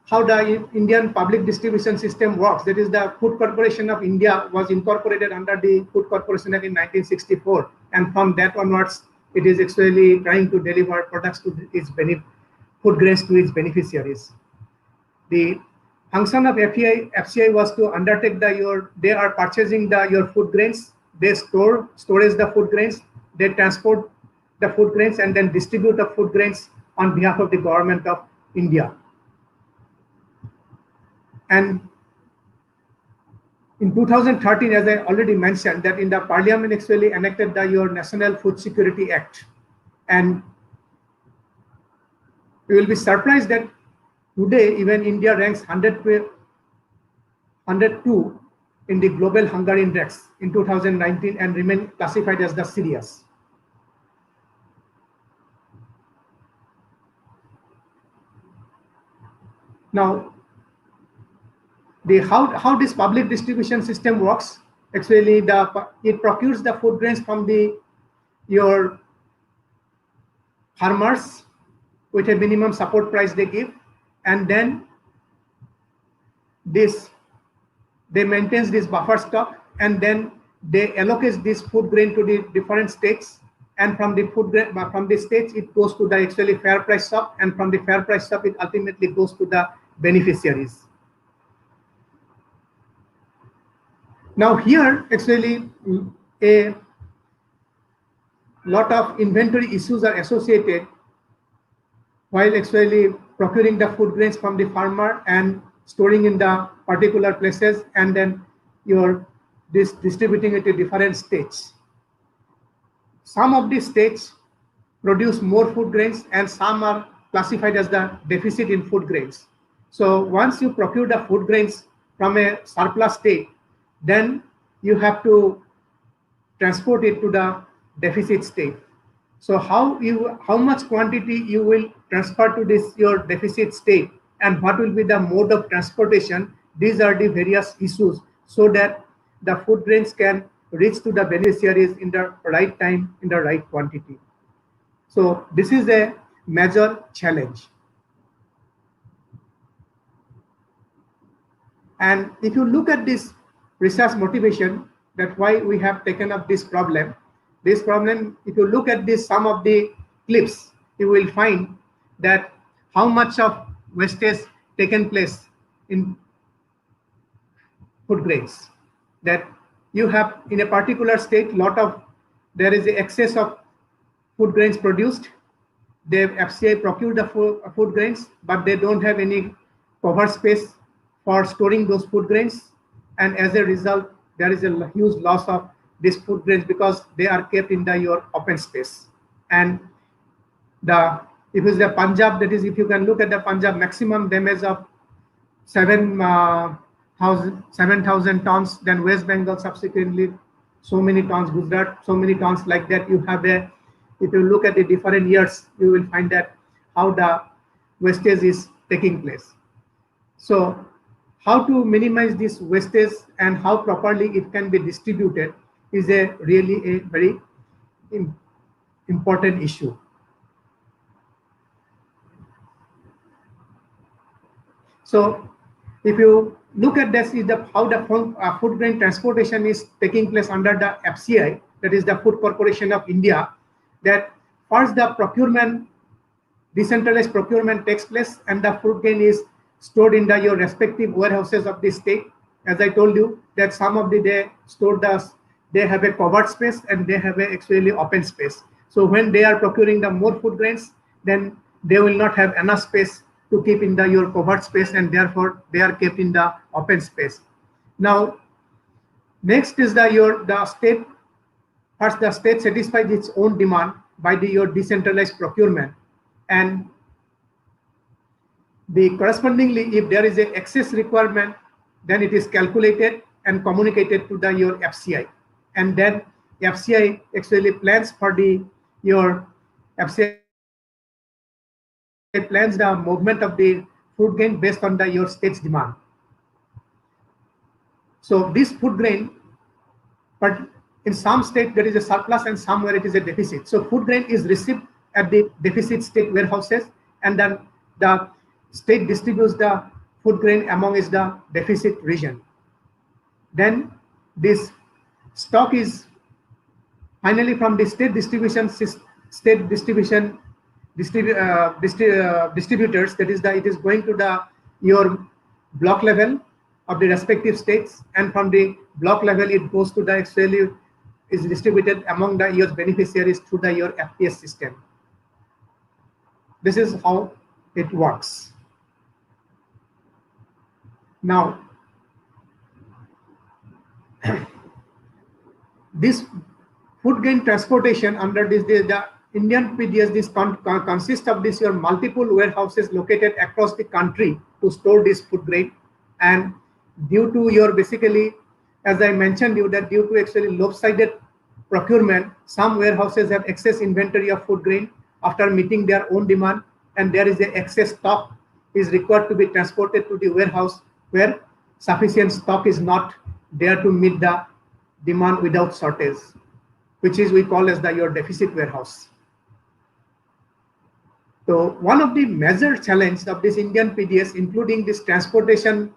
how the Indian public distribution system works, that is the Food Corporation of India was incorporated under the Food Corporation Act in 1964, and from that onwards, it is actually trying to deliver products to its food grains to its beneficiaries. The function of FCI was to undertake they are purchasing your food grains, they storage the food grains, they transport the food grains, and then distribute the food grains on behalf of the government of India. And in 2013, as I already mentioned, that in the Parliament actually enacted your National Food Security Act. And you will be surprised that today, even India ranks 102 in the Global Hunger Index in 2019 and remain classified as the serious. Now, how this public distribution system works, actually it procures the food grains from your farmers with a minimum support price they give, and then they maintain this buffer stock, and then they allocate this food grain to the different states, and from the states it goes to the actually fair price shop, and from the fair price shop it ultimately goes to the beneficiaries. Now here actually a lot of inventory issues are associated while actually procuring the food grains from the farmer and storing in the particular places, and then distributing it to different states. Some of these states produce more food grains and some are classified as the deficit in food grains. So once you procure the food grains from a surplus state, then you have to transport it to the deficit state. So how much quantity you will transfer to this your deficit state, and what will be the mode of transportation? These are the various issues, so that the food grains can reach to the beneficiaries in the right time, in the right quantity. So this is a major challenge. And if you look at this research motivation, that why we have taken up this problem, if you look at this, some of the clips, you will find that how much of wastage taken place in food grains. That you have in a particular state, there is an excess of food grains produced. The FCI procure the food grains, but they don't have any cover space for storing those food grains, and as a result, there is a huge loss of these food grains because they are kept in your open space. And if it's the Punjab, that is, if you can look at the Punjab, maximum damage of 7,000 tons, then West Bengal subsequently so many tons, Gujarat so many tons, like that. You have if you look at the different years, you will find that how the wastage is taking place. So how to minimize this wastage and how properly it can be distributed is really a very important issue. So if you look at this, how the food grain transportation is taking place under the FCI, that is the Food Corporation of India, that first the decentralized procurement takes place, and the food grain is stored in your respective warehouses of the state. As I told you, that some of they have a covered space and they have actually open space. So when they are procuring the more food grains, then they will not have enough space to keep in your covered space, and therefore they are kept in the open space. Now, next is the state. First, the state satisfies its own demand by your decentralized procurement, and correspondingly, if there is an excess requirement, then it is calculated and communicated to your FCI, and then FCI actually plans for your FCI plans the movement of the food grain based on your state's demand. So this food grain, but in some state there is a surplus and somewhere it is a deficit. So food grain is received at the deficit state warehouses, and then the state distributes the food grain among the deficit region. Then this stock is finally from the distributors, that is it is going to your block level of the respective states, and from the block level it goes to actually is distributed among your beneficiaries through your FPS system. This is how it works. Now, this food grain transportation under the Indian PDS consists of your multiple warehouses located across the country to store this food grain. And due to basically, as I mentioned you, that due to actually lopsided procurement, some warehouses have excess inventory of food grain after meeting their own demand, and there is an excess stock is required to be transported to the warehouse where sufficient stock is not there to meet the demand without shortage, which is we call as your deficit warehouse. So one of the major challenges of this Indian PDS, including this transportation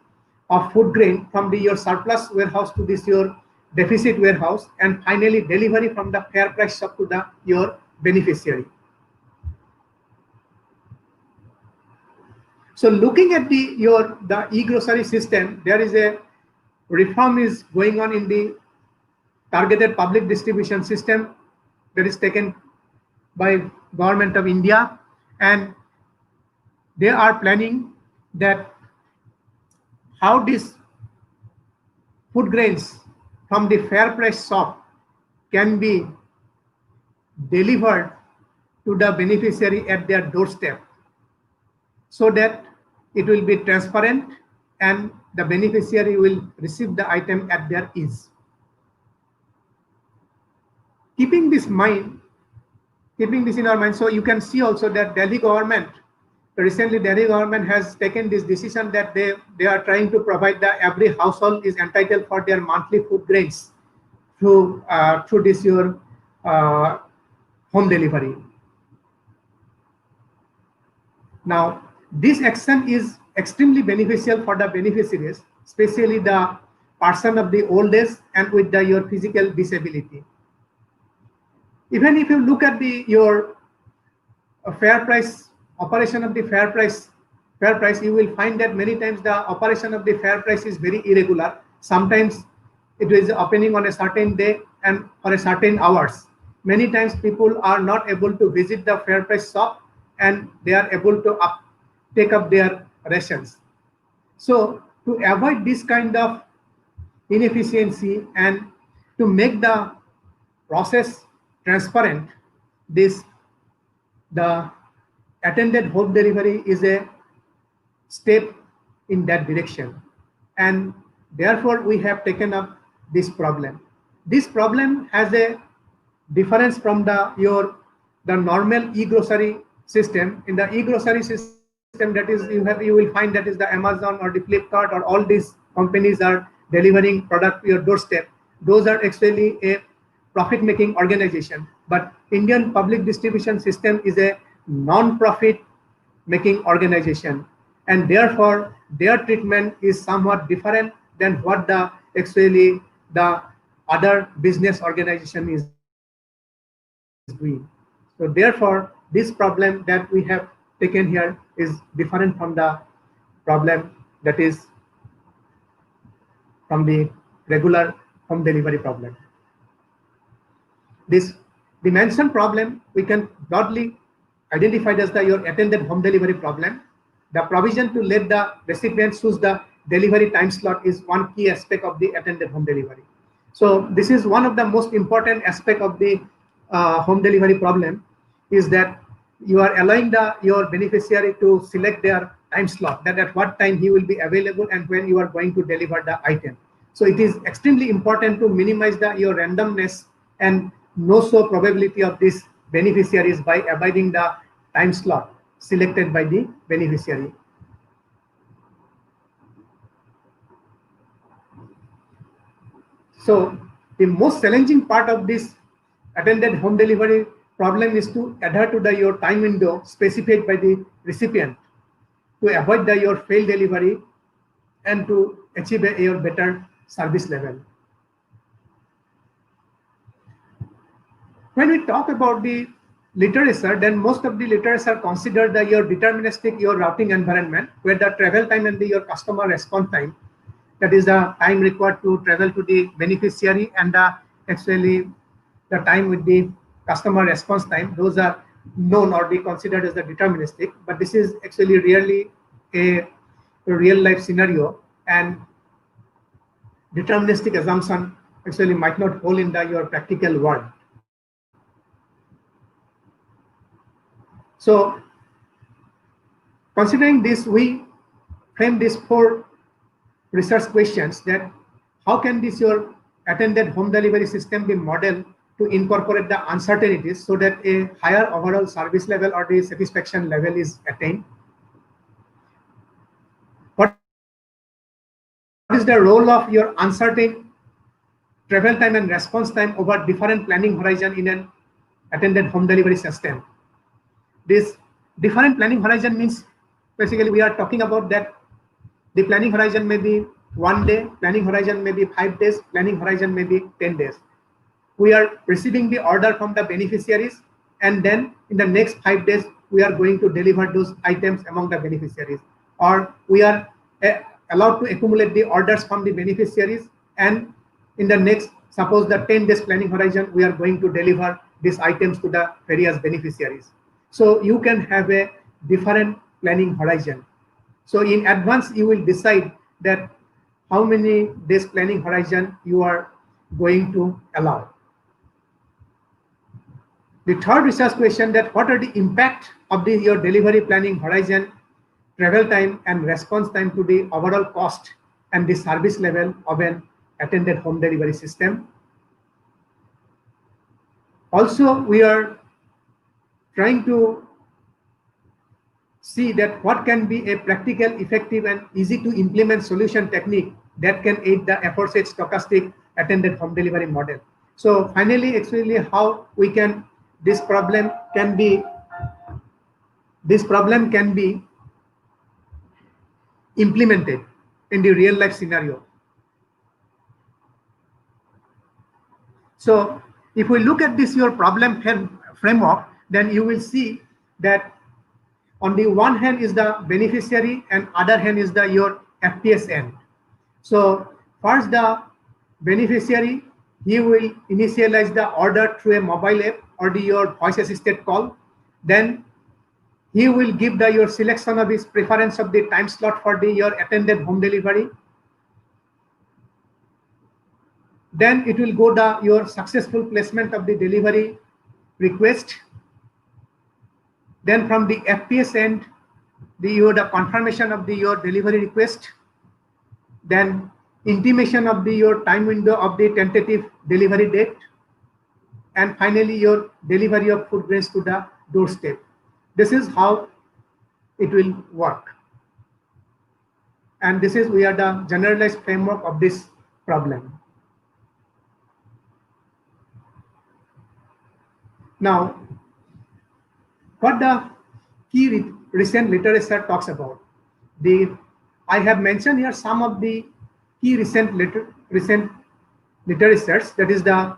of food grain from your surplus warehouse to your deficit warehouse, and finally delivery from the fair price shop to your beneficiary. So looking at the e-grocery system, there is a reform is going on in the targeted public distribution system that is taken by Government of India, and they are planning that how this food grains from the fair price shop can be delivered to the beneficiary at their doorstep. so that it will be transparent and the beneficiary will receive the item at their ease. Keeping this in our mind, so you can see also that recently Delhi government has taken this decision that they are trying to provide that every household is entitled for their monthly food grains through this your home delivery. Now, this action is extremely beneficial for the beneficiaries, especially the person of the old age and with your physical disability. Even if you look at your fair price operation of the fair price, you will find that many times the operation of the fair price is very irregular. Sometimes it is opening on a certain day and for a certain hours. Many times people are not able to visit the fair price shop and they are able to take up their rations. So to avoid this kind of inefficiency and to make the process transparent, the attended home delivery is a step in that direction, and therefore we have taken up this problem. This problem has a difference from the normal e-grocery system. In the e-grocery system, that is you will find that is the Amazon or the Flipkart or all these companies are delivering product to your doorstep. Those are actually a profit-making organization, but Indian public distribution system is a non-profit making organization, and therefore their treatment is somewhat different than what the other business organization is doing. So therefore this problem that we have taken here is different from the problem that is from the regular home delivery problem. The mentioned problem we can broadly identify as your attended home delivery problem. The provision to let the recipient choose the delivery time slot is one key aspect of the attended home delivery. So this is one of the most important aspect of the home delivery problem, is that you are allowing your beneficiary to select their time slot, that at what time he will be available and when you are going to deliver the item. So it is extremely important to minimize your randomness and no-show probability of these beneficiaries by abiding the time slot selected by the beneficiary. So the most challenging part of this attended home delivery problem is to adhere to your time window specified by the recipient to avoid your failed delivery and to achieve your better service level. When we talk about the literature, then most of the literature consider your deterministic routing environment, where the travel time and your customer response time, that is the time required to travel to the beneficiary, and actually the time with the customer response time, those are known or be considered as the deterministic. But this is actually really a real life scenario, and deterministic assumption actually might not hold in your practical world. So considering this, we frame these 4 research questions: that how can your attended home delivery system be modeled to incorporate the uncertainties so that a higher overall service level or the satisfaction level is attained? What is the role of your uncertain travel time and response time over different planning horizon in an attended home delivery system? This different planning horizon means basically we are talking about that the planning horizon may be 1 day, planning horizon may be 5 days, planning horizon may be 10 days. We are receiving the order from the beneficiaries, and then in the next 5 days we are going to deliver those items among the beneficiaries, or we are allowed to accumulate the orders from the beneficiaries, and in the next, suppose the 10 days planning horizon, we are going to deliver these items to the various beneficiaries. So you can have a different planning horizon. So in advance you will decide that how many days planning horizon you are going to allow. The third research question, that what are the impact of your delivery planning horizon travel time and response time to the overall cost and the service level of an attended home delivery system. Also, we are trying to see that what can be a practical, effective, and easy to implement solution technique that can aid the aforesaid stochastic attended home delivery model. So finally, actually, how we can this problem can be implemented in the real life scenario. So if we look at this your problem framework, then you will see that on the one hand is the beneficiary and other hand is the your FPS end. So first the beneficiary, he will initialize the order through a mobile app or your voice assisted call. Then he will give the your selection of his preference of the time slot for the your attended home delivery. Then it will go the your successful placement of the delivery request. Then from the FPS end, the confirmation of the your delivery request. Then intimation of the your time window of the tentative delivery date. And finally your delivery of food grains to the doorstep. This is how it will work. And this is we are the generalized framework of this problem. Now, what the key recent literature talks about? I have mentioned here some of the key recent literature. That is the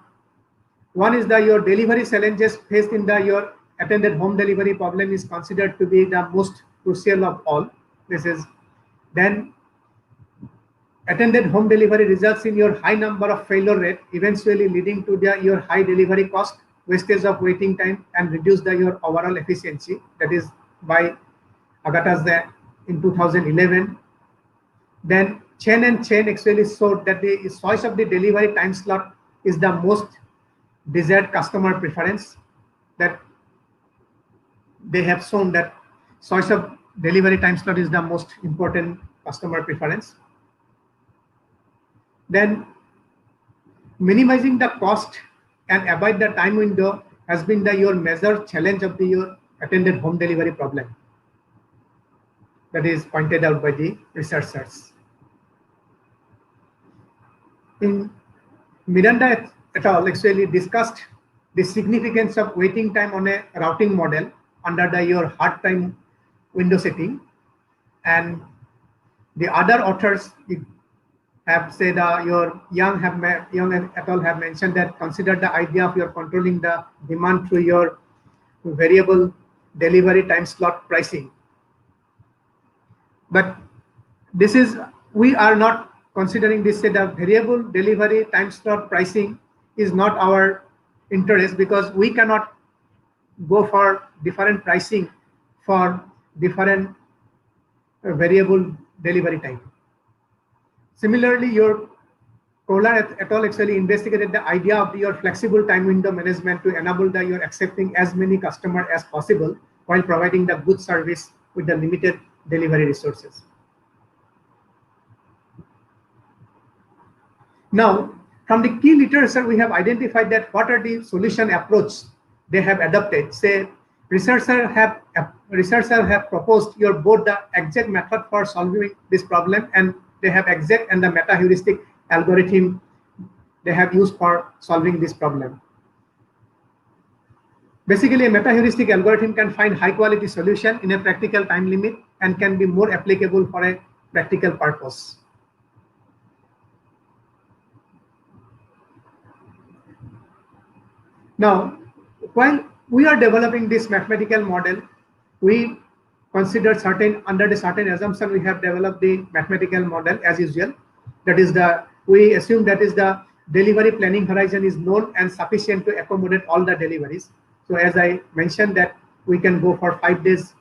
one is the your delivery challenges faced in the your attended home delivery problem is considered to be the most crucial of all. This is then attended home delivery results in your high number of failure rate, eventually leading to your high delivery cost, wastage of waiting time, and reduce your overall efficiency. That is by Agatas in 2011. Then Chen and Chen actually showed that the choice of the delivery time slot is the most desired customer preference. That they have shown that choice of delivery time slot is the most important customer preference. Then minimizing the cost and avoid the time window has been your major challenge of your attended home delivery problem. That is pointed out by the researchers. In Miranda et al. Actually discussed the significance of waiting time on a routing model under your hard time window setting, and the other authors have said your Young et al. Have mentioned that consider the idea of your controlling the demand through your variable delivery time slot pricing. But this is, we are not considering this, say the variable delivery time slot pricing is not our interest, because we cannot go for different pricing for different variable delivery time. Similarly, your Kohler et al. Actually investigated the idea of your flexible time window management to enable your accepting as many customers as possible while providing the good service with the limited delivery resources. Now, from the key literature, we have identified that what are the solution approach they have adopted. Say, researchers have proposed both the exact method for solving this problem, and they have exact and the meta heuristic algorithm they have used for solving this problem. Basically, a meta heuristic algorithm can find high quality solution in a practical time limit and can be more applicable for a practical purpose. Now, while we are developing this mathematical model, we consider under the certain assumption we have developed the mathematical model as usual. That is we assume that is the delivery planning horizon is known and sufficient to accommodate all the deliveries. So as I mentioned that we can go for 5 days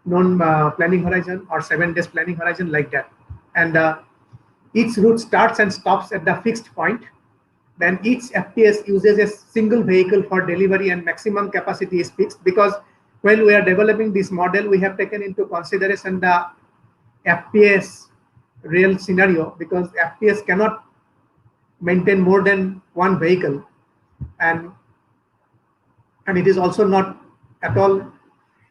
known planning horizon or 7 days planning horizon, like that. And each route starts and stops at the fixed point. Then each FPS uses a single vehicle for delivery and maximum capacity is fixed, because While we are developing this model, we have taken into consideration the FPS real scenario, because FPS cannot maintain more than one vehicle, and it is also not at all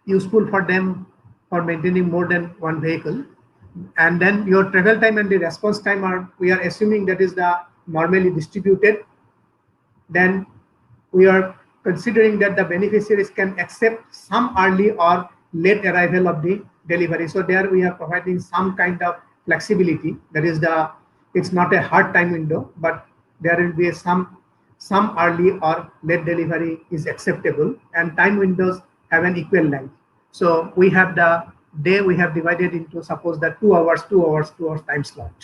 useful for them for maintaining more than one vehicle. And then your travel time and the response time are, we are assuming that is the normally distributed. Then we are considering that the beneficiaries can accept some early or late arrival of the delivery. So there we are providing some kind of flexibility. That is it's not a hard time window, but there will be some early or late delivery is acceptable, and time windows have an equal length. So we have the day we have divided into, suppose that 2 hours time slot.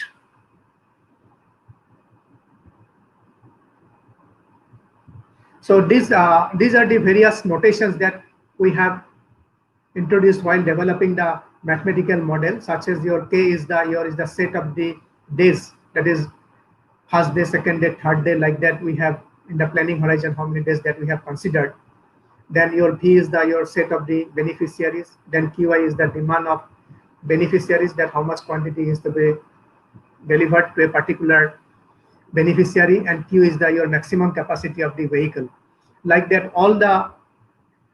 So these are the various notations that we have introduced while developing the mathematical model, such as your K is the set of the days, that is first day, second day, third day, like that we have in the planning horizon how many days that we have considered. Then your P is your set of the beneficiaries. Then QI is the demand of beneficiaries, that how much quantity is to be delivered to a particular beneficiary, and Q is your maximum capacity of the vehicle. Like that,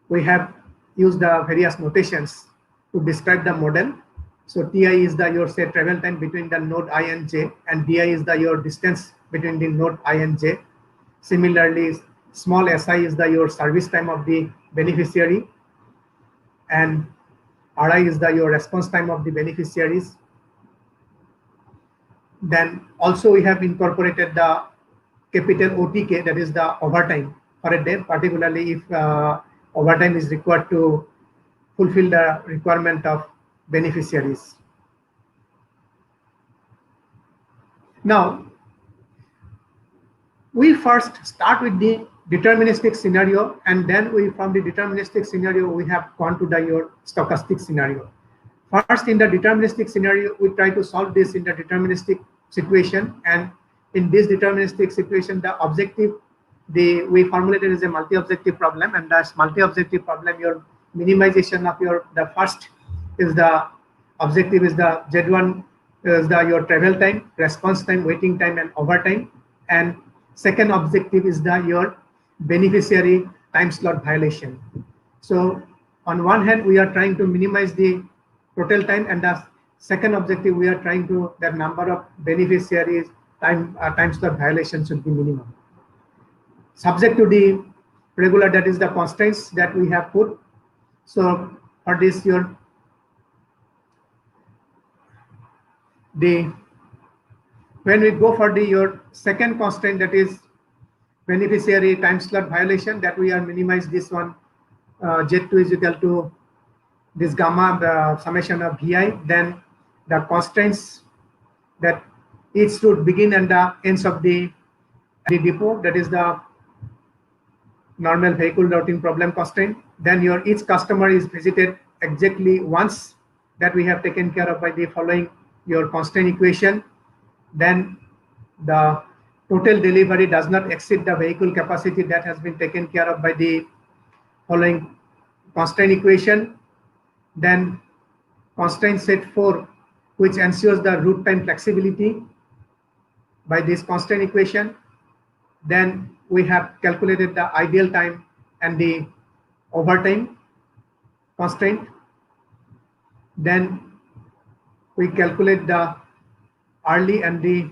we have used the various notations to describe the model. So TI is your say travel time between the node I and J, and DI is your distance between the node I and J. Similarly, small SI is your service time of the beneficiary, and RI is your response time of the beneficiaries. Then also we have incorporated the capital OTK, that is the overtime for a day, particularly if overtime is required to fulfill the requirement of beneficiaries. Now, we first start with the deterministic scenario, and then from the deterministic scenario, we have gone to your stochastic scenario. First, in the deterministic scenario, we try to solve this in the deterministic situation, and in this deterministic situation, the objective we formulated is a multi-objective problem, and that's multi-objective problem, your minimization of the first is the objective is the Z1 is your travel time, response time, waiting time, and overtime, and second objective is your beneficiary time slot violation. So on one hand, we are trying to minimize the total time, and the second objective, we are trying to the number of beneficiaries time slot violation should be minimum. Subject to the regular, that is the constraints that we have put. So for this, when we go for your second constraint, that is beneficiary time slot violation, that we are minimize this one, Z2 is equal to this gamma, the summation of VI. Then the constraints that each should begin and the ends of the depot, that is the normal vehicle routing problem constraint. Then each customer is visited exactly once, that we have taken care of by the following your constraint equation. Then the total delivery does not exceed the vehicle capacity, that has been taken care of by the following constraint equation. Then constraint set 4, which ensures the route time flexibility, by this constraint equation. Then we have calculated the ideal time and the overtime constraint. Then we calculate the early and the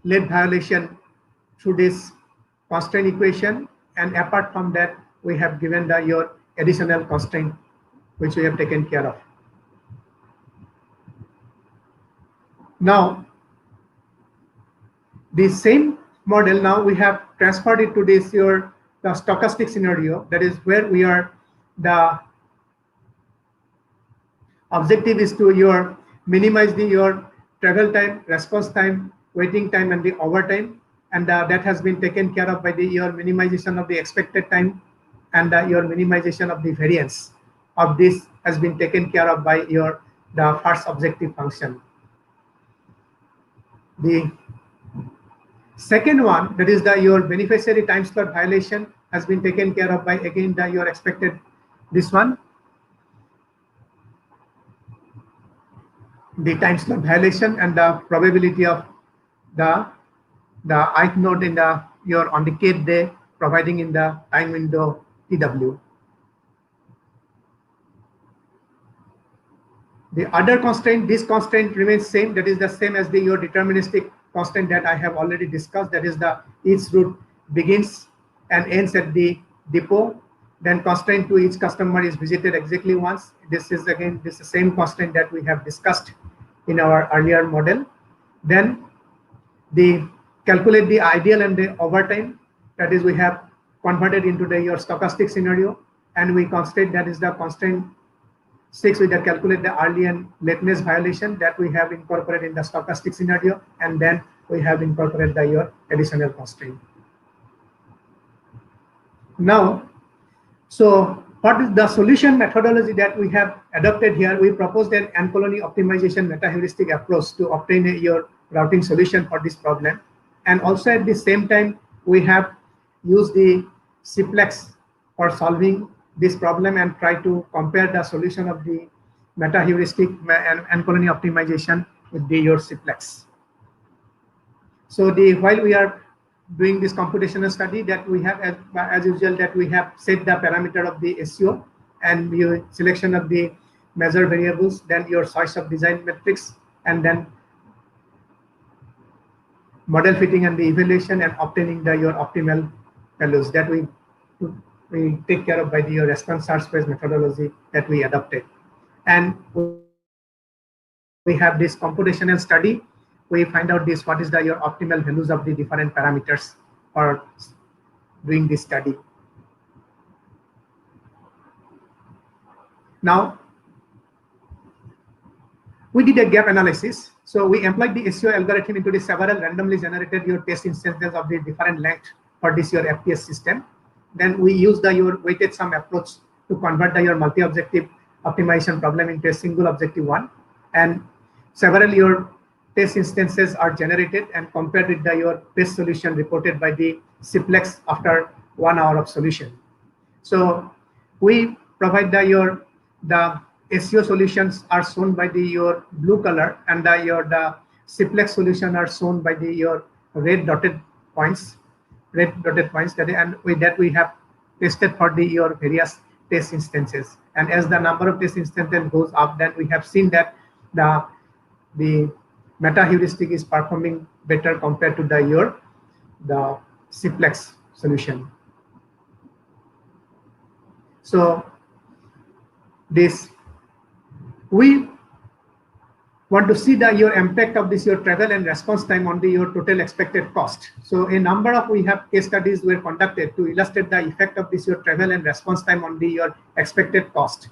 late violation through this constraint equation. And apart from that, we have given your additional constraint, which we have taken care of. Now, the same model, now we have transferred it to this the stochastic scenario, that is where we are the objective is to minimize your travel time, response time, waiting time, and the overtime, and that has been taken care of by your minimization of the expected time, and your minimization of the variance of this has been taken care of by the first objective function. The second one, that is your beneficiary time slot violation, has been taken care of by again your expected this one, the time slot violation and the probability of the ith node in the your on the kth day providing in the time window TW. The other constraint, this constraint remains same. That is the same as your deterministic constraint that I have already discussed. That is the each route begins and ends at the depot. Then constraint to each customer is visited exactly once. This is again the same constraint that we have discussed in our earlier model. Then the calculate the ideal and the overtime. That is we have converted into your stochastic scenario, and we constraint that is the constraint 6 with the calculate the early and lateness violation that we have incorporated in the stochastic scenario, and then we have incorporated your additional constraint. Now, so what is the solution methodology that we have adopted here? We proposed an n-colony optimization meta-heuristic approach to obtain your routing solution for this problem. And also at the same time, we have used the simplex for solving this problem and try to compare the solution of the meta-heuristic and n-colony optimization with your simplex. So while we are doing this computational study, that we have as usual that we have set the parameter of the SEO and your selection of the measure variables, then your choice of design metrics, and then model fitting and the evaluation and obtaining your optimal values that we take care of by your response search space methodology that we adopted. And we have this computational study. We find out this what is your optimal values of the different parameters for doing this study. Now, we did a gap analysis. So we employed the SEO algorithm into the several randomly generated your test instances of the different length for this your FPS system. Then we use your weighted sum approach to convert your multi-objective optimization problem into a single objective one. And several your test instances are generated and compared with your best solution reported by the simplex after 1 hour of solution. So we provide the SEO solutions are shown by your blue color, and the simplex solution are shown by your red dotted points. And with that we have tested for your various test instances. And as the number of test instances goes up, then we have seen that the meta-heuristic is performing better compared to the simplex solution. So we want to see your impact of your travel and response time on your total expected cost. So a number of we have case studies were conducted to illustrate the effect of your travel and response time on your expected cost.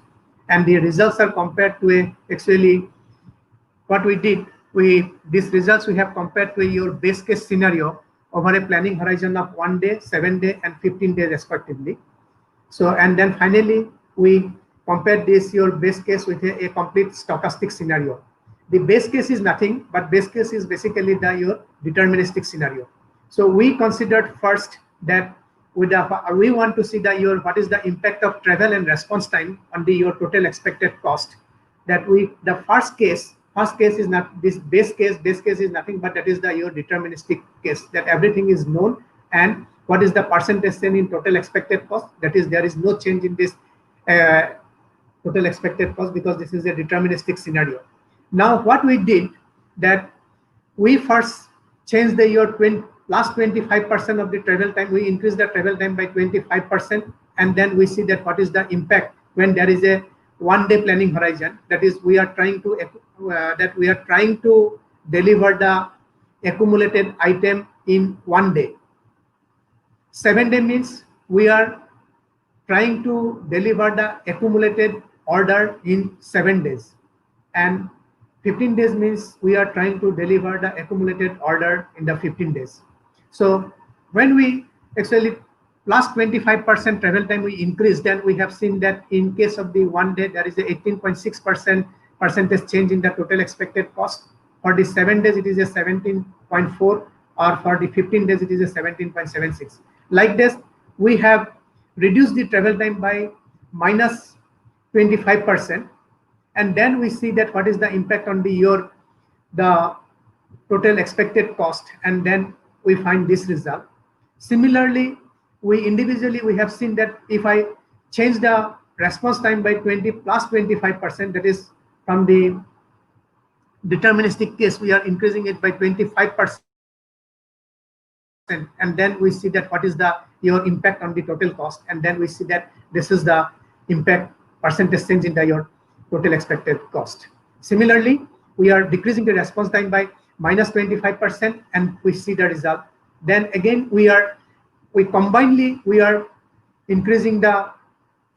And the results are compared to actually what we did. These results we have compared to your base case scenario over a planning horizon of 1 day, 7 days, and 15 days respectively. So, and then finally we compared your base case with a complete stochastic scenario. The base case is nothing, but base case is basically your deterministic scenario. So we considered first that we want to see what is the impact of travel and response time on your total expected cost. That the first case is not this base case is nothing, but that is your deterministic case, that everything is known, and what is the percentage change in total expected cost, that is there is no change in this total expected cost because this is a deterministic scenario. Now what we did, that we first changed your last 25% of the travel time, we increased the travel time by 25%, and then we see that what is the impact when there is a 1 day planning horizon. That is, we are trying to deliver the accumulated item in 1 day. 7 day means we are trying to deliver the accumulated order in 7 days, and 15 days means we are trying to deliver the accumulated order in the 15 days. So when we actually plus 25% travel time we increase, then we have seen that in case of the 1 day, there is a 18.6% percentage change in the total expected cost. For the 7 days, it is a 17.4, or for the 15 days, it is a 17.76. Like this, we have reduced the travel time by minus 25%, and then we see that what is the impact on the total expected cost, and then we find this result. Similarly, we individually we have seen that if I change the response time by 20 plus 25%, that is from the deterministic case, we are increasing it by 25%, and then we see that what is your impact on the total cost, and then we see that this is the impact percentage change in your total expected cost. Similarly, we are decreasing the response time by minus 25%, and we see the result. Then again, we are increasing the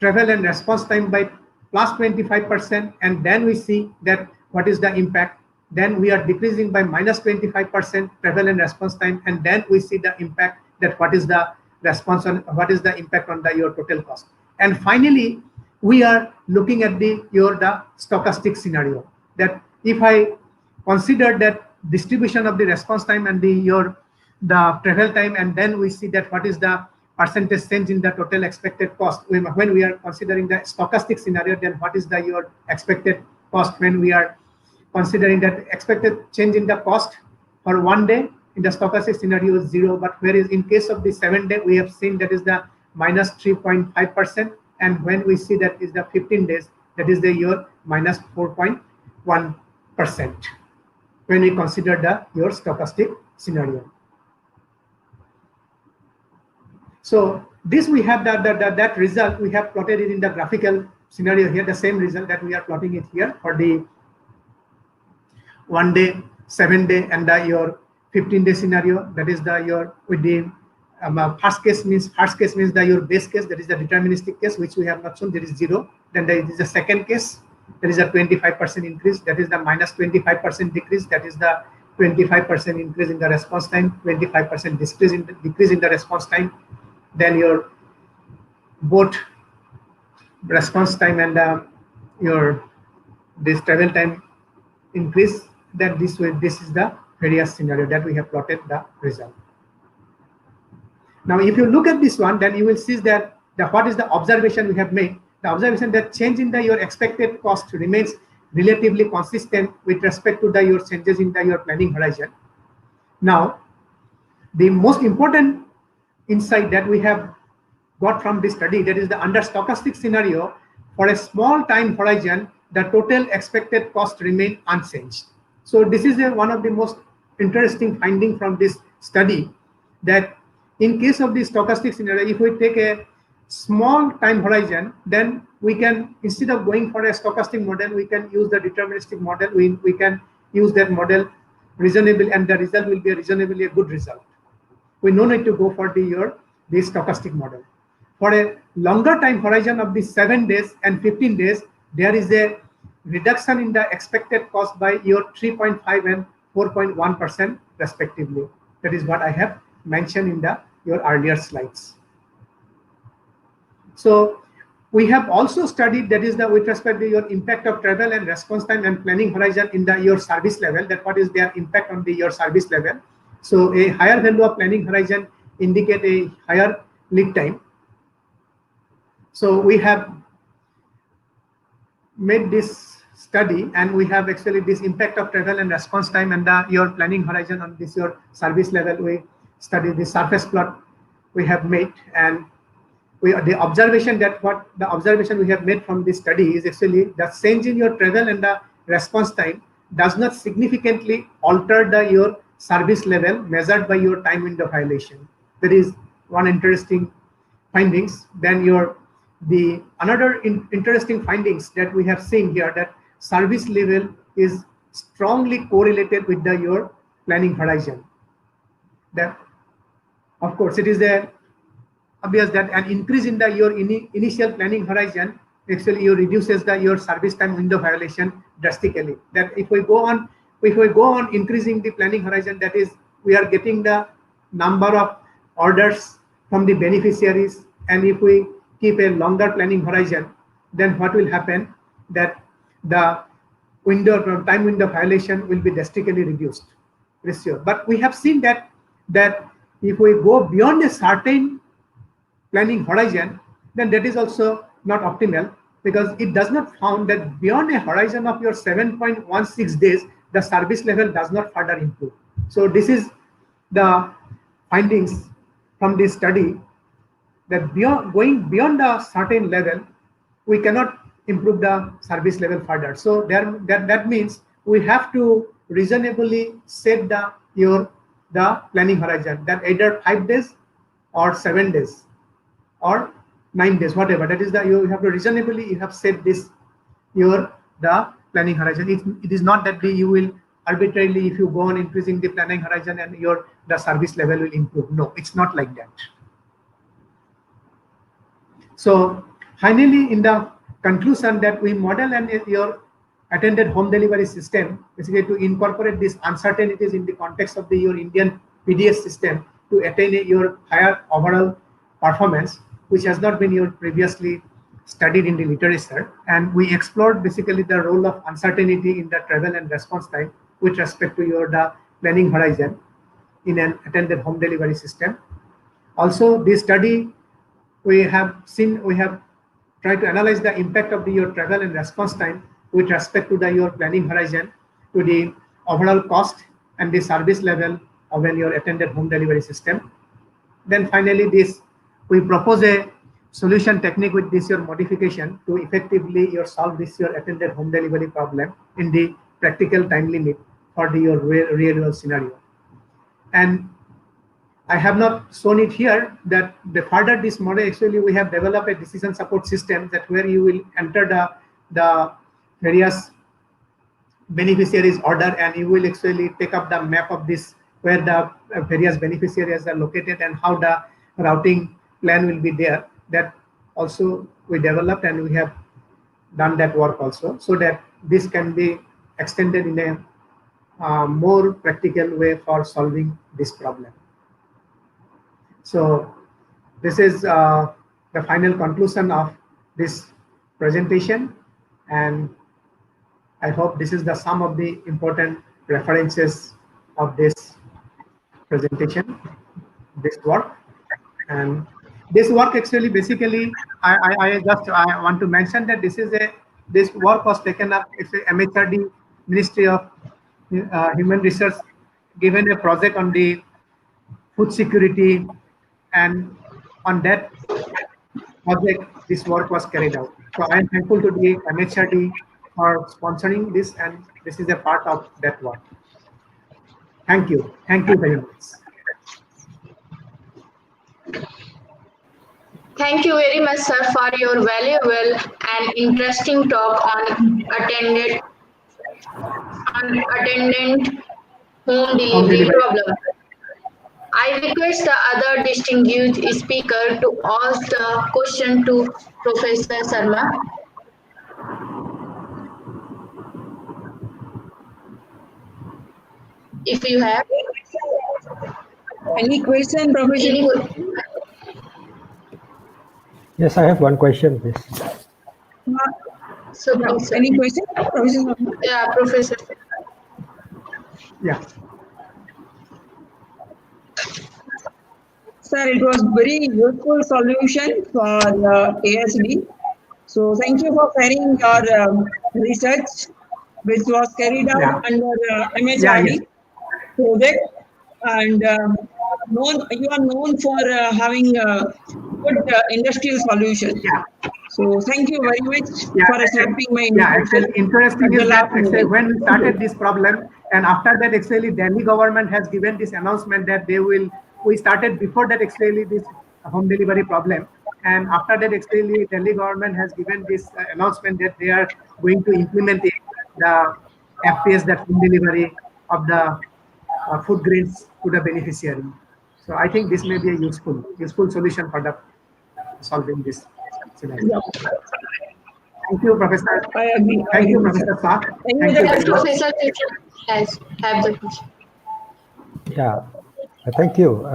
travel and response time by plus 25%, and then we see that what is the impact. Then we are decreasing by minus 25% travel and response time, and then we see the impact, that what is the response on what is the impact on your total cost. And finally, we are looking at the stochastic scenario, that if I consider that distribution of the response time and the travel time, and then we see that what is the percentage change in the total expected cost. When we are considering the stochastic scenario, then what is your expected cost when we are considering that expected change in the cost for 1 day in the stochastic scenario is 0, but whereas in case of the 7-day, we have seen that is the minus 3.5%, and when we see that is the 15 days, that is your minus 4.1% when we consider your stochastic scenario. So this we have that result, we have plotted it in the graphical scenario here, the same result that we are plotting it here for the 1 day, 7-day, and your 15-day scenario. That is with the first case means your base case, that is the deterministic case, which we have not shown, there is 0. Then there is the second case, there is a 25% increase, that is the minus 25% decrease, that is the 25% increase in the response time, 25% decrease in the response time. Then your both response time and this travel time increase. That this is the various scenario that we have plotted the result. Now, if you look at this one, then you will see that what is the observation we have made. The observation that change in your expected cost remains relatively consistent with respect to your changes in your planning horizon. Now, the most important insight that we have got from this study, that is the under stochastic scenario, for a small time horizon, the total expected cost remain unchanged. So this is one of the most interesting finding from this study, that in case of the stochastic scenario, if we take a small time horizon, then we can, instead of going for a stochastic model, we can use the deterministic model. We can use that model reasonably, and the result will be reasonably a good result. We no need to go for the stochastic model. For a longer time horizon of the 7 days and 15 days, there is a reduction in the expected cost by your 3.5 and 4.1% respectively. That is what I have mentioned in your earlier slides. So we have also studied, that is with respect to your impact of travel and response time and planning horizon in your service level, that what is their impact on your service level. So a higher value of planning horizon indicate a higher lead time. So we have made this study, and we have actually this impact of travel and response time and your planning horizon on this your service level. We studied the surface plot we have made, and the observation we have made from this study is actually the change in your travel and the response time does not significantly alter your service level measured by your time window violation. That is one interesting findings. Then another interesting findings that we have seen here, that service level is strongly correlated with your planning horizon. That, of course, it is obvious that an increase in your initial planning horizon actually reduces your service time window violation drastically. That if we go on increasing the planning horizon, that is, we are getting the number of orders from the beneficiaries, and if we keep a longer planning horizon, then what will happen, that the time window violation will be drastically reduced. But we have seen that if we go beyond a certain planning horizon, then that is also not optimal, because it does not found that beyond a horizon of your 7.16 days, the service level does not further improve. So this is the findings from this study, that going beyond a certain level, we cannot improve the service level further. So that means we have to reasonably set the planning horizon, that either 5 days or 7 days or 9 days, whatever. That is you have to reasonably, you have set this the planning horizon. It is not that you will arbitrarily, if you go on increasing the planning horizon and the service level will improve. No, it's not like that. So finally, in the conclusion, that we model your attended home delivery system, basically to incorporate these uncertainties in the context of your Indian PDS system to attain your higher overall performance, which has not been previously studied in the literature. And we explored basically the role of uncertainty in the travel and response time with respect to the planning horizon in an attended home delivery system. Also, this study, we have tried to analyze the impact of your travel and response time with respect to your planning horizon to the overall cost and the service level of your attended home delivery system. Then finally, we propose a solution technique with your modification to effectively solve your attended home delivery problem in the practical time limit for your real world scenario. And I have not shown it here, that the further this model, actually we have developed a decision support system, that where you will enter the various beneficiaries order, and you will actually take up the map of this, where the various beneficiaries are located and how the routing plan will be there. That also we developed, and we have done that work also, so that this can be extended in a more practical way for solving this problem. So this is the final conclusion of this presentation, and I hope this is the sum of the important references of this presentation, this work. And this work actually, basically, I want to mention that this work was taken up. It's a MHRD, Ministry of Human Research, given a project on the food security, and on that project this work was carried out. So I am thankful to the MHRD for sponsoring this, and this is a part of that work. Thank you very much. Thank you very much, sir, for your valuable and interesting talk on attendant home delivery problem. I request the other distinguished speaker to ask the question to Professor Sharma. If you have any question, Professor? Yes, I have one question, please. So, any question, Professor? Yeah, Professor. Yeah. Sir, it was very useful solution for ASD. So thank you for sharing your research, which was carried out under MHRD project, and you are known for having good industrial solutions. So thank you very much for accepting my invitation. Actually, interesting is that actually when we started this problem, and after that actually Delhi government has given this announcement that we started before that actually this home delivery problem, and after that actually Delhi government has given this announcement that they are going to implement the FPS, that home delivery of the food grains to the beneficiary. So I think this may be a useful solution for solving this scenario. Thank you, Professor. I agree. Thank you, Professor Shah. Thank you very much. Professor has have the question. Yeah, thank you.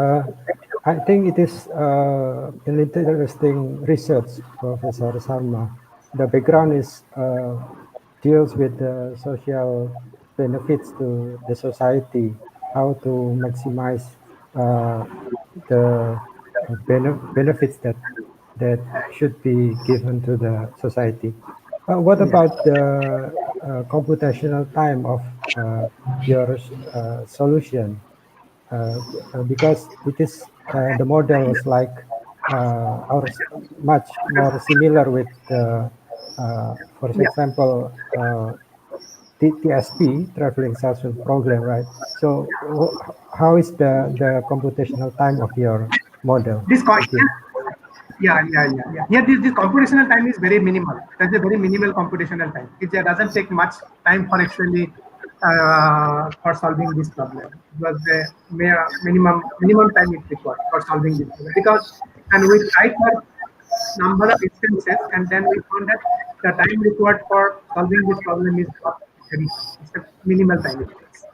I think it is an interesting research, Professor Sharma. The background is deals with the social benefits to the society, how to maximize the benefits that should be given to the society. What about the computational time of your solution? Because it is the model was like ours, much more similar with for example, TSP, traveling salesman program, right? So how is the computational time of your model? This Yeah, this computational time is very minimal. That's a very minimal computational time. It doesn't take much time for actually for solving this problem. Because the minimum time is required for solving this problem. And we tried for number of instances, and then we found that the time required for solving this problem is not very high. It's a minimal time it takes.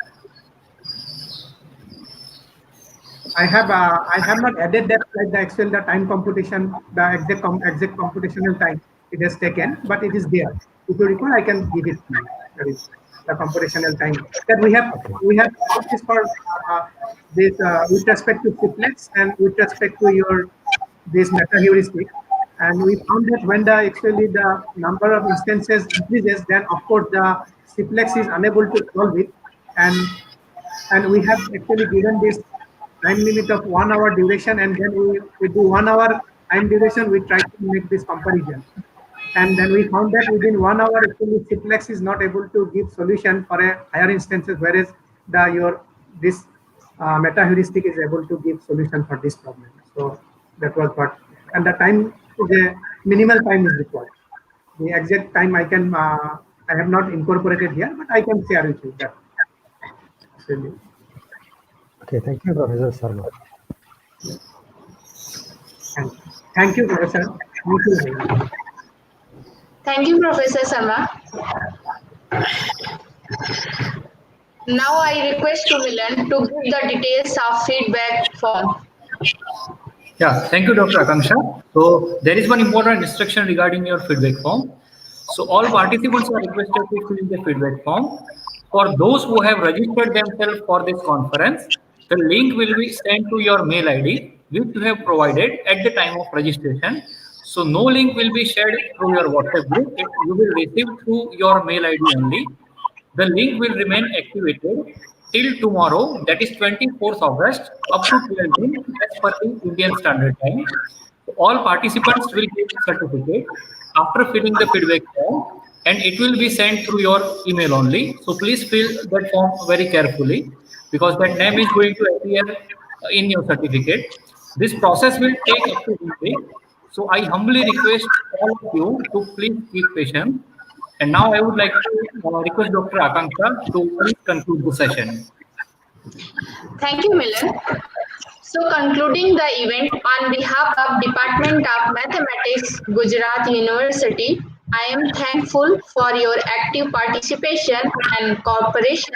I have not added that like the actual the time computation, the exact computational time it has taken, but it is there. If you require, I can give it to you. That is the computational time that we have found this for this with respect to simplex and with respect to your this meta heuristic. And we found that when the number of instances increases, then of course the simplex is unable to solve it, and we have actually given this time limit of 1 hour duration, and then we do 1 hour time duration. We try to make this comparison, and then we found that within 1 hour, actually simplex is not able to give solution for a higher instances, whereas this meta heuristic is able to give solution for this problem. So that was what, and the time the minimal time is required. The exact time I have not incorporated here, but I can share with you that. Actually. Okay, thank you, Professor Sharma. Thank you, Professor. Thank you, Professor Sharma. Now I request to Milan to give the details of feedback form. Yeah, thank you, Dr. Akanksha. So there is one important instruction regarding your feedback form. So all participants are requested to fill in the feedback form. For those who have registered themselves for this conference, the link will be sent to your mail ID, which you have provided at the time of registration. So no link will be shared through your WhatsApp group. You will receive through your mail ID only. The link will remain activated till tomorrow, that is 24th August, up to 12 noon as per the Indian Standard Time. All participants will get a certificate after filling the feedback form, and it will be sent through your email only. So please fill that form very carefully, because that name is going to appear in your certificate. This process will take up to 1 week. So I humbly request all of you to please keep patient. And now I would like to request Dr. Akanksha to please conclude the session. Thank you, Milan. So concluding the event on behalf of Department of Mathematics, Gujarat University, I am thankful for your active participation and cooperation.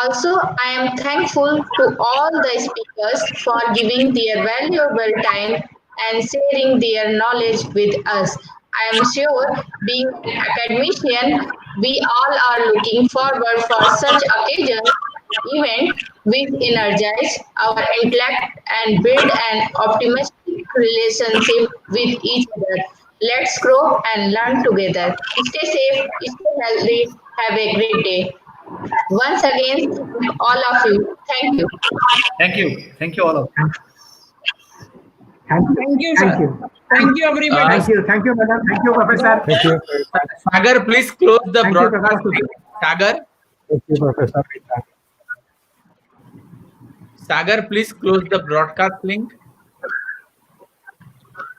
Also, I am thankful to all the speakers for giving their valuable time and sharing their knowledge with us. I am sure, being an academician, we all are looking forward for such occasions event which energize our intellect and build an optimistic relationship with each other. Let's grow and learn together. Stay safe, stay healthy, have a great day. Once again, all of you, thank you. Thank you. Thank you all of you. Thank you, sir. Thank you, everybody. Thank you, madam. Thank you, professor. Thank you. Sagar, please close the Thank you, broadcast. Professor. Sagar, Thank you, Professor. Sagar, please close the broadcast link.